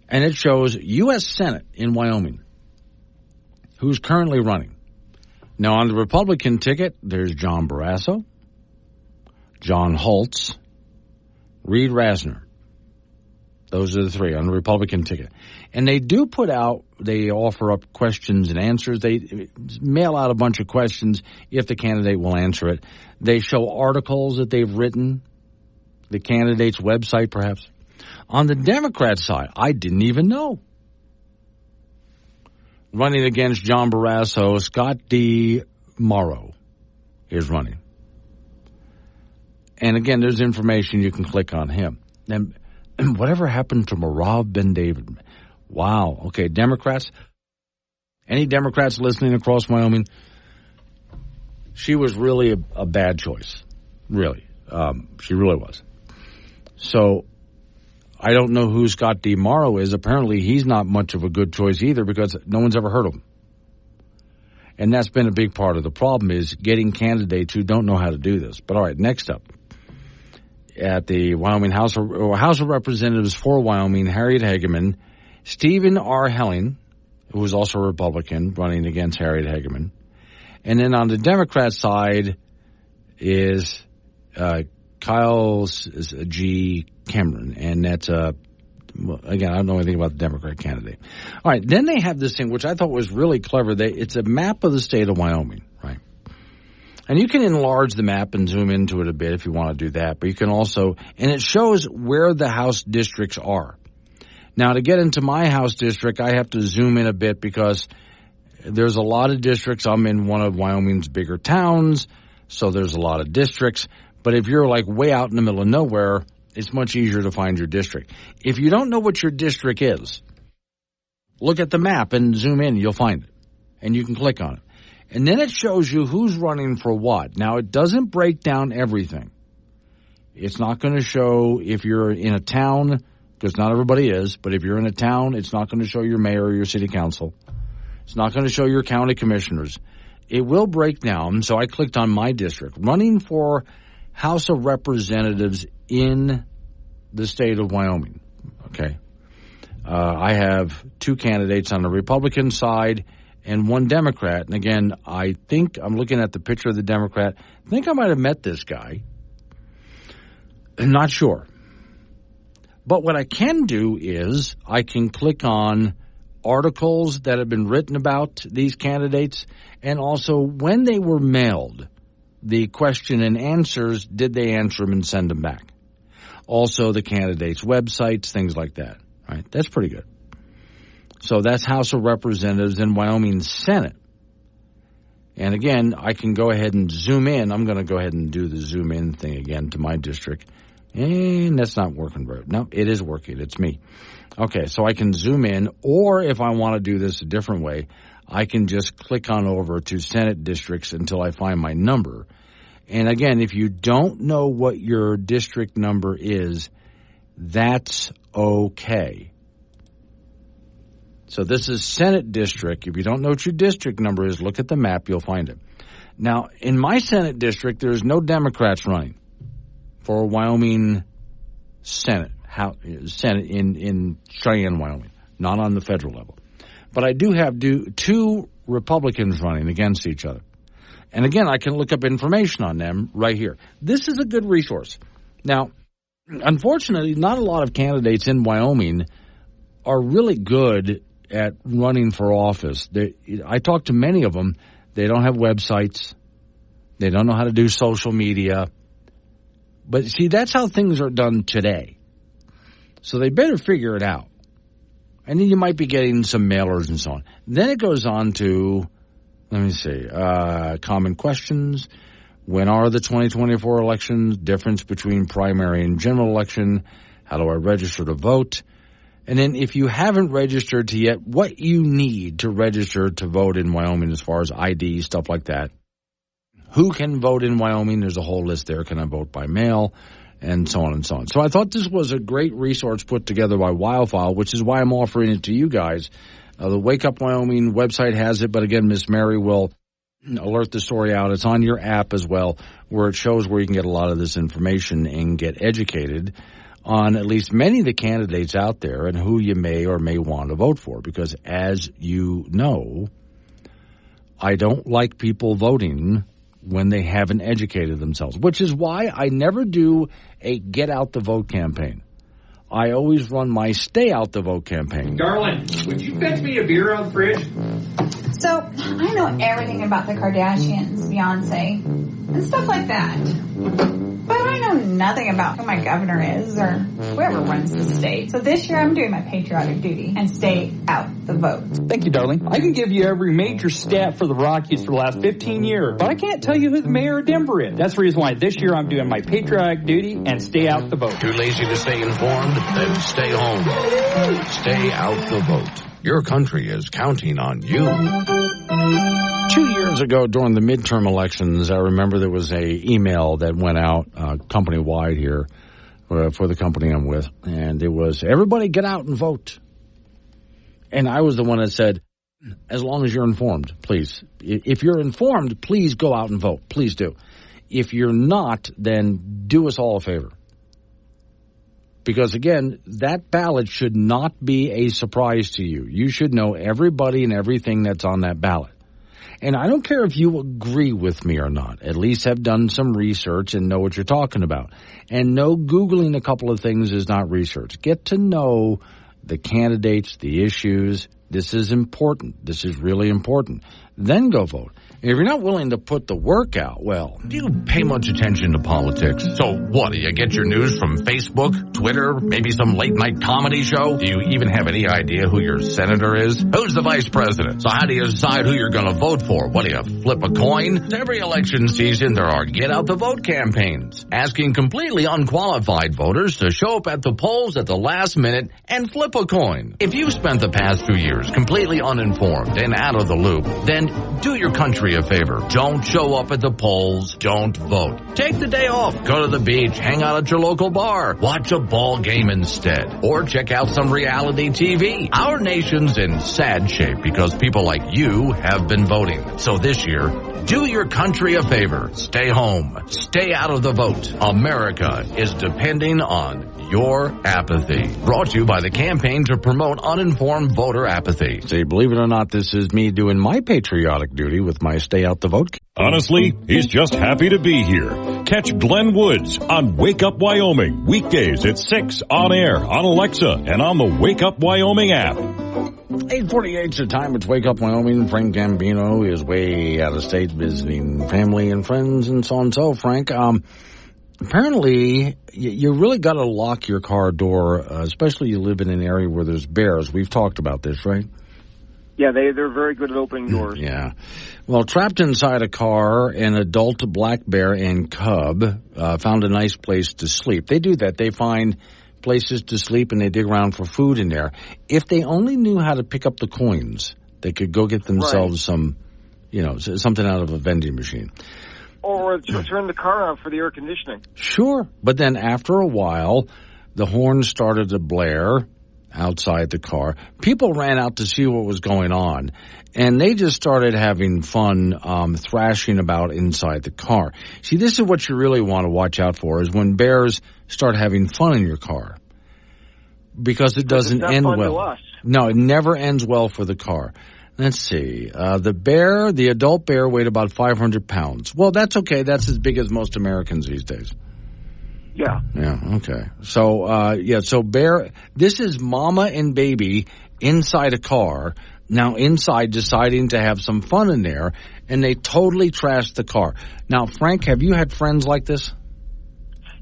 And it shows U.S. Senate in Wyoming, who's currently running. Now, on the Republican ticket, there's John Barrasso, John Holtz, Reed Rasner. Those are the three on the Republican ticket. And they do they offer up questions and answers. They mail out a bunch of questions if the candidate will answer it. They show articles that they've written The candidate's website, perhaps. On the Democrat side, I didn't even know. Running against John Barrasso, Scott D. Morrow is running. And again, there's information you can click on him. And whatever happened to Marav Ben David? Wow. Okay, Democrats. Any Democrats listening across Wyoming? She was really a bad choice. Really. She really was. So I don't know who Scott D. Morrow is. Apparently he's not much of a good choice either because no one's ever heard of him. And that's been a big part of the problem is getting candidates who don't know how to do this. But all right, next up. At the Wyoming House of Representatives for Wyoming, Harriet Hageman, Stephen R. Helling, who was also a Republican, running against Harriet Hageman. And then on the Democrat side is Kyle G. Cameron, and that's again, I don't know anything about the Democrat candidate. All right, then they have this thing, which I thought was really clever. It's a map of the state of Wyoming, right? And you can enlarge the map and zoom into it a bit if you want to do that. But you can also, and it shows where the House districts are. Now, to get into my House district, I have to zoom in a bit because there's a lot of districts. I'm in one of Wyoming's bigger towns, so there's a lot of districts. But if you're like way out in the middle of nowhere, it's much easier to find your district. If you don't know what your district is, look at the map and zoom in. You'll find it. And you can click on it. And then it shows you who's running for what. Now, it doesn't break down everything. It's not going to show if you're in a town, because not everybody is, but if you're in a town, it's not going to show your mayor or your city council. It's not going to show your county commissioners. It will break down, so I clicked on my district. Running for House of Representatives in the state of Wyoming, okay? I have two candidates on the Republican side and one Democrat. And again, I think I'm looking at the picture of the Democrat. I think I might have met this guy. I'm not sure. But what I can do is I can click on articles that have been written about these candidates and also when they were mailed, the question and answers, did they answer them and send them back? Also the candidates' websites, things like that. Right? That's pretty good. So that's House of Representatives in Wyoming Senate. And again, I can go ahead and zoom in. I'm going to go ahead and do the zoom in thing again to my district. And that's not working very. No, it is working. It's me. Okay, so I can zoom in, or if I want to do this a different way, I can just click on over to Senate districts until I find my number. And again, if you don't know what your district number is, that's okay. So this is Senate district. If you don't know what your district number is, look at the map. You'll find it. Now, in my Senate district, there's no Democrats running for Wyoming Senate in Cheyenne, Wyoming, not on the federal level. But I do have two Republicans running against each other. And again, I can look up information on them right here. This is a good resource. Now, unfortunately, not a lot of candidates in Wyoming are really good at running for office. I talked to many of them. They don't have websites. They don't know how to do social media. But see, that's how things are done today. So they better figure it out. And then you might be getting some mailers and so on. Then it goes on to, let me see, common questions. When are the 2024 elections? Difference between primary and general election. How do I register to vote? And then if you haven't registered to yet, what you need to register to vote in Wyoming as far as ID, stuff like that. Who can vote in Wyoming? There's a whole list there. Can I vote by mail? And so on and so on. So I thought this was a great resource put together by Wildfile, which is why I'm offering it to you guys. The Wake Up Wyoming website has it, but again, Miss Mary will alert the story out. It's on your app as well, where it shows where you can get a lot of this information and get educated on at least many of the candidates out there and who you may or may want to vote for. Because as you know, I don't like people voting when they haven't educated themselves, which is why I never do a get out the vote campaign. I always run my stay out the vote campaign. Darling, would you fetch me a beer out of the fridge? So, I know everything about the Kardashians, Beyonce, and stuff like that. But I know nothing about who my governor is or whoever runs the state. So this year I'm doing my patriotic duty and stay out the vote. Thank you, darling. I can give you every major stat for the Rockies for the last 15 years, but I can't tell you who the mayor of Denver is. That's the reason why this year I'm doing my patriotic duty and stay out the vote. Too lazy to stay informed? Then stay home. Stay out the vote. Your country is counting on you. 2 years ago during the midterm elections, I remember there was a email that went out company-wide here for the company I'm with, and it was, everybody get out and vote. And I was the one that said, as long as you're informed, please. If you're informed, please go out and vote. Please do. If you're not, then do us all a favor. Because, again, that ballot should not be a surprise to you. You should know everybody and everything that's on that ballot. And I don't care if you agree with me or not. At least have done some research and know what you're talking about. And no, Googling a couple of things is not research. Get to know the candidates, the issues. This is important. This is really important. Then go vote. If you're not willing to put the work out, well... Do you pay much attention to politics? So what, do you get your news from Facebook, Twitter, maybe some late-night comedy show? Do you even have any idea who your senator is? Who's the vice president? So how do you decide who you're going to vote for? What, do you flip a coin? Every election season, there are get-out-the-vote campaigns, asking completely unqualified voters to show up at the polls at the last minute and flip a coin. If you've spent the past few years completely uninformed and out of the loop, then do your country a favor. Don't show up at the polls. Don't vote. Take the day off. Go to the beach. Hang out at your local bar. Watch a ball game instead. Or check out some reality TV. Our nation's in sad shape because people like you have been voting. So this year, do your country a favor. Stay home. Stay out of the vote. America is depending on your apathy. Brought to you by the Campaign to Promote Uninformed Voter Apathy. See, believe it or not, this is me doing my patriotic duty with my Stay Out the Vote. Honestly, he's just happy to be here. Catch Glenn Woods on Wake Up Wyoming, weekdays at 6 on air, on Alexa, and on the Wake Up Wyoming app. 8:48 is the time. It's Wake Up Wyoming. Frank Gambino is way out of state visiting family and friends and so on. So, Frank, apparently, you really got to lock your car door, especially you live in an area where there's bears. We've talked about this, right? Yeah, they're very good at opening doors. Yeah. Well, trapped inside a car, an adult black bear and cub found a nice place to sleep. They do that. They find places to sleep and they dig around for food in there. If they only knew how to pick up the coins, they could go get themselves some, something out of a vending machine. Or turn the car on for the air conditioning. Sure. But then after a while, the horn started to blare outside the car. People ran out to see what was going on, and they just started having fun thrashing about inside the car. See, this is what you really want to watch out for, is when bears start having fun in your car, because it doesn't end well. No, it never ends well for the car. Let's see. The adult bear weighed about 500 pounds. Well, that's okay. That's as big as most Americans these days. Yeah. Yeah, okay. So bear, this is mama and baby inside a car, now inside deciding to have some fun in there, and they totally trashed the car. Now, Frank, have you had friends like this?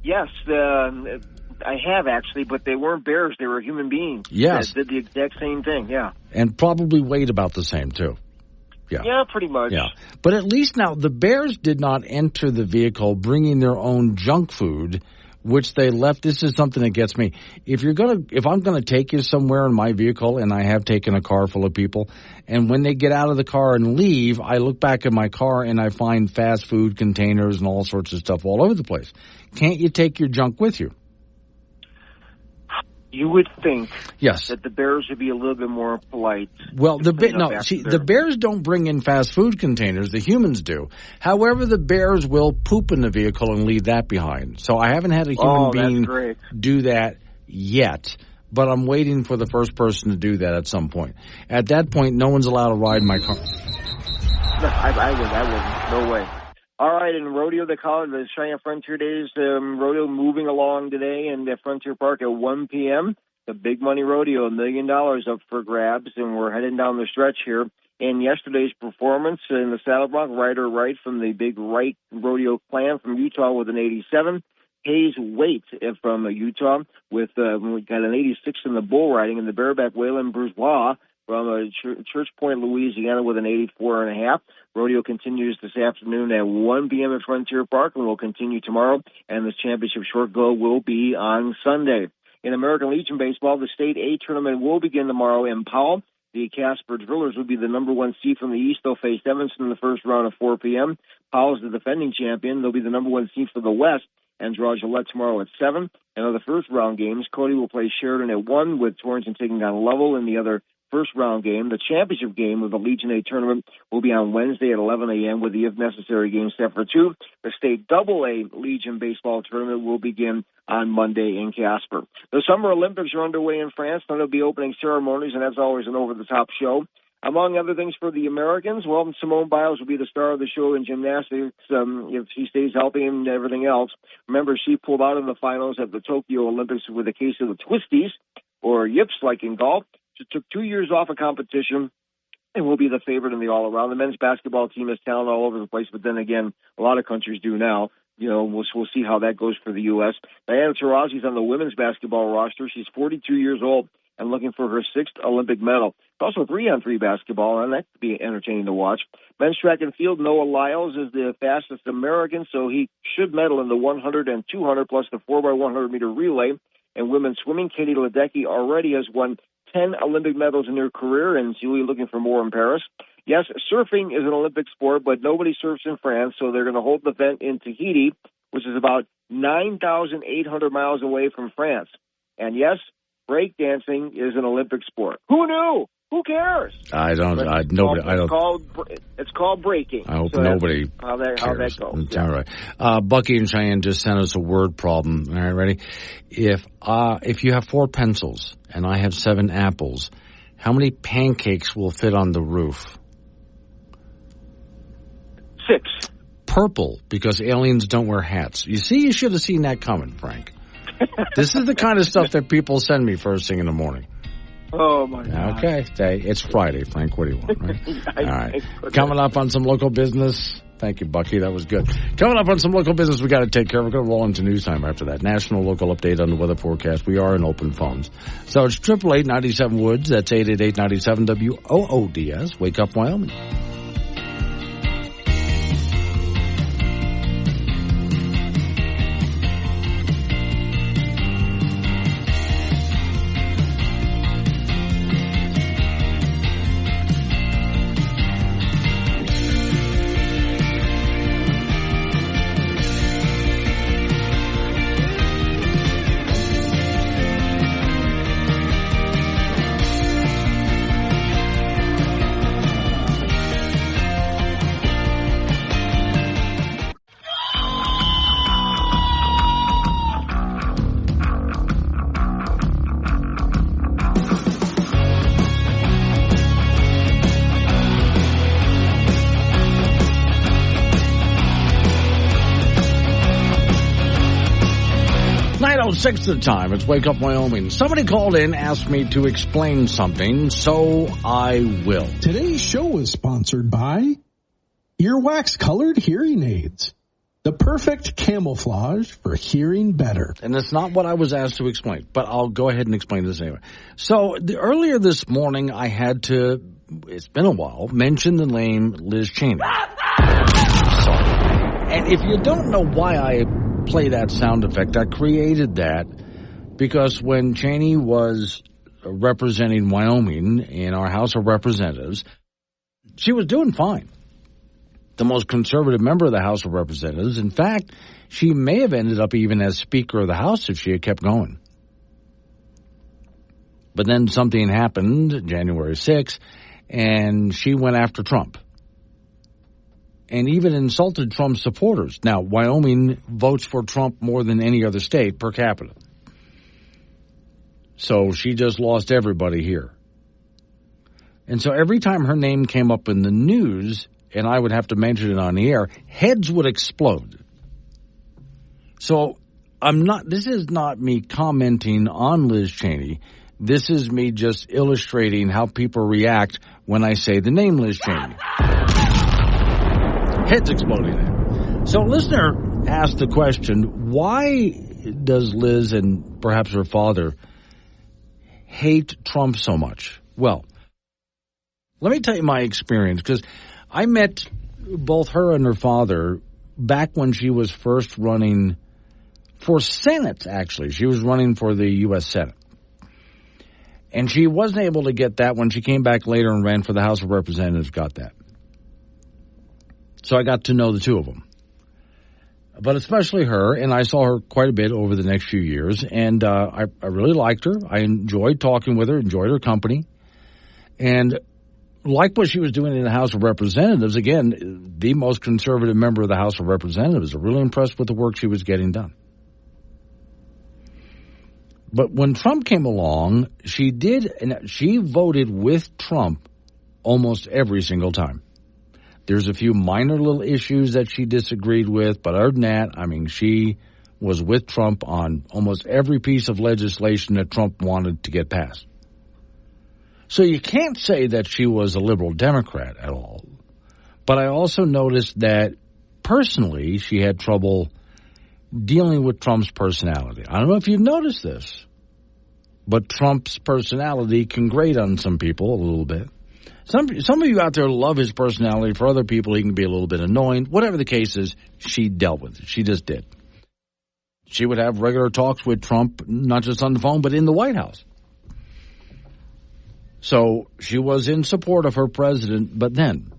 Yes, I have actually, but they weren't bears. They were human beings. Yes. That did the exact same thing, yeah. And probably weighed about the same, too. Yeah, pretty much. Yeah. But at least now, the bears did not enter the vehicle bringing their own junk food, which they left. This is something that gets me. If I'm going to take you somewhere in my vehicle, and I have taken a car full of people, and when they get out of the car and leave, I look back at my car and I find fast food containers and all sorts of stuff all over the place. Can't you take your junk with you? You would think yes. that the bears would be a little bit more polite. Well, the bears don't bring in fast food containers. The humans do. However, the bears will poop in the vehicle and leave that behind. So I haven't had a human being do that yet, but I'm waiting for the first person to do that at some point. At that point, no one's allowed to ride my car. No, I wouldn't. No way. All right, in rodeo, they call it the Cheyenne Frontier Days. Rodeo moving along today in the Frontier Park at 1 p.m. The Big Money Rodeo, $1 million up for grabs, and we're heading down the stretch here. In yesterday's performance in the saddle block, Ryder Wright from the Big Wright Rodeo Clan from Utah with an 87. Hayes Waite from Utah we got an 86 in the bull riding, and the bareback Waylon Bourgeois from Church Point, Louisiana, with an 84.5. Rodeo continues this afternoon at 1 p.m. at Frontier Park and will continue tomorrow, and this championship short go will be on Sunday. In American Legion Baseball, the State A tournament will begin tomorrow in Powell. The Casper Drillers will be the number 1 seed from the East. They'll face Evanston in the first round at 4 p.m. Powell's the defending champion. They'll be the number 1 seed for the West and draw Gillette tomorrow at 7. And of the first round games, Cody will play Sheridan at 1 with Torrington taking on Lovell in the other first round game. The championship game of the Legion A tournament will be on Wednesday at 11 a.m. with the if necessary game set for 2. The State Double A Legion baseball tournament will begin on Monday in Casper. The Summer Olympics are underway in France. There'll be opening ceremonies, and that's always an over-the-top show. Among other things for the Americans, well, Simone Biles will be the star of the show in gymnastics if she stays healthy and everything else. Remember, she pulled out in the finals at the Tokyo Olympics with a case of the twisties, or yips like in golf. She took 2 years off of competition and will be the favorite in the all-around. The men's basketball team has talent all over the place, but then again, a lot of countries do now. You know, we'll see how that goes for the U.S. Diana Taurasi's on the women's basketball roster. She's 42 years old and looking for her 6th Olympic medal. It's also 3-on-3 basketball, and that could be entertaining to watch. Men's track and field, Noah Lyles is the fastest American, so he should medal in the 100 and 200 plus the 4x100 meter relay. And women's swimming, Katie Ledecky already has won 10 Olympic medals in her career, and she'll be looking for more in Paris. Yes, surfing is an Olympic sport, but nobody surfs in France, so they're going to hold the event in Tahiti, which is about 9,800 miles away from France. And yes, breakdancing is an Olympic sport. Who knew? Who cares? It's called breaking. I hope so nobody how that goes. Yeah. All right. Bucky and Cheyenne just sent us a word problem. All right, ready? If you have 4 pencils and I have 7 apples, how many pancakes will fit on the roof? 6. Purple, because aliens don't wear hats. You see, you should have seen that coming, Frank. This is the kind of stuff that people send me first thing in the morning. Oh, my God. Okay. It's Friday, Frank. What do you want, right? All right. Coming up on some local business. Thank you, Bucky. That was good. Coming up on some local business we got to take care of. We're going to roll into news time after that. National local update on the weather forecast. We are in open phones. So it's 888-97 Woods. That's 888-97 WOODS. Wake Up Wyoming. Six at the time. It's Wake Up Wyoming. Somebody called in, asked me to explain something, so I will. Today's show is sponsored by Earwax Colored Hearing Aids. The perfect camouflage for hearing better. And that's not what I was asked to explain, but I'll go ahead and explain this anyway. So earlier this morning, I had to, it's been a while, mention the name Liz Cheney. And if you don't know why I play that sound effect, I created that because when Cheney was representing Wyoming in our House of Representatives, she was doing fine. The most conservative member of the House of Representatives. In fact, she may have ended up even as Speaker of the House if she had kept going. But then something happened, January 6th, and she went after Trump. And even insulted Trump's supporters. Now, Wyoming votes for Trump more than any other state per capita. So she just lost everybody here. And so every time her name came up in the news, and I would have to mention it on the air, heads would explode. So this is not me commenting on Liz Cheney. This is me just illustrating how people react when I say the name Liz Cheney. Heads exploding. So listener ask the question, why does Liz and perhaps her father hate Trump so much? Well, let me tell you my experience, because I met both her and her father back when she was first running for Senate, actually. She was running for the U.S. Senate. And she wasn't able to get that. When she came back later and ran for the House of Representatives, got that. So I got to know the two of them. But especially her, and I saw her quite a bit over the next few years, and I really liked her. I enjoyed talking with her, enjoyed her company, and liked what she was doing in the House of Representatives. Again, the most conservative member of the House of Representatives. I'm really impressed with the work she was getting done. But when Trump came along, she voted with Trump almost every single time. There's a few minor little issues that she disagreed with, but other than that, I mean, she was with Trump on almost every piece of legislation that Trump wanted to get passed. So you can't say that she was a liberal Democrat at all. But I also noticed that personally she had trouble dealing with Trump's personality. I don't know if you've noticed this, but Trump's personality can grate on some people a little bit. Some of you out there love his personality. For other people, he can be a little bit annoying. Whatever the case is, she dealt with it. She just did. She would have regular talks with Trump, not just on the phone, but in the White House. So she was in support of her president, but then,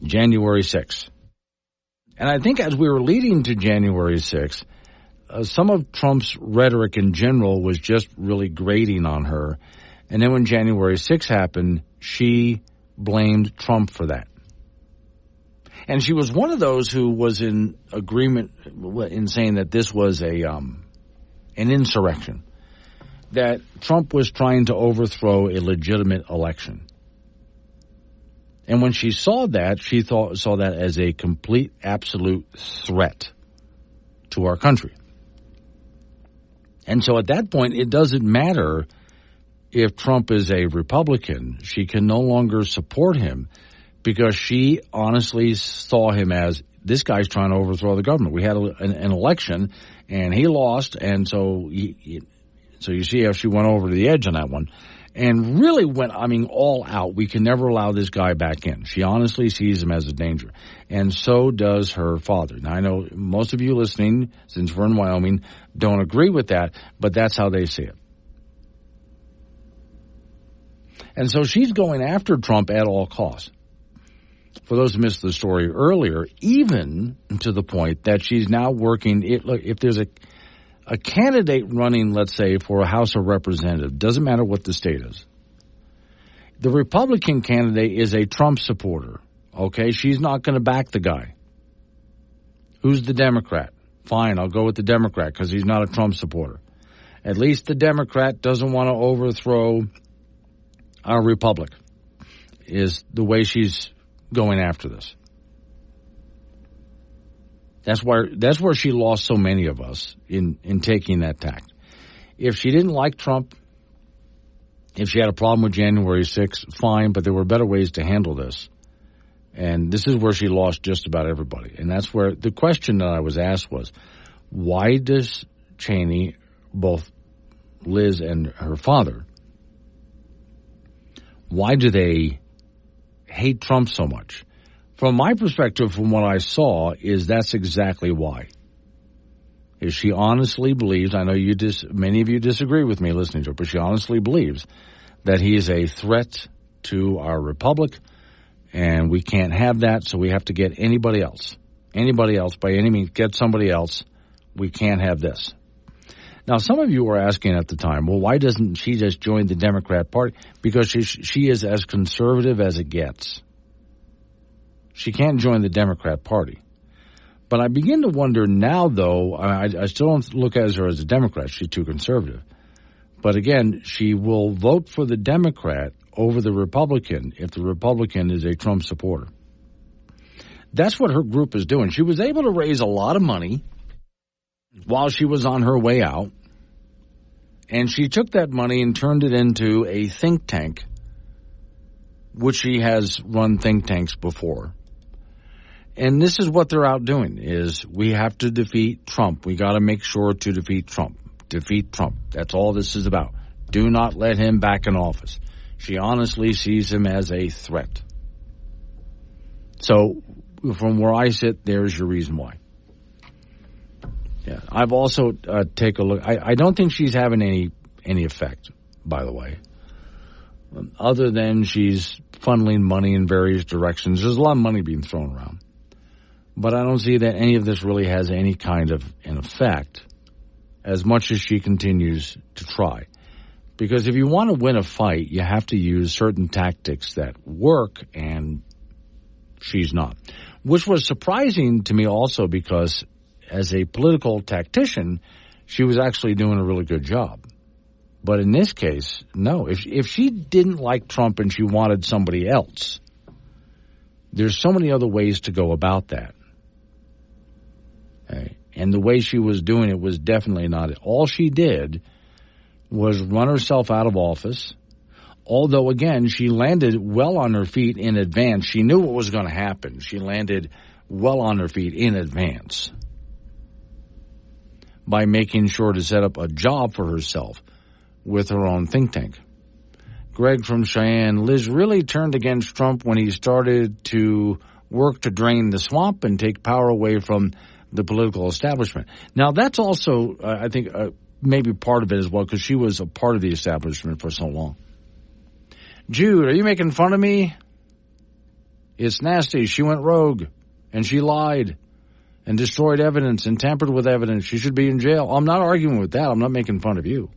January 6th. And I think as we were leading to January 6th, some of Trump's rhetoric in general was just really grating on her. And then when January 6th happened, she blamed Trump for that. And she was one of those who was in agreement in saying that this was an insurrection, that Trump was trying to overthrow a legitimate election. And when she saw that, she saw that as a complete, absolute threat to our country. And so at that point, it doesn't matter if Trump is a Republican. She can no longer support him because she honestly saw him as, this guy's trying to overthrow the government. We had an election, and he lost, and so you see how she went over to the edge on that one. And really went, all out. We can never allow this guy back in. She honestly sees him as a danger. And so does her father. Now, I know most of you listening, since we're in Wyoming, don't agree with that, but that's how they see it. And so she's going after Trump at all costs. For those who missed the story earlier, even to the point that she's now working, if there's a candidate running, let's say, for a House of Representatives, doesn't matter what the state is. The Republican candidate is a Trump supporter, okay? She's not going to back the guy. Who's the Democrat? Fine, I'll go with the Democrat because he's not a Trump supporter. At least the Democrat doesn't want to overthrow our republic, is the way she's going after this. That's where she lost so many of us in taking that tact. If she didn't like Trump, if she had a problem with January 6th, fine, but there were better ways to handle this. And this is where she lost just about everybody. And that's where the question that I was asked was, why does Cheney, both Liz and her father, why do they hate Trump so much? From my perspective, from what I saw, is that's exactly why. Is she honestly believes, I know many of you disagree with me listening to her, but she honestly believes that he is a threat to our republic, and we can't have that, so we have to get anybody else by any means, get somebody else. We can't have this. Now, some of you were asking at the time, well, why doesn't she just join the Democrat Party? Because she is as conservative as it gets. She can't join the Democrat Party. But I begin to wonder now, though, I still don't look at her as a Democrat. She's too conservative. But again, she will vote for the Democrat over the Republican if the Republican is a Trump supporter. That's what her group is doing. She was able to raise a lot of money while she was on her way out, and she took that money and turned it into a think tank, which she has run think tanks before. And this is what they're out doing, is we have to defeat Trump. We got to make sure to defeat Trump. Defeat Trump. That's all this is about. Do not let him back in office. She honestly sees him as a threat. So from where I sit, there's your reason why. Yeah, I've also take a look. I don't think she's having any effect, by the way, other than she's funneling money in various directions. There's a lot of money being thrown around. But I don't see that any of this really has any kind of an effect as much as she continues to try. Because if you want to win a fight, you have to use certain tactics that work, and she's not. Which was surprising to me also because as a political tactician, she was actually doing a really good job. But in this case, no. If she didn't like Trump and she wanted somebody else, there's so many other ways to go about that. Okay. And the way she was doing it was definitely not it. All she did was run herself out of office, although, again, she landed well on her feet in advance. She knew what was going to happen. She landed well on her feet in advance by making sure to set up a job for herself with her own think tank. Greg from Cheyenne, Liz really turned against Trump when he started to work to drain the swamp and take power away from the political establishment. Now, that's also, I think, maybe part of it as well, because she was a part of the establishment for so long. Jude, are you making fun of me? It's nasty. She went rogue, and she lied, and destroyed evidence, and tampered with evidence. She should be in jail. I'm not arguing with that. I'm not making fun of you.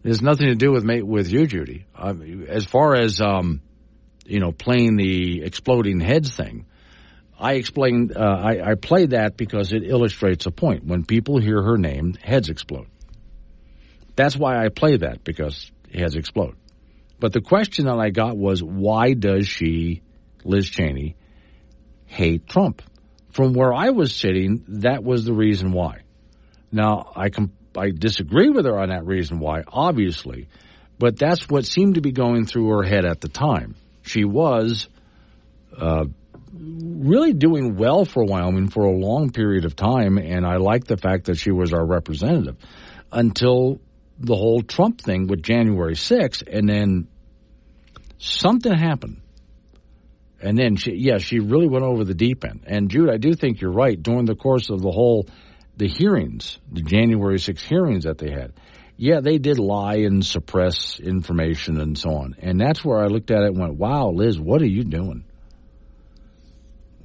It has nothing to do with you, Judy. As far as, playing the exploding heads thing, I explained, I play that because it illustrates a point. When people hear her name, heads explode. That's why I play that, because heads explode. But the question that I got was, why does she, Liz Cheney, hate Trump? From where I was sitting, that was the reason why. Now, I disagree with her on that reason why, obviously, but that's what seemed to be going through her head at the time. She was really doing well for Wyoming for a long period of time, and I like the fact that she was our representative until the whole Trump thing with January 6th, and then something happened. And then, she really went over the deep end. And, Jude, I do think you're right. During the course of the hearings, the January 6th hearings that they had, they did lie and suppress information and so on. And that's where I looked at it and went, wow, Liz, what are you doing?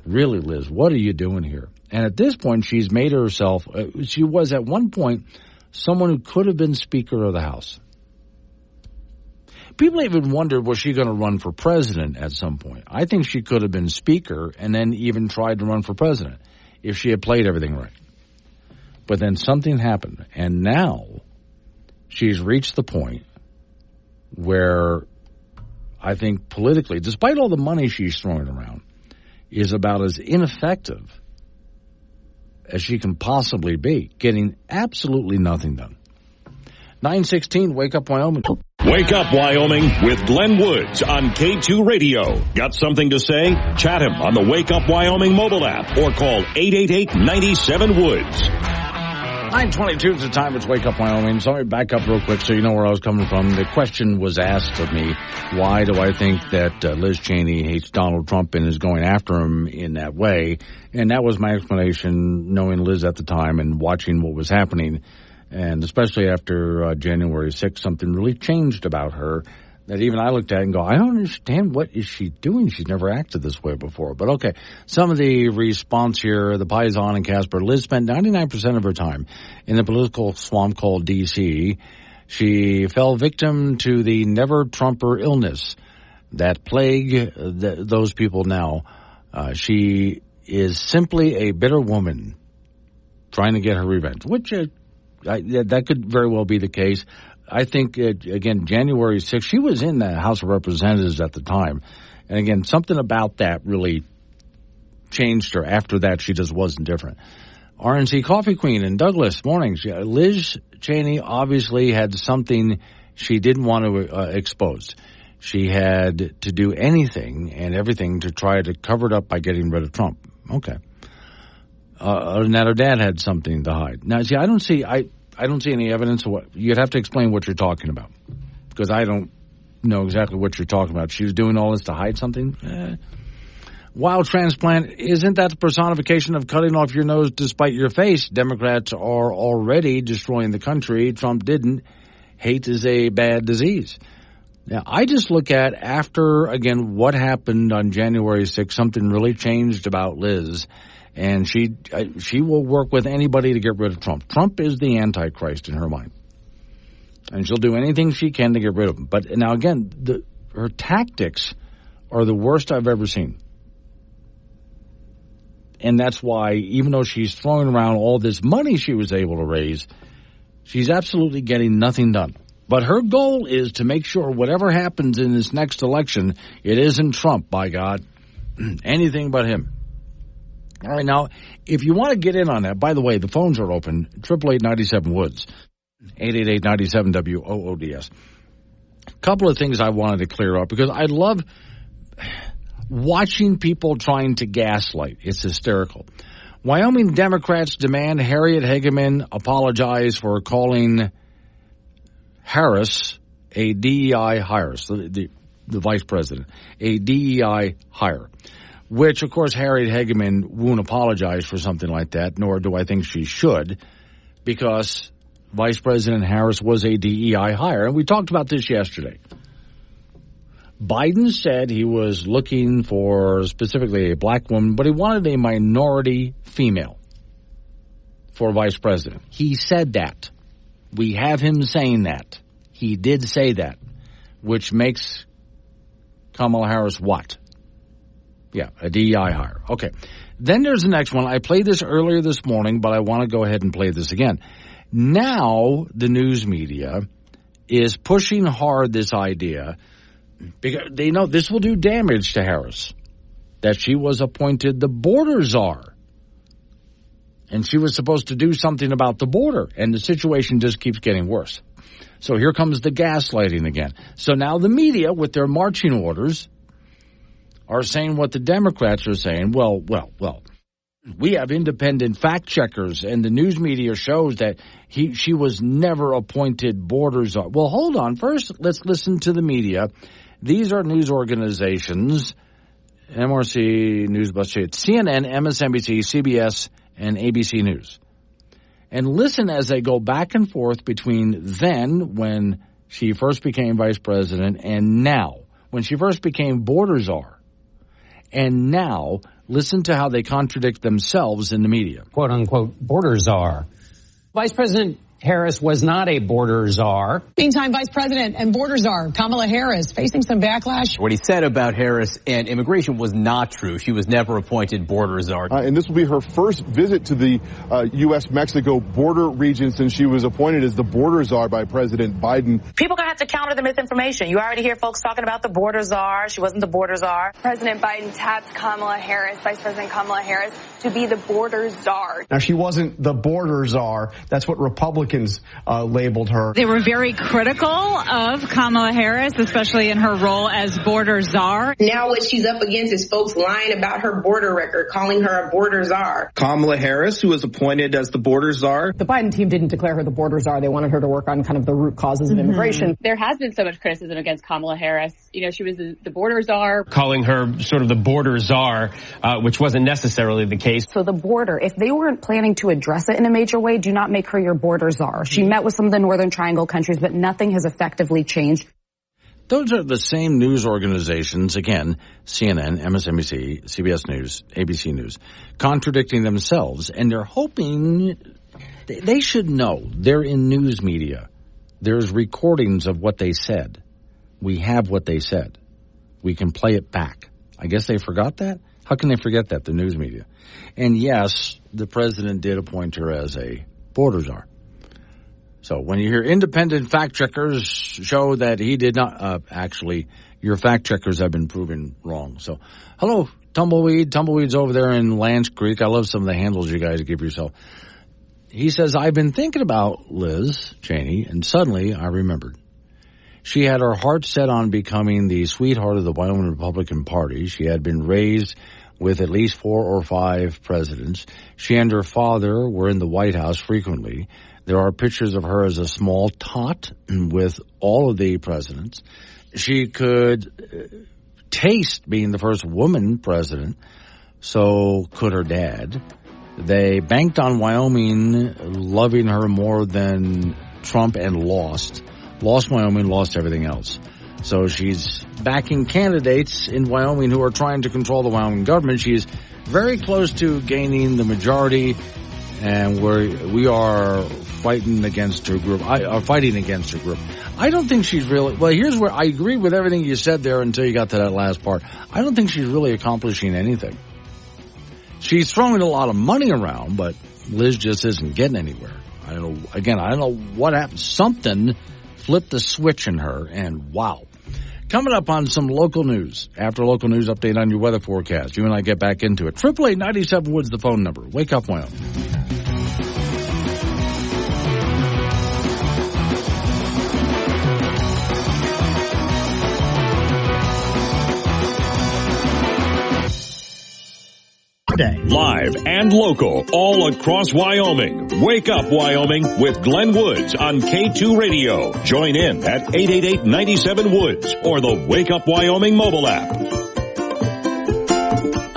Really, Liz, what are you doing here? And at this point, she's made herself, she was at one point someone who could have been Speaker of the House. People even wondered, was she going to run for president at some point? I think she could have been Speaker and then even tried to run for president if she had played everything right. But then something happened, and now she's reached the point where I think politically, despite all the money she's throwing around, is about as ineffective as she can possibly be, getting absolutely nothing done. 916, Wake Up Wyoming. Wake Up Wyoming with Glenn Woods on K2 Radio. Got something to say? Chat him on the Wake Up Wyoming mobile app or call 888-97-WOODS. 9:22 is the time. It's Wake Up Wyoming. So let me back up real quick so you know where I was coming from. The question was asked of me, why do I think that Liz Cheney hates Donald Trump and is going after him in that way? And that was my explanation, knowing Liz at the time and watching what was happening. And especially after January 6th, something really changed about her that even I looked at and go, I don't understand, what is she doing? She's never acted this way before. But okay, some of the response here, the Paisan and Casper. Liz spent 99% of her time in the political swamp called D.C. She fell victim to the never-Trumper illness that plague those people now. She is simply a bitter woman trying to get her revenge, which that could very well be the case. I think, again, January 6th, she was in the House of Representatives at the time. And, again, something about that really changed her. After that, she just wasn't different. RNC Coffee Queen in Douglas, morning. Liz Cheney obviously had something she didn't want to expose. she had to do anything and everything to try to cover it up by getting rid of Trump. Okay. And that her dad had something to hide. Now, see, I don't see any evidence of what. You'd have to explain what you're talking about, because I don't know exactly what you're talking about. She was doing all this to hide something? Wild transplant, isn't that the personification of cutting off your nose despite your face? Democrats are already destroying the country. Trump didn't. Hate is a bad disease. Now, I just look at, after, again, what happened on January 6th, something really changed about Liz, and she will work with anybody to get rid of Trump. Trump is the Antichrist in her mind, and she'll do anything she can to get rid of him. But now, again, her tactics are the worst I've ever seen. And that's why, even though she's throwing around all this money she was able to raise, she's absolutely getting nothing done. But her goal is to make sure whatever happens in this next election, it isn't Trump, by God. Anything but him. All right, now, if you want to get in on that, by the way, the phones are open, 888-97-WOODS, 888-97-WOODS. A couple of things I wanted to clear up, because I love watching people trying to gaslight. It's hysterical. Wyoming Democrats demand Harriet Hageman apologize for calling Harris a DEI hire, the vice president, a DEI hire, which, of course, Harriet Hageman won't apologize for something like that, nor do I think she should, because Vice President Harris was a DEI hire. And we talked about this yesterday. Biden said he was looking for specifically a black woman, but he wanted a minority female for vice president. He said that. We have him saying that. He did say that, which makes Kamala Harris what? Yeah, a DEI hire. Okay. Then there's the next one. I played this earlier this morning, but I want to go ahead and play this again. Now the news media is pushing hard this idea, because they know this will do damage to Harris, that she was appointed the border czar. And she was supposed to do something about the border, and the situation just keeps getting worse. So here comes the gaslighting again. So now the media, with their marching orders, are saying what the Democrats are saying. Well, we have independent fact checkers, and the news media shows that she was never appointed border czar. Well, hold on. First, let's listen to the media. These are news organizations, MRC, News BuzzFeed, CNN, MSNBC, CBS, and ABC News. And listen as they go back and forth between then, when she first became vice president, and now, when she first became border czar. And now, listen to how they contradict themselves in the media. Quote unquote, border czar. Vice President Harris was not a border czar. Meantime, Vice President and border czar Kamala Harris facing some backlash. What he said about Harris and immigration was not true. She was never appointed border czar. And this will be her first visit to the U.S.-Mexico border region since she was appointed as the border czar by President Biden. People going to have to counter the misinformation. You already hear folks talking about the border czar. She wasn't the border czar. President Biden tapped Kamala Harris, Vice President Kamala Harris, to be the border czar. Now, she wasn't the border czar. That's what Republicans labeled her. They were very critical of Kamala Harris, especially in her role as border czar. Now what she's up against is folks lying about her border record, calling her a border czar. Kamala Harris, who was appointed as the border czar. The Biden team didn't declare her the border czar. They wanted her to work on kind of the root causes of immigration. There has been so much criticism against Kamala Harris. You know, she was the border czar. Calling her sort of the border czar, which wasn't necessarily the case. So the border, if they weren't planning to address it in a major way, do not make her your border czar. She met with some of the Northern Triangle countries, but nothing has effectively changed. Those are the same news organizations, again, CNN, MSNBC, CBS News, ABC News, contradicting themselves, and they're hoping they should know. They're in news media. There's recordings of what they said. We have what they said. We can play it back. I guess they forgot that? How can they forget that, the news media? And yes, the president did appoint her as a border czar. So when you hear independent fact checkers show that he did not, actually, your fact checkers have been proven wrong. So, hello, Tumbleweed. Tumbleweed's over there in Lance Creek. I love some of the handles you guys give yourself. He says, I've been thinking about Liz Cheney, and suddenly I remembered. She had her heart set on becoming the sweetheart of the Wyoming Republican Party. She had been raised with at least 4 or 5 presidents. She and her father were in the White House frequently. There are pictures of her as a small tot with all of the presidents. She could taste being the first woman president. So could her dad. They banked on Wyoming loving her more than Trump and lost. Lost Wyoming, lost everything else. So she's backing candidates in Wyoming who are trying to control the Wyoming government. She's very close to gaining the majority, and we are fighting against her group. I don't think she's really, well, here's where I agree with everything you said there until you got to that last part. I don't think she's really accomplishing anything. She's throwing a lot of money around, but Liz just isn't getting anywhere. I don't know what happened. Something flipped the switch in her, and wow. Coming up on some local news. After local news update on your weather forecast, you and I get back into it. 888-97 Woods, the phone number. Wake up, Wyoming. Live and local, all across Wyoming. Wake up, Wyoming, with Glenn Woods on K2 Radio. Join in at 888-97 Woods or the Wake Up Wyoming mobile app.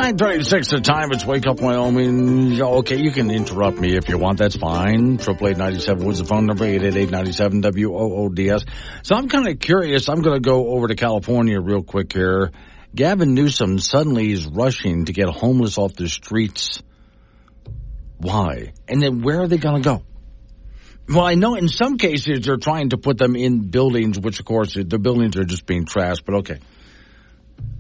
9:36 the time. It's Wake Up Wyoming. Okay, you can interrupt me if you want. That's fine. 888-97 Woods, the phone number, 888-97 WOODS. So I'm kind of curious. I'm going to go over to California real quick here. Gavin Newsom suddenly is rushing to get homeless off the streets. Why? And then where are they going to go? Well, I know in some cases they're trying to put them in buildings, which, of course, the buildings are just being trashed, but okay.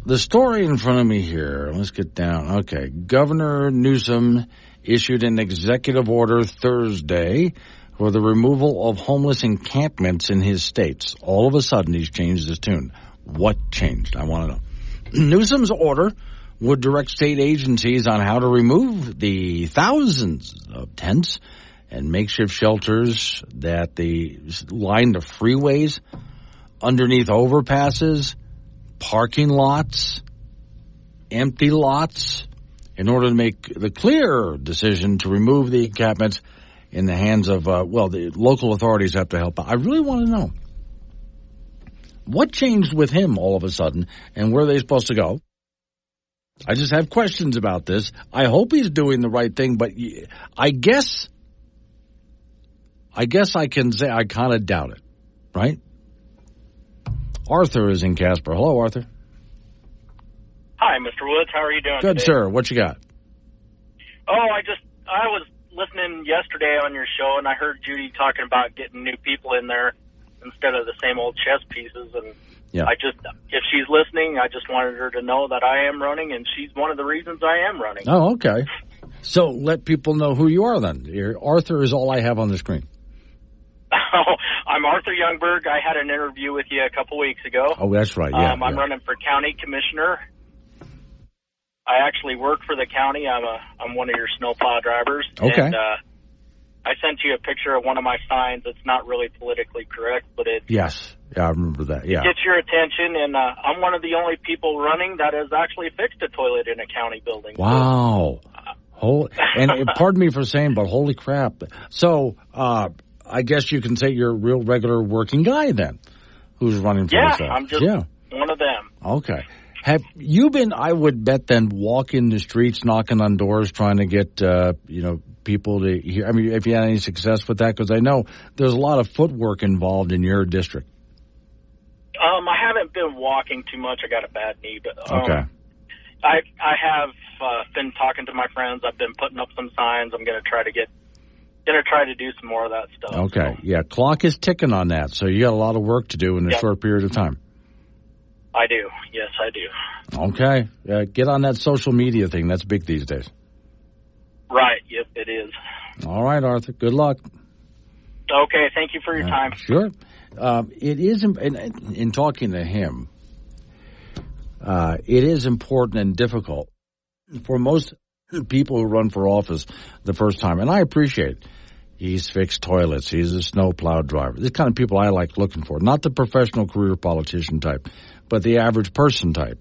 The story in front of me here, let's get down. Okay, Governor Newsom issued an executive order Thursday for the removal of homeless encampments in his states. All of a sudden, he's changed his tune. What changed? I want to know. Newsom's order would direct state agencies on how to remove the thousands of tents and makeshift shelters that they line the freeways, underneath overpasses, parking lots, empty lots, in order to make the clear decision to remove the encampments in the hands of, the local authorities have to help out. I really want to know. What changed with him all of a sudden, and where are they supposed to go? I just have questions about this. I hope he's doing the right thing, but I guess I can say I kind of doubt it, right? Arthur is in Casper. Hello, Arthur. Hi, Mr. Woods. How are you doing Good, today? sir. What you got? Oh, I was listening yesterday on your show, and I heard Judy talking about getting new people in there instead of the same old chess pieces. And yeah. If she's listening, I just wanted her to know that I am running, and she's one of the reasons I am running. Oh, okay. So let people know who you are then. Arthur is all I have on the screen. Oh, I'm Arthur Youngberg. I had an interview with you a couple weeks ago. Oh, that's right. Yeah, I'm running for county commissioner. I actually work for the county. I'm one of your snowplow drivers. Okay. And, I sent you a picture of one of my signs. It's not really politically correct, but it yes, I remember that. Yeah, gets your attention, and I'm one of the only people running that has actually fixed a toilet in a county building. Wow. And pardon me for saying, but holy crap! So I guess you can say you're a real regular working guy then, who's running for this. I'm just one of them. Okay. Have you been? I would bet then walking the streets, knocking on doors, trying to get people to hear. I mean, if you had any success with that, because I know there's a lot of footwork involved in your district. I haven't been walking too much. I got a bad knee, but okay. I have been talking to my friends. I've been putting up some signs. I'm going to try to do some more of that stuff. Okay, so. Yeah, clock is ticking on that, so you got a lot of work to do in a short period of time. I do. Yes, I do. Okay. Get on that social media thing. That's big these days. Right. Yep, it is. All right, Arthur. Good luck. Okay. Thank you for your time. Sure. It is, in talking to him, it is important and difficult for most people who run for office the first time, and I appreciate it. He's fixed toilets. He's a snowplow driver. The kind of people I like looking for. Not the professional career politician type, but the average person type.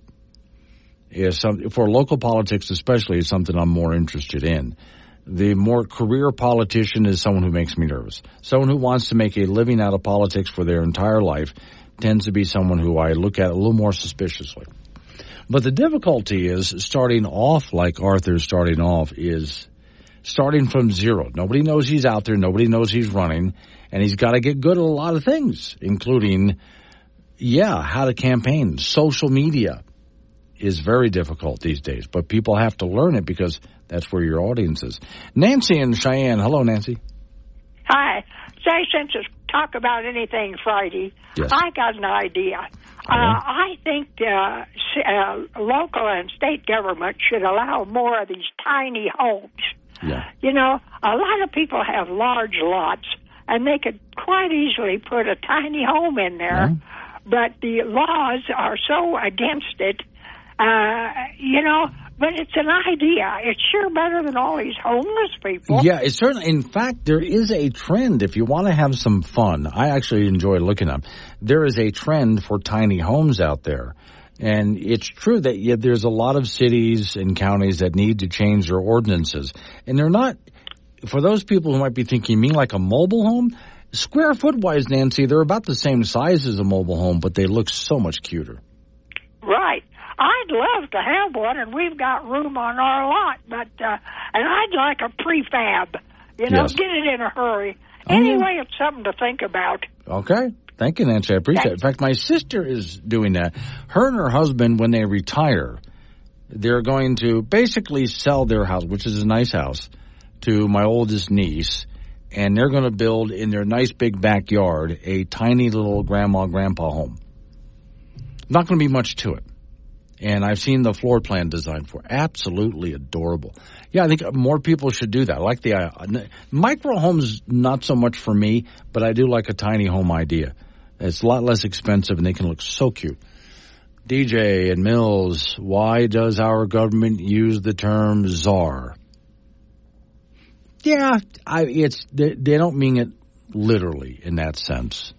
For local politics especially, is something I'm more interested in. The more career politician is someone who makes me nervous. Someone who wants to make a living out of politics for their entire life tends to be someone who I look at a little more suspiciously. But the difficulty is starting off like Arthur's starting off is starting from zero. Nobody knows he's out there. Nobody knows he's running. And he's got to get good at a lot of things, including, how to campaign. Social media is very difficult these days. But people have to learn it because that's where your audience is. Nancy in Cheyenne. Hello, Nancy. Hi. Say, since it's Talk About Anything Friday, yes. I got an idea. I think local and state government should allow more of these tiny homes. Yeah. You know, a lot of people have large lots, and they could quite easily put a tiny home in there, but the laws are so against it, but it's an idea. It's sure better than all these homeless people. Yeah, it's certainly. In fact, there is a trend. If you want to have some fun, I actually enjoy looking at them. There is a trend for tiny homes out there. And it's true that there's a lot of cities and counties that need to change their ordinances. And they're not, for those people who might be thinking, you mean like a mobile home? Square foot-wise, Nancy, they're about the same size as a mobile home, but they look so much cuter. Right. I'd love to have one, and we've got room on our lot, but and I'd like a prefab, Yes. get it in a hurry. Anyway, it's something to think about. Okay. Thank you, Nancy. I appreciate it. In fact, my sister is doing that. Her and her husband, when they retire, they're going to basically sell their house, which is a nice house, to my oldest niece, and they're going to build in their nice big backyard a tiny little grandma-grandpa home. Not going to be much to it. And I've seen the floor plan design for it. Absolutely adorable. Yeah, I think more people should do that. I like the micro homes, not so much for me, but I do like a tiny home idea. It's a lot less expensive, and they can look so cute. DJ and Mills, why does our government use the term czar? Yeah, they don't mean it literally in that sense.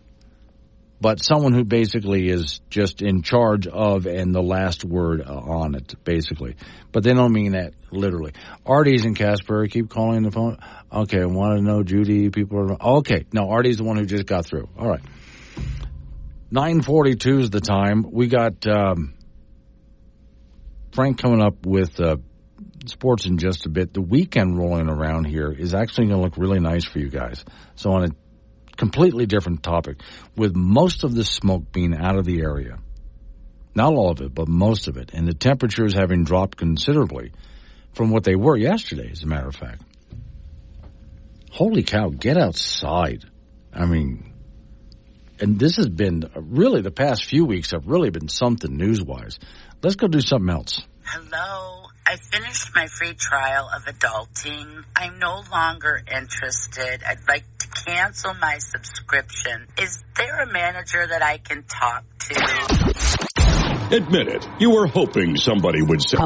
But someone who basically is just in charge of and the last word on it, basically. But they don't mean that literally. Artie's in Casper. Keep calling the phone. Okay, I want to know, Judy. People are... Okay, no, Artie's the one who just got through. All right. 9:42 is the time. We got Frank coming up with sports in just a bit. The weekend rolling around here is actually going to look really nice for you guys. So on a completely different topic, with most of the smoke being out of the area. Not all of it, but most of it. And the temperatures having dropped considerably from what they were yesterday, as a matter of fact. Holy cow, get outside. I mean, and this has been really, the past few weeks have really been something news-wise. Let's go do something else. Hello. I finished my free trial of adulting. I'm no longer interested. I'd like to cancel my subscription. Is there a manager that I can talk to? Admit it, you were hoping somebody would say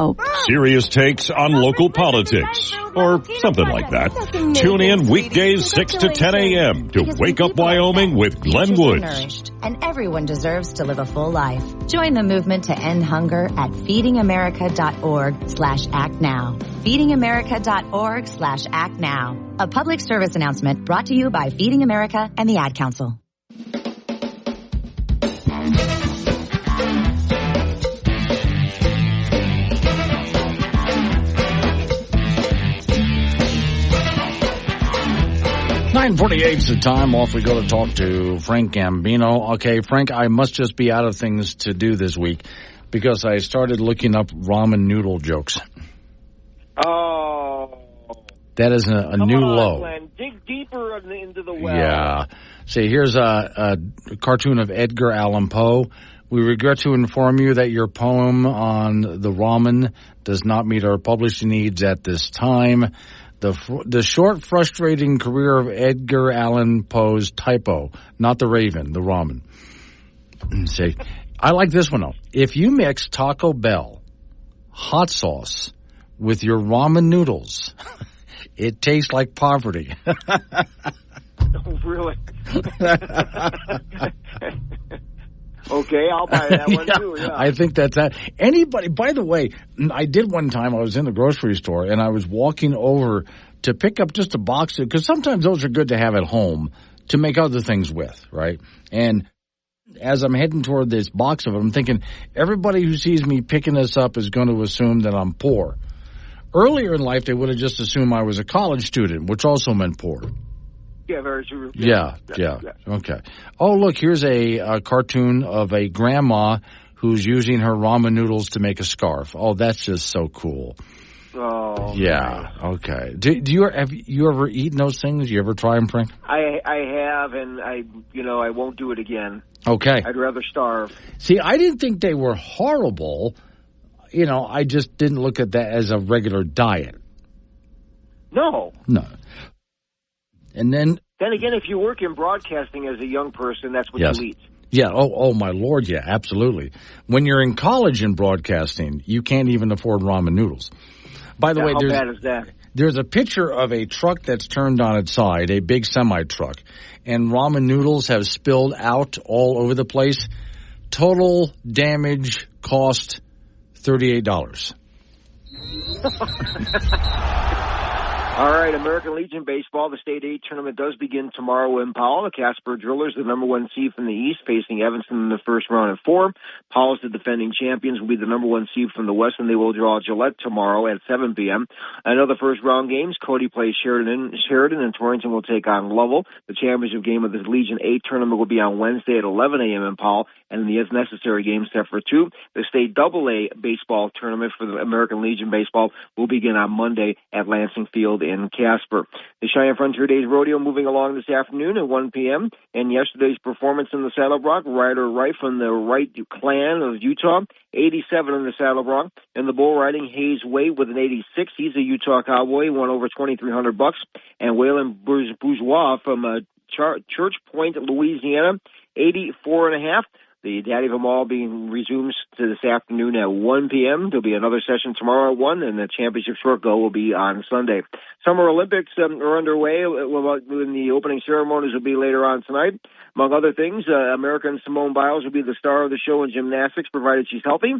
serious takes on local politics or something like that. Tune in weekdays 6 to 10 a.m. to Wake Up Wyoming with Glenn Woods. And everyone deserves to live a full life. Join the movement to end hunger at feedingamerica.org/actnow. feedingamerica.org/actnow. A public service announcement brought to you by Feeding America and the Ad Council. $9:48 is the time. Off we go to talk to Frank Gambino. Okay, Frank, I must just be out of things to do this week because I started looking up ramen noodle jokes. Oh. That is a new low. Glenn. Dig deeper into the well. Yeah. See, here's a cartoon of Edgar Allan Poe. We regret to inform you that your poem on the ramen does not meet our publishing needs at this time. The short, frustrating career of Edgar Allan Poe's typo, not the raven, the ramen. See, I like this one, though. If you mix Taco Bell hot sauce with your ramen noodles, It tastes like poverty. Oh, really? Okay, I'll buy that one too. Yeah. I think that's that. Anybody, by the way, I did one time. I was in the grocery store and I was walking over to pick up just a box because sometimes those are good to have at home to make other things with, right? And as I'm heading toward this box of them, I'm thinking everybody who sees me picking this up is going to assume that I'm poor. Earlier in life, they would have just assumed I was a college student, which also meant poor. Yeah, very true. Yeah. Okay. Oh, look, here's a cartoon of a grandma who's using her ramen noodles to make a scarf. Oh, that's just so cool. Oh. Yeah. Nice. Okay. Have you ever eaten those things? You ever try them, Frank? I have, and I won't do it again. Okay. I'd rather starve. See, I didn't think they were horrible. I just didn't look at that as a regular diet. No. And then again, if you work in broadcasting as a young person, that's what you eat. Yeah. Oh, my Lord. Yeah, absolutely. When you're in college in broadcasting, you can't even afford ramen noodles. By the way, how bad is that? There's a picture of a truck that's turned on its side, a big semi-truck, and ramen noodles have spilled out all over the place. Total damage cost $38. All right, American Legion Baseball, the State 8 tournament does begin tomorrow in Powell. The Casper Drillers, the number 1 seed from the East, facing Evanston in the first round at 4. Powell's the defending champions, will be the number 1 seed from the West, and they will draw Gillette tomorrow at 7 p.m. Another first round games, Cody plays Sheridan, and Torrington will take on Lovell. The championship game of the Legion 8 tournament will be on Wednesday at 11 a.m. in Powell, and the if necessary game set for 2. The State AA baseball tournament for the American Legion Baseball will begin on Monday at Lansing Field in Casper. The Cheyenne Frontier Days Rodeo moving along this afternoon at 1 p.m. And yesterday's performance in the Saddle Bronc, Ryder Wright from the Wright clan of Utah, 87 in the Saddle Bronc. And the bull riding, Hayes Wade with an 86. He's a Utah Cowboy, won over $2,300. And Waylon Bourgeois from Church Point, Louisiana, 84.5. The Daddy of them all being resumes to this afternoon at 1 p.m. There'll be another session tomorrow at 1, and the championship short go will be on Sunday. Summer Olympics are underway, and the opening ceremonies will be later on tonight. Among other things, American Simone Biles will be the star of the show in gymnastics, provided she's healthy.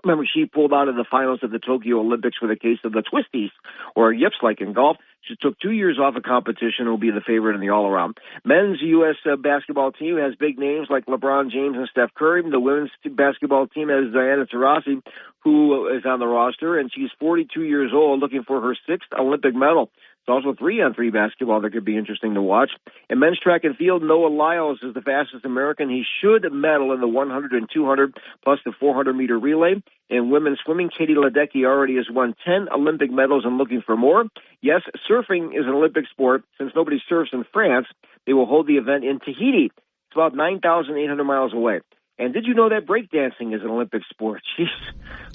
Remember, she pulled out of the finals of the Tokyo Olympics with a case of the twisties, or yips like in golf. She took 2 years off of competition and will be the favorite in the all-around. Men's U.S. basketball team has big names like LeBron James and Steph Curry. The women's basketball team has Diana Taurasi, who is on the roster, and she's 42 years old, looking for her 6th Olympic medal. There's also 3-on-3 basketball that could be interesting to watch. In men's track and field, Noah Lyles is the fastest American. He should medal in the 100 and 200 plus the 400-meter relay. In women's swimming, Katie Ledecky already has won 10 Olympic medals and looking for more. Yes, surfing is an Olympic sport. Since nobody surfs in France, they will hold the event in Tahiti. It's about 9,800 miles away. And did you know that breakdancing is an Olympic sport? Jeez,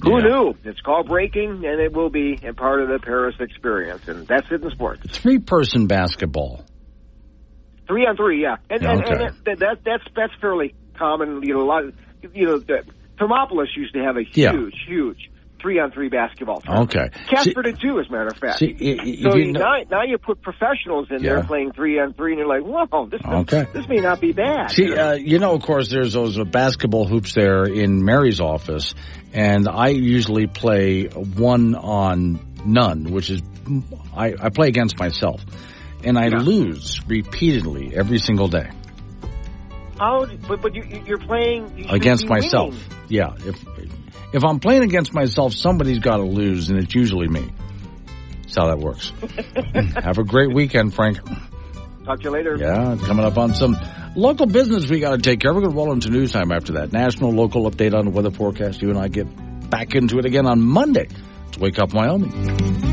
who knew? It's called breaking, and it will be a part of the Paris experience. And that's it in sports. 3-person basketball. 3-on-3, yeah. And that's fairly common. Thermopolis used to have a huge 3-on-3 basketball tournament. Okay. Casper did too, as a matter of fact. Now you put professionals in there playing 3-on-3, and you're like, whoa, this may not be bad. See, of course, there's those basketball hoops there in Mary's office, and I usually play 1-on-none, which is I play against myself, and I lose repeatedly every single day. But you're playing against myself. Winning. Yeah, if I'm playing against myself, somebody's got to lose, and it's usually me. That's how that works. Have a great weekend, Frank. Talk to you later. Yeah, coming up on some local business we got to take care of. We're going to roll into news time after that. National, local update on the weather forecast. You and I get back into it again on Monday. It's Wake Up Wyoming.